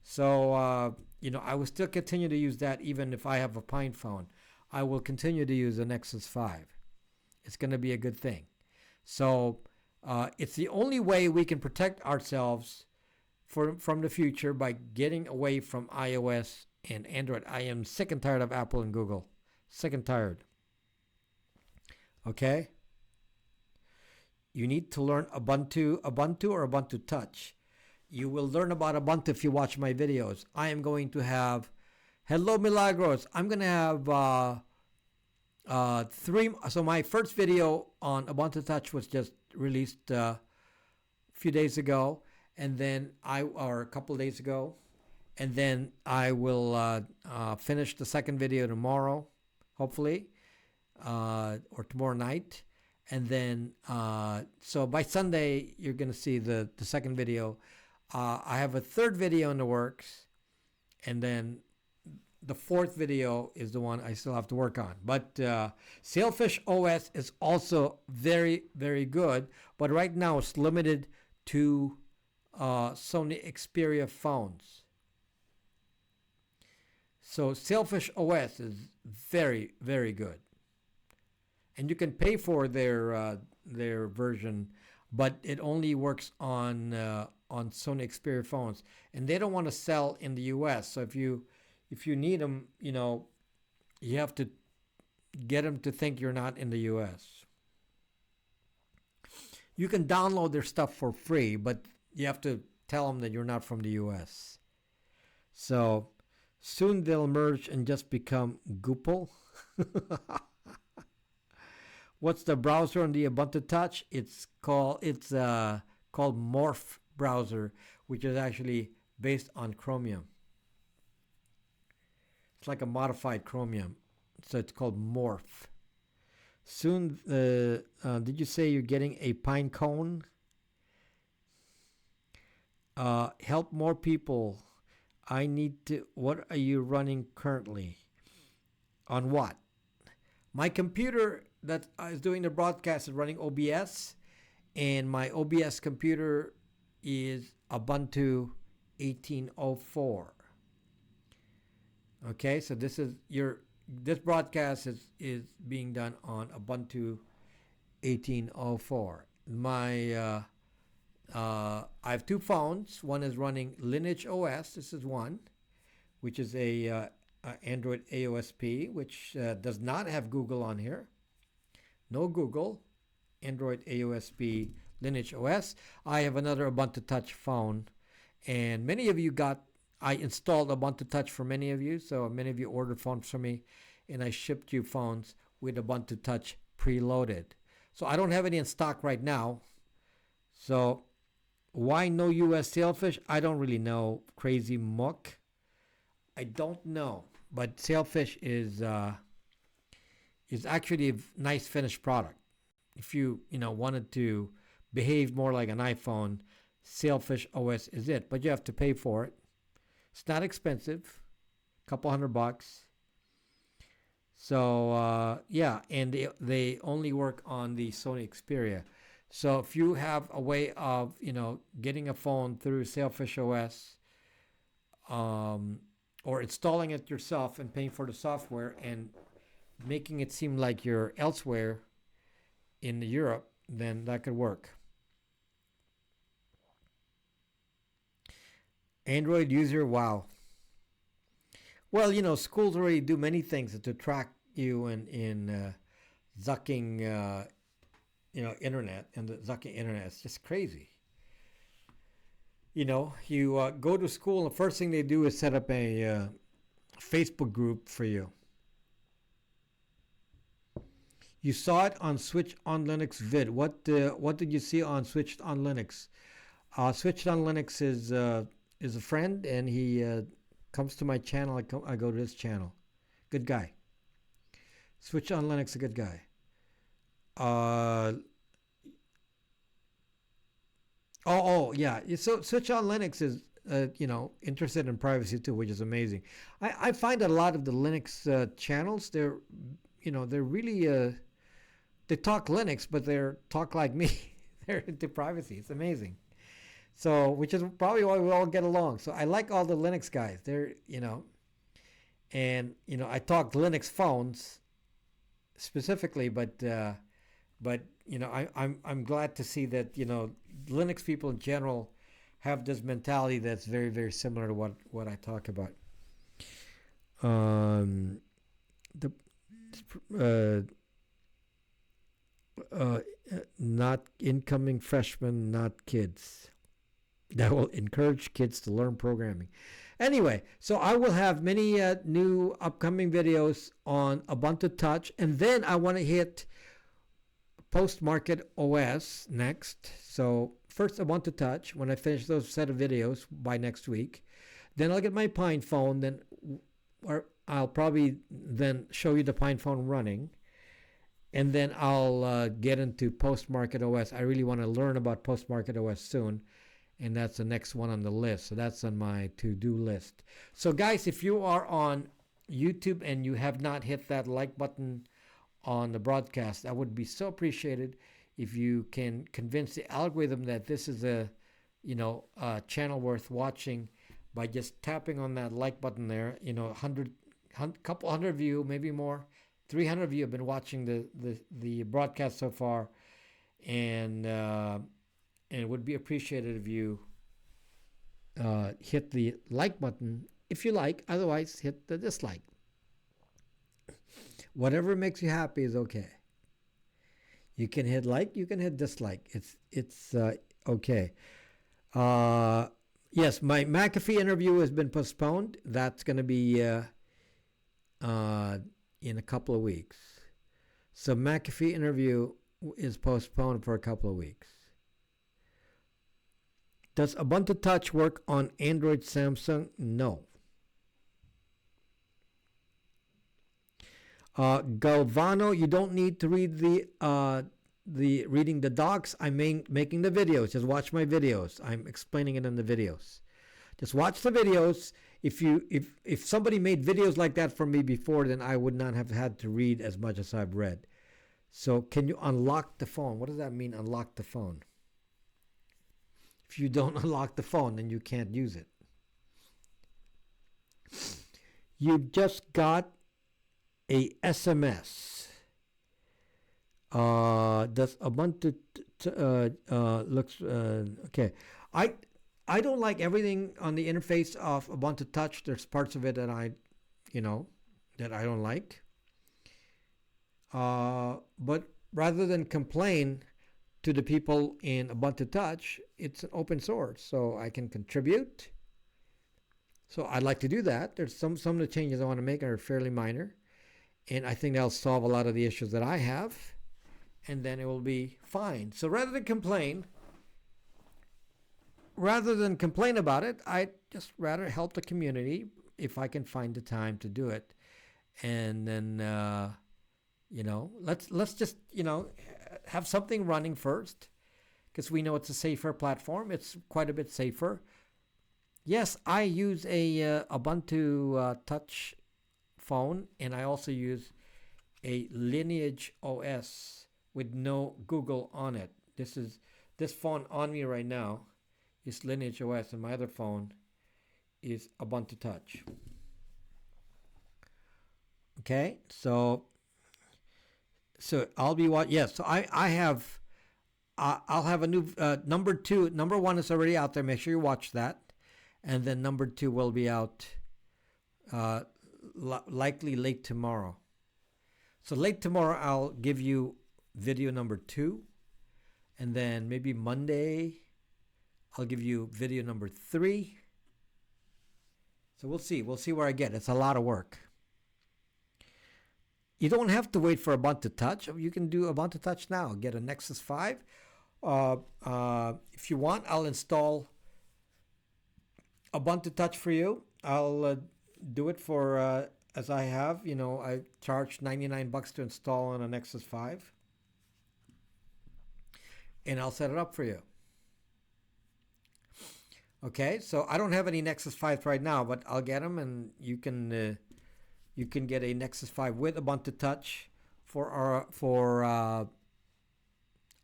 So I will still continue to use that even if I have a Pine phone. I will continue to use a Nexus 5. It's going to be a good thing. So it's the only way we can protect ourselves from the future, by getting away from iOS and Android. I am sick and tired of Apple and Google. Sick and tired. Okay? You need to learn Ubuntu or Ubuntu Touch. You will learn about Ubuntu if you watch my videos. I am going to have, hello Milagros, I'm going to have 3, so my first video on Ubuntu Touch was just released a few days ago, and then or a couple of days ago, and then I will finish the second video tomorrow, hopefully, or tomorrow night. And then, so by Sunday, you're going to see the second video. I have a third video in the works. And then the fourth video is the one I still have to work on. But Sailfish OS is also very, very good. But right now, it's limited to Sony Xperia phones. So Sailfish OS is very, very good. And you can pay for their version, but it only works on Sony Xperia phones, and they don't want to sell in the U.S. So if you need them, you have to get them to think you're not in the U.S. You can download their stuff for free, but you have to tell them that you're not from the U.S. So soon they'll merge and just become Google. What's the browser on the Ubuntu Touch? It's called Morph browser, which is actually based on Chromium. It's like a modified Chromium, so it's called Morph. Soon, did you say you're getting a pine cone? Help more people. I need to. What are you running currently? On what? My computer that is doing the broadcast is running OBS, and my OBS computer is Ubuntu 18.04. Okay, so this broadcast is being done on Ubuntu 18.04. I have two phones. One is running Lineage OS. This is one, which is a Android AOSP, which does not have Google on here. No Google. Android AOSP Lineage OS. I have another Ubuntu Touch phone, and many of you I installed Ubuntu Touch for many of you, so many of you ordered phones from me, and I shipped you phones with Ubuntu Touch preloaded. So I don't have any in stock right now. So why no US Sailfish? I don't really know. Crazy muck. I don't know, but Sailfish is actually a nice finished product. If you wanted to behave more like an iPhone, Sailfish OS is it, but you have to pay for it. It's not expensive, a couple $100. So yeah, and they only work on the Sony Xperia. So if you have a way of getting a phone through Sailfish OS, or installing it yourself and paying for the software and making it seem like you're elsewhere in Europe, then that could work. Android user, wow. Well, schools already do many things to track you in zucking, internet, and the zucking internet is just crazy. You go to school, and the first thing they do is set up a Facebook group for you. You saw it on Switched on Linux vid. What did you see on Switched on Linux? Switched on Linux is is a friend, and he comes to my channel. I go to his channel. Good guy. Switch on Linux, a good guy. Yeah. So Switch on Linux is interested in privacy too, which is amazing. I find that a lot of the Linux channels, they're really they talk Linux, but they're talk like me. They're into privacy. It's amazing. So, which is probably why we all get along. So I like all the Linux guys. And I talk Linux phones specifically, but I'm glad to see that Linux people in general have this mentality that's very, very similar to what I talk about. The not incoming freshmen, not kids. That will encourage kids to learn programming. Anyway, so I will have many new upcoming videos on Ubuntu Touch, and then I want to hit post-market OS next. So first Ubuntu Touch, when I finish those set of videos by next week. Then I'll get my Pine phone, or I'll probably then show you the Pine phone running. And then I'll get into post-market OS. I really want to learn about post-market OS soon. And that's the next one on the list. So that's on my to-do list. So guys, if you are on YouTube and you have not hit that like button on the broadcast, I would be so appreciated if you can convince the algorithm that this is a channel worth watching by just tapping on that like button there. Couple hundred of you, maybe more, 300 of you have been watching the broadcast so far, and it would be appreciated if you hit the like button if you like. Otherwise, hit the dislike. Whatever makes you happy is okay. You can hit like, you can hit dislike. It's okay. Yes, my McAfee interview has been postponed. That's going to be in a couple of weeks. So McAfee interview is postponed for a couple of weeks. Does Ubuntu Touch work on Android Samsung? No. Galvano, you don't need to read the reading the docs. I'm making the videos. Just watch my videos. I'm explaining it in the videos. Just watch the videos. If somebody made videos like that for me before, then I would not have had to read as much as I've read. So can you unlock the phone? What does that mean, unlock the phone? If you don't unlock the phone, then you can't use it. You just got a SMS. Does Ubuntu looks okay? I don't like everything on the interface of Ubuntu Touch. There's parts of it that I don't like. But rather than complain to the people in Ubuntu Touch, it's an open source, so I can contribute. So I'd like to do that. There's some of the changes I want to make are fairly minor, and I think that'll solve a lot of the issues that I have, and then it will be fine. So rather than complain about it, I just rather help the community if I can find the time to do it. And then let's just have something running first, because we know it's a safer platform. It's quite a bit safer. Yes, I use a Ubuntu Touch phone, and I also use a Lineage OS with no Google on it. This phone on me right now is Lineage OS, and my other phone is Ubuntu Touch. Okay, so I'll be what? Yes, so I have. I'll have a new number 2. Number 1 is already out there. Make sure you watch that, and then number 2 will be out likely late tomorrow. So late tomorrow I'll give you video number 2, and then maybe Monday I'll give you video number 3. So we'll see where I get. It's a lot of work. You don't have to wait for Ubuntu Touch. You can do Ubuntu Touch now. Get a Nexus 5. If you want, I'll install Ubuntu Touch for you. I'll do it for as I have. I charge $99 to install on a Nexus 5, and I'll set it up for you. Okay, so I don't have any Nexus 5s right now, but I'll get them, and you can get a Nexus 5 with Ubuntu Touch for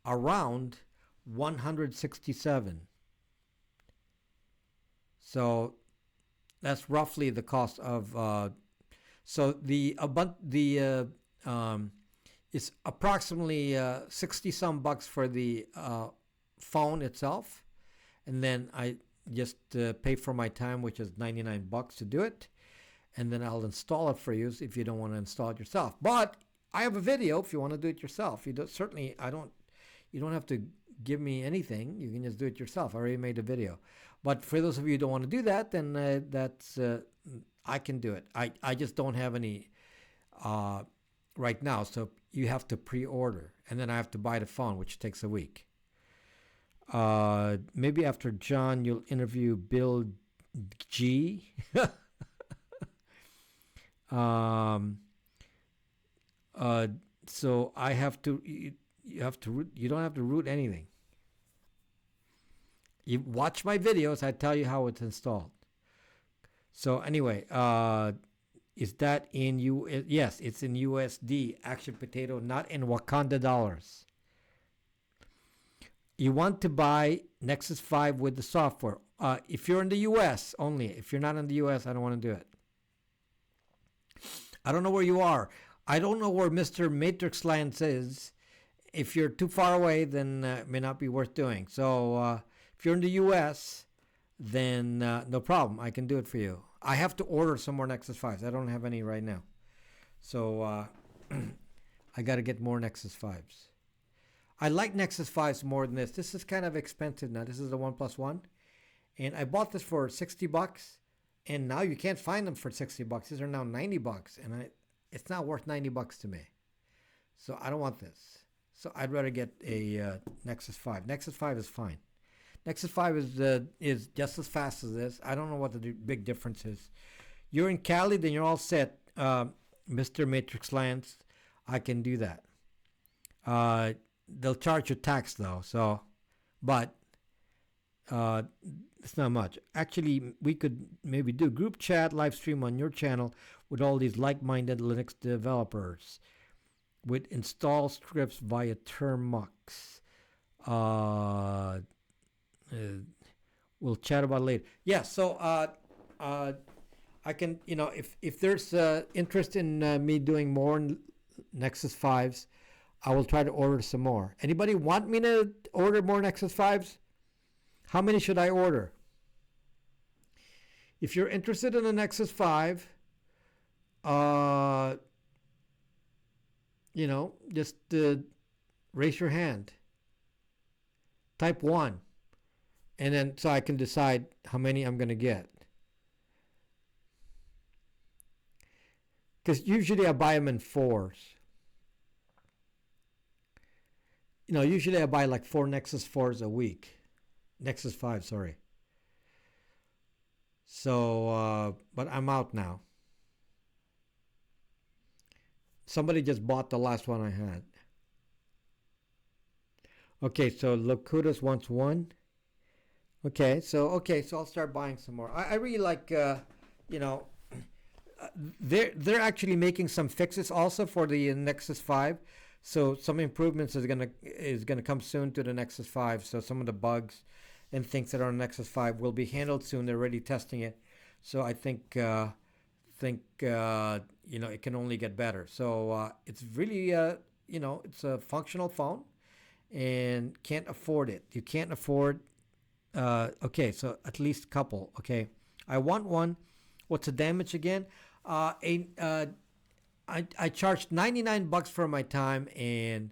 around 167. So that's roughly the cost of. So the Ubuntu is approximately 60 some bucks for the phone itself, and then I just pay for my time, which is $99 to do it, and then I'll install it for you if you don't want to install it yourself. But I have a video if you want to do it yourself. You don't have to give me anything. You can just do it yourself. I already made a video. But for those of you who don't want to do that, then I can do it. I just don't have any right now, so you have to pre-order, and then I have to buy the phone, which takes a week. Maybe after John, you'll interview Bill G. So I have to. You have to root. You don't have to root anything. You watch my videos. I tell you how it's installed. So anyway, is that in Yes, it's in USD, Action Potato, not in Wakanda dollars. You want to buy Nexus 5 with the software. If you're in the US only. If you're not in the US, I don't want to do it. I don't know where you are. I don't know where Mr. Matrix Lands is. If you're too far away, then it may not be worth doing. So if you're in the US, then no problem. I can do it for you. I have to order some more Nexus 5s. I don't have any right now. So I got to get more Nexus 5s. I like Nexus 5s more than this. This is kind of expensive now. This is the 1+1. And I bought this for $60. And now you can't find them for $60. These are now $90. And it's not worth $90 to me. So I don't want this. So I'd rather get a Nexus 5. Nexus 5 is fine. Nexus 5 is just as fast as this. I don't know what the big difference is. You're in Cali, then you're all set. Mr. Matrix Lance, I can do that. They'll charge you tax though, but it's not much. Actually, we could maybe do group chat, live stream on your channel with all these like-minded Linux developers with install scripts via Termux. We'll chat about it later. Yeah, so I can, if there's interest in me doing more Nexus 5s, I will try to order some more. Anybody want me to order more Nexus 5s? How many should I order? If you're interested in a Nexus 5, just raise your hand. Type 1. And then so I can decide how many I'm going to get. Because usually I buy them in 4s. Usually I buy like 4 Nexus 4s a week. Nexus 5, sorry. So, but I'm out now. Somebody just bought the last one I had. Okay, so Locutus wants 1. Okay, so I'll start buying some more. I really like, they're actually making some fixes also for the Nexus 5. So some improvements is gonna come soon to the Nexus 5. So some of the bugs and things that are on Nexus 5 will be handled soon. They're already testing it. So I think it can only get better. So it's really it's a functional phone, and can't afford it. You can't afford. Okay, so at least a couple. Okay, I want one. What's the damage again? I charged $99 for my time, and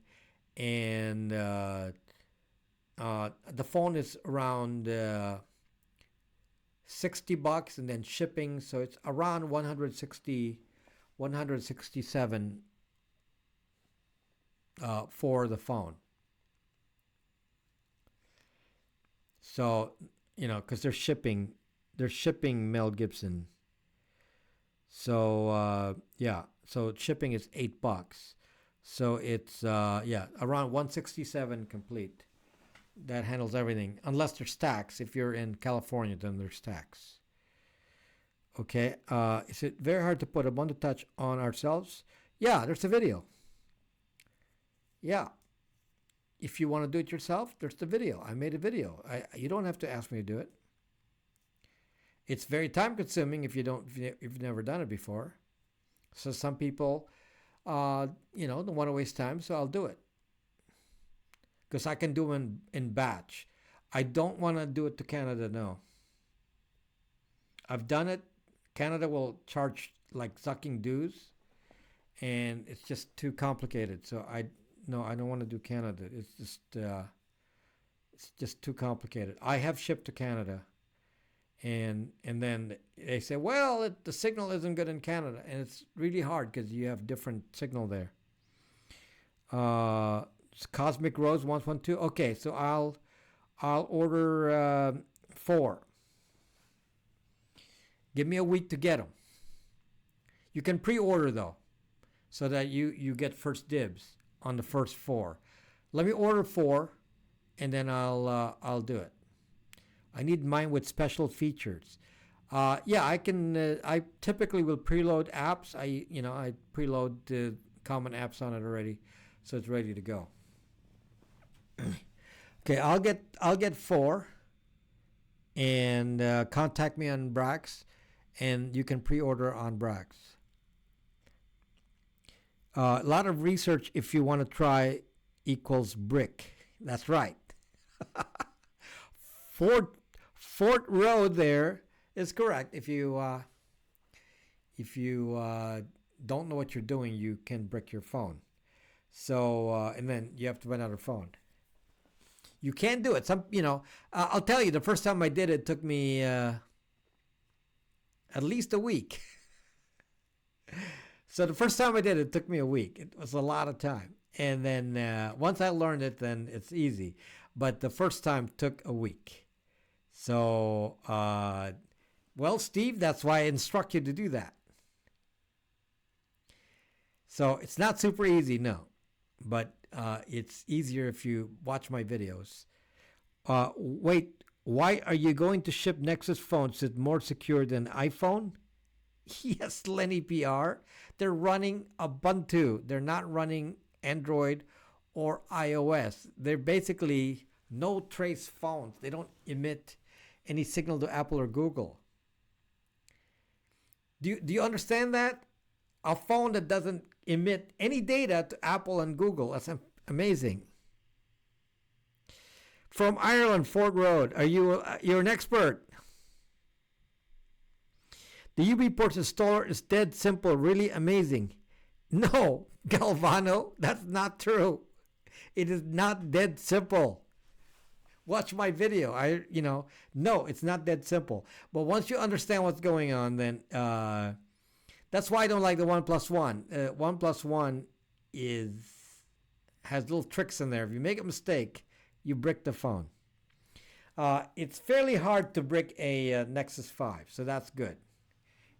the phone is around $60, and then shipping, so it's around 167 for the phone. So because they're shipping they're shipping Mel Gibson. So yeah, so shipping is $8. So it's yeah, around 167 complete. That handles everything, unless there's tax. If you're in California, then there's tax. Okay, is it very hard to put Ubuntu Touch on ourselves? Yeah, there's a video. Yeah, if you want to do it yourself, there's the video. I made a video. You don't have to ask me to do it. It's very time consuming if you've never done it before. So some people, don't want to waste time, so I'll do it. Because I can do them in batch. I don't want to do it to Canada, no. I've done it. Canada will charge like sucking dues, and it's just too complicated. So I don't want to do Canada. It's just too complicated. I have shipped to Canada, and then they say, well, the signal isn't good in Canada, and it's really hard because you have different signal there. Cosmic Rose 112. Okay, so I'll order 4. Give me a week to get them. You can pre-order though, so that you get first dibs on the first 4. Let me order 4, and then I'll do it. I need mine with special features. Yeah, I can. I typically will preload apps. I preload the common apps on it already, so it's ready to go. Okay, I'll get 4, and contact me on Brax, and you can pre-order on Brax. A lot of research if you want to try equals brick. That's right. Fort Road there is correct. If you don't know what you're doing, you can brick your phone. So and then you have to buy another phone. You can do it. I'll tell you, the first time I did it took me at least a week. So the first time I did it took me a week. It was a lot of time. And then once I learned it, then it's easy. But the first time took a week. So, well, Steve, that's why I instruct you to do that. So it's not super easy, no. But it's easier if you watch my videos. Wait, why are you going to ship Nexus phones that's more secure than iPhone? Yes, Lenny PR. They're running Ubuntu. They're not running Android or iOS. They're basically no trace phones. They don't emit any signal to Apple or Google. Do you understand that? A phone that doesn't emit any data to Apple and Google. That's amazing. From Ireland, Fort Road. You're an expert? The UB Ports installer is dead simple, really amazing. No, Galvano, that's not true. It is not dead simple. Watch my video. No, it's not that simple. But once you understand what's going on, then that's why I don't like the 1+1. 1+1 has little tricks in there. If you make a mistake, you brick the phone. It's fairly hard to brick a Nexus 5, so that's good.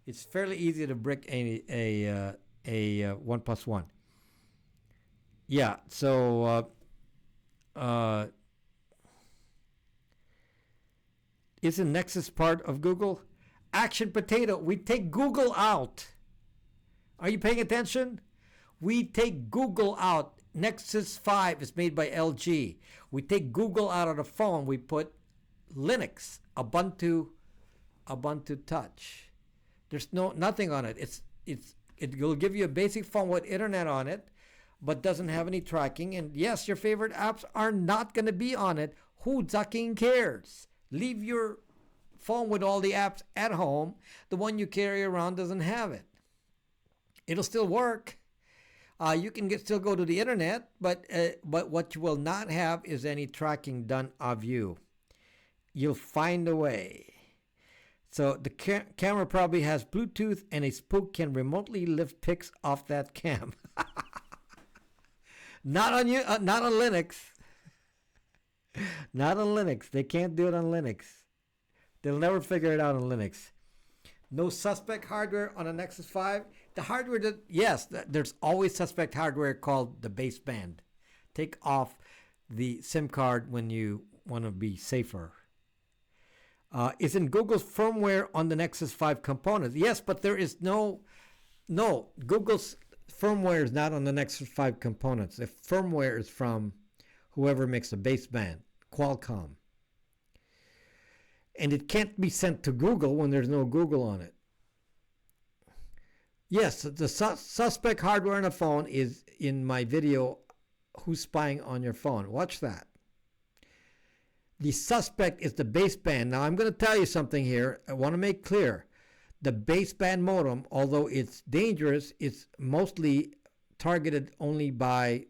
It's fairly easy to brick a 1+1. Yeah, so isn't Nexus part of Google? Action potato, we take Google out. Are you paying attention? We take Google out. Nexus 5 is made by LG. We take Google out of the phone. We put Linux, Ubuntu Touch. There's nothing on it. It will give you a basic phone with internet on it, but doesn't have any tracking. And yes, your favorite apps are not going to be on it. Who fucking cares? Leave your phone with all the apps at home. The one you carry around doesn't have it. It'll still work. You can still go to the internet, but what you will not have is any tracking done of you. You'll find a way. So the camera probably has Bluetooth, and a spook can remotely lift pics off that cam. Not on Linux. Not on Linux. They can't do it on Linux. They'll never figure it out on Linux. No suspect hardware on a Nexus 5. The hardware that, yes, there's always suspect hardware called the baseband. Take off the SIM card when you want to be safer. Isn't Google's firmware on the Nexus 5 components? Yes, but there is no, Google's firmware is not on the Nexus 5 components. The firmware is from whoever makes the baseband, Qualcomm. And it can't be sent to Google when there's no Google on it. Yes, the suspect hardware on a phone is in my video, Who's Spying on Your Phone. Watch that. The suspect is the baseband. Now, I'm going to tell you something here. I want to make clear. The baseband modem, although it's dangerous, is mostly targeted only by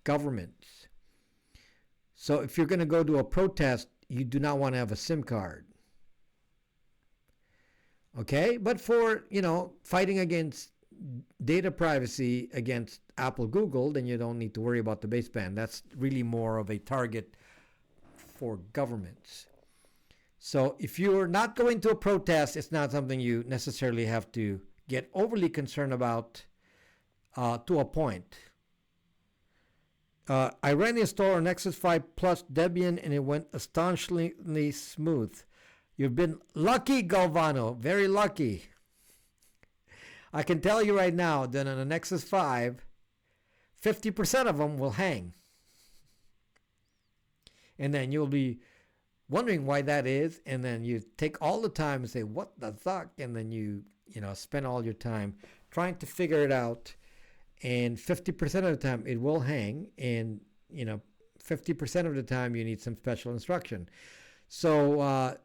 governments. So if you're going to go to a protest, you do not want to have a SIM card. Okay? But for, fighting against data privacy against Apple, Google, then you don't need to worry about the baseband. That's really more of a target for governments. So if you're not going to a protest, it's not something you necessarily have to get overly concerned about to a point. I ran the installer on Nexus 5 Plus Debian and it went astonishingly smooth. You've been lucky, Galvano, very lucky. I can tell you right now that on a Nexus 5, 50% of them will hang. And then you'll be wondering why that is, and then you take all the time and say, what the fuck? And then you spend all your time trying to figure it out. And 50% of the time it will hang, and 50% of the time you need some special instruction. So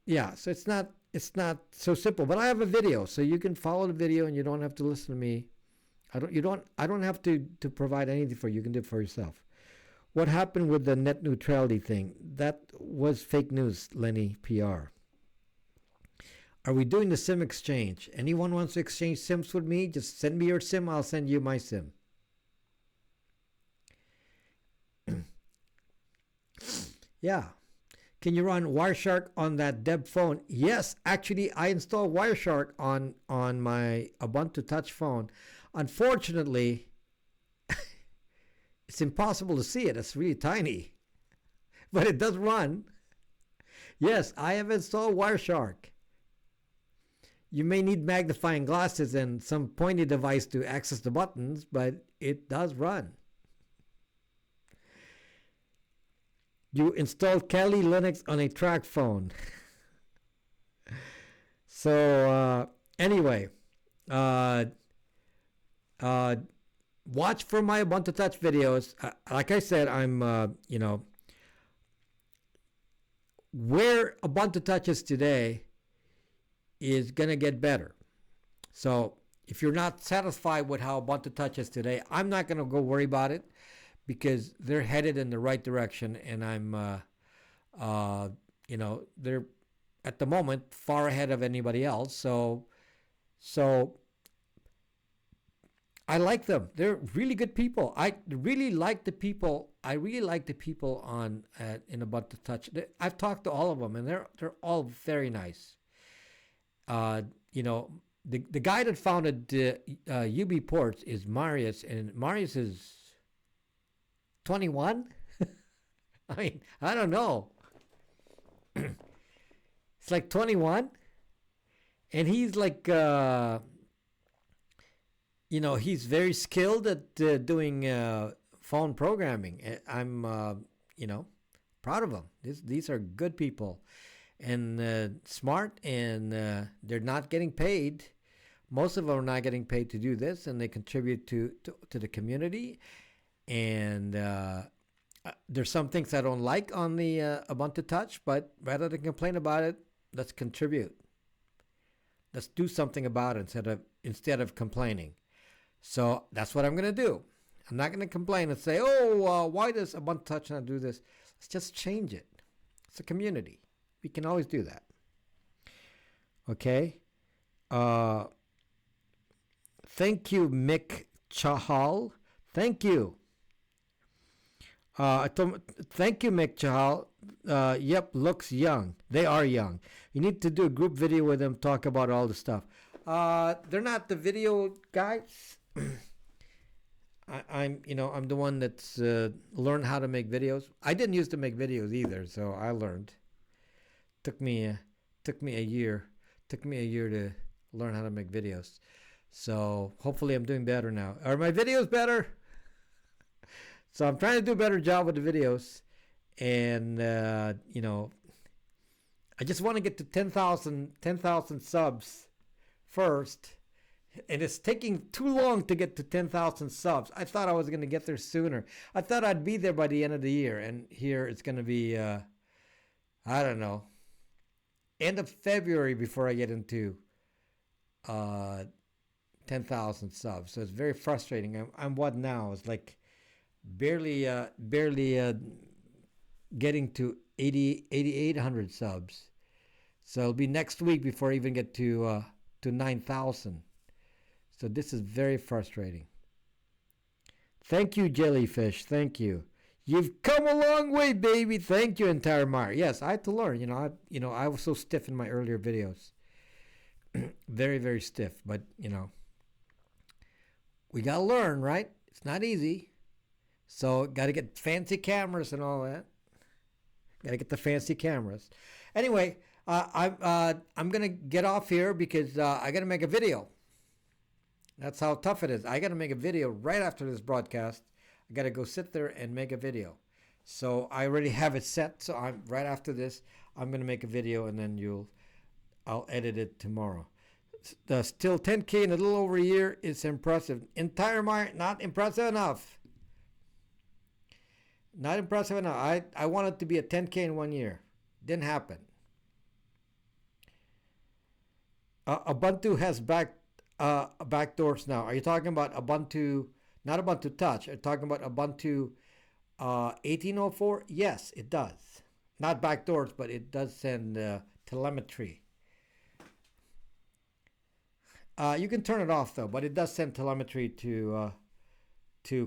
it's not so simple. But I have a video, so you can follow the video and you don't have to listen to me. I don't have to provide anything for you. You can do it for yourself. What happened with the net neutrality thing? That was fake news, Lenny PR. Are we doing the SIM exchange? Anyone wants to exchange SIMs with me? Just send me your SIM. I'll send you my SIM. Yeah. Can you run Wireshark on that Deb phone? Yes, actually, I installed Wireshark on my Ubuntu Touch phone. Unfortunately, it's impossible to see it. It's really tiny. But it does run. Yes, I have installed Wireshark. You may need magnifying glasses and some pointy device to access the buttons, but it does run. You installed Kali Linux on a track phone. So anyway, watch for my Ubuntu Touch videos. Like I said, I'm, where Ubuntu Touch is today is going to get better. So if you're not satisfied with how Ubuntu Touch is today, I'm not going to go worry about it because they're headed in the right direction, and I'm, they're at the moment far ahead of anybody else. So I like them. They're really good people. I really like the people. On in Ubuntu Touch. I've talked to all of them, and they're all very nice. The guy that founded UB Ports is Marius, and Marius is 21. I mean, I don't know. It's like 21, and he's like, he's very skilled at doing phone programming. I'm, proud of them. These are good people, and smart, and they're not getting paid. Most of them are not getting paid to do this, and they contribute to the community. And there's some things I don't like on the Ubuntu Touch, but rather than complain about it, let's contribute. Let's do something about it instead of complaining. So that's what I'm going to do. I'm not going to complain and say, why does Ubuntu Touch not do this? Let's just change it. It's a community. We can always do that. Okay. Thank you, Mick Chahal. Thank you. Thank you, Mick Chahal. Yep, looks young. They are young. You need to do a group video with them, talk about all the stuff. They're not the video guys. I'm the one that's learned how to make videos. I didn't used to make videos either, so I learned. Took me a, took me a year. Took me a year to learn how to make videos. So hopefully I'm doing better now. Are my videos better? So I'm trying to do a better job with the videos, and I just want to get to 10,000 subs first, and it's taking too long to get to 10,000 subs. I thought I was going to get there sooner. I thought I'd be there by the end of the year, and here it's going to be, I don't know, end of February before I get into 10,000 subs. So it's very frustrating. I'm what now? It's like barely getting to 8,800 subs. So it'll be next week before I even get to 9,000. So this is very frustrating. Thank you, Jellyfish. Thank you. You've come a long way, baby. Thank you, Entire Meyer. Yes, I had to learn. I was so stiff in my earlier videos. Very, very stiff. But we gotta learn, right? It's not easy. So got to get fancy cameras and all that. Got to get the fancy cameras. Anyway, I'm gonna get off here because I gotta make a video. That's how tough it is. I gotta make a video right after this broadcast. I gotta go sit there and make a video. So I already have it set. So I'm right after this. I'm gonna make a video and then I'll edit it tomorrow. Still 10K in a little over a year. It's impressive. Entire Meyer, not impressive enough. Not impressive enough. I wanted to be at 10K in 1 year. Didn't happen. Ubuntu has backdoors now. Are you talking about Ubuntu, not Ubuntu Touch? Are you talking about Ubuntu 1804? Yes, it does. Not backdoors, but it does send telemetry. You can turn it off though, but it does send telemetry to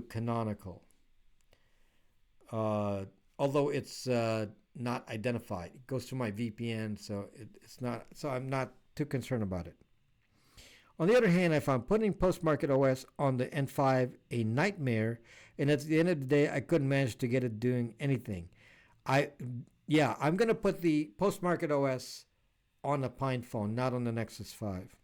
Canonical. Although it's not identified. It goes to my VPN, so it's not. So I'm not too concerned about it. On the other hand, I found putting Postmarket OS on the N5 a nightmare, and at the end of the day, I couldn't manage to get it doing anything. I'm gonna put the Postmarket OS on the Pine phone, not on the Nexus 5.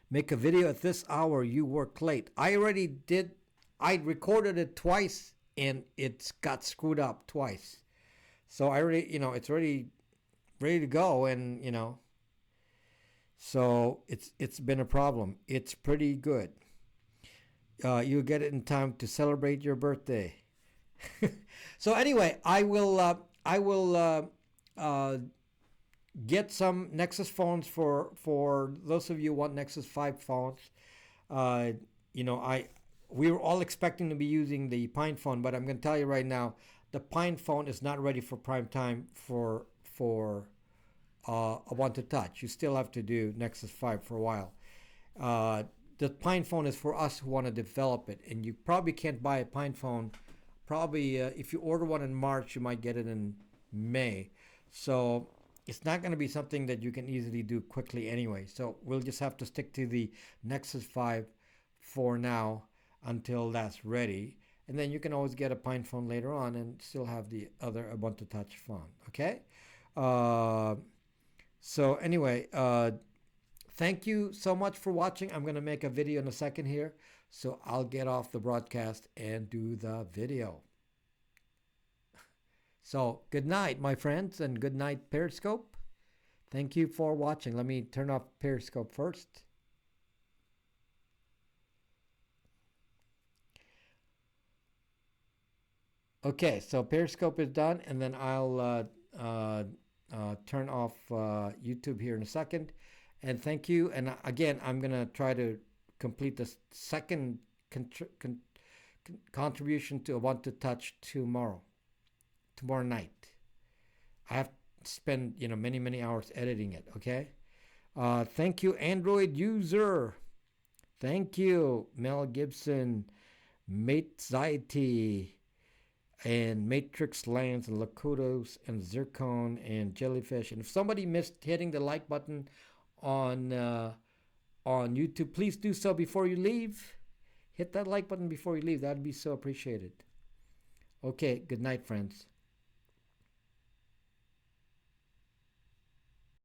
Make a video at this hour. You work late. I already did. I recorded it twice. And it's got screwed up twice. So I already, it's already ready to go. And, so it's been a problem. It's pretty good. You'll get it in time to celebrate your birthday. So anyway, I will get some Nexus phones for those of you who want Nexus 5 phones. We were all expecting to be using the Pine phone, but I'm going to tell you right now, the Pine phone is not ready for prime time for Ubuntu Touch. You still have to do Nexus 5 for a while. The Pine phone is for us who want to develop it, and you probably can't buy a Pine phone. Probably if you order one in March, you might get it in May. So it's not going to be something that you can easily do quickly anyway. So we'll just have to stick to the Nexus 5 for now, until that's ready, and then you can always get a Pine phone later on and still have the other Ubuntu Touch phone. Okay. So anyway, thank you so much for watching. I'm gonna make a video in a second here, so I'll get off the broadcast and do the video. So good night, my friends, and good night, Periscope. Thank you for watching. Let me turn off Periscope first. Okay, so Periscope is done, and then I'll turn off YouTube here in a second. And thank you. And again, I'm going to try to complete the second contribution to Ubuntu Touch tomorrow night. I have to spend many hours editing it. Okay. Thank you, Android user. Thank you, Mel Gibson, Mate Zaiti, and matrix lands and lakotos and zircon and jellyfish. And if somebody missed hitting the like button on on YouTube, please do so before you leave. Hit that like button before you leave. That'd be so appreciated. Okay, good night, friends.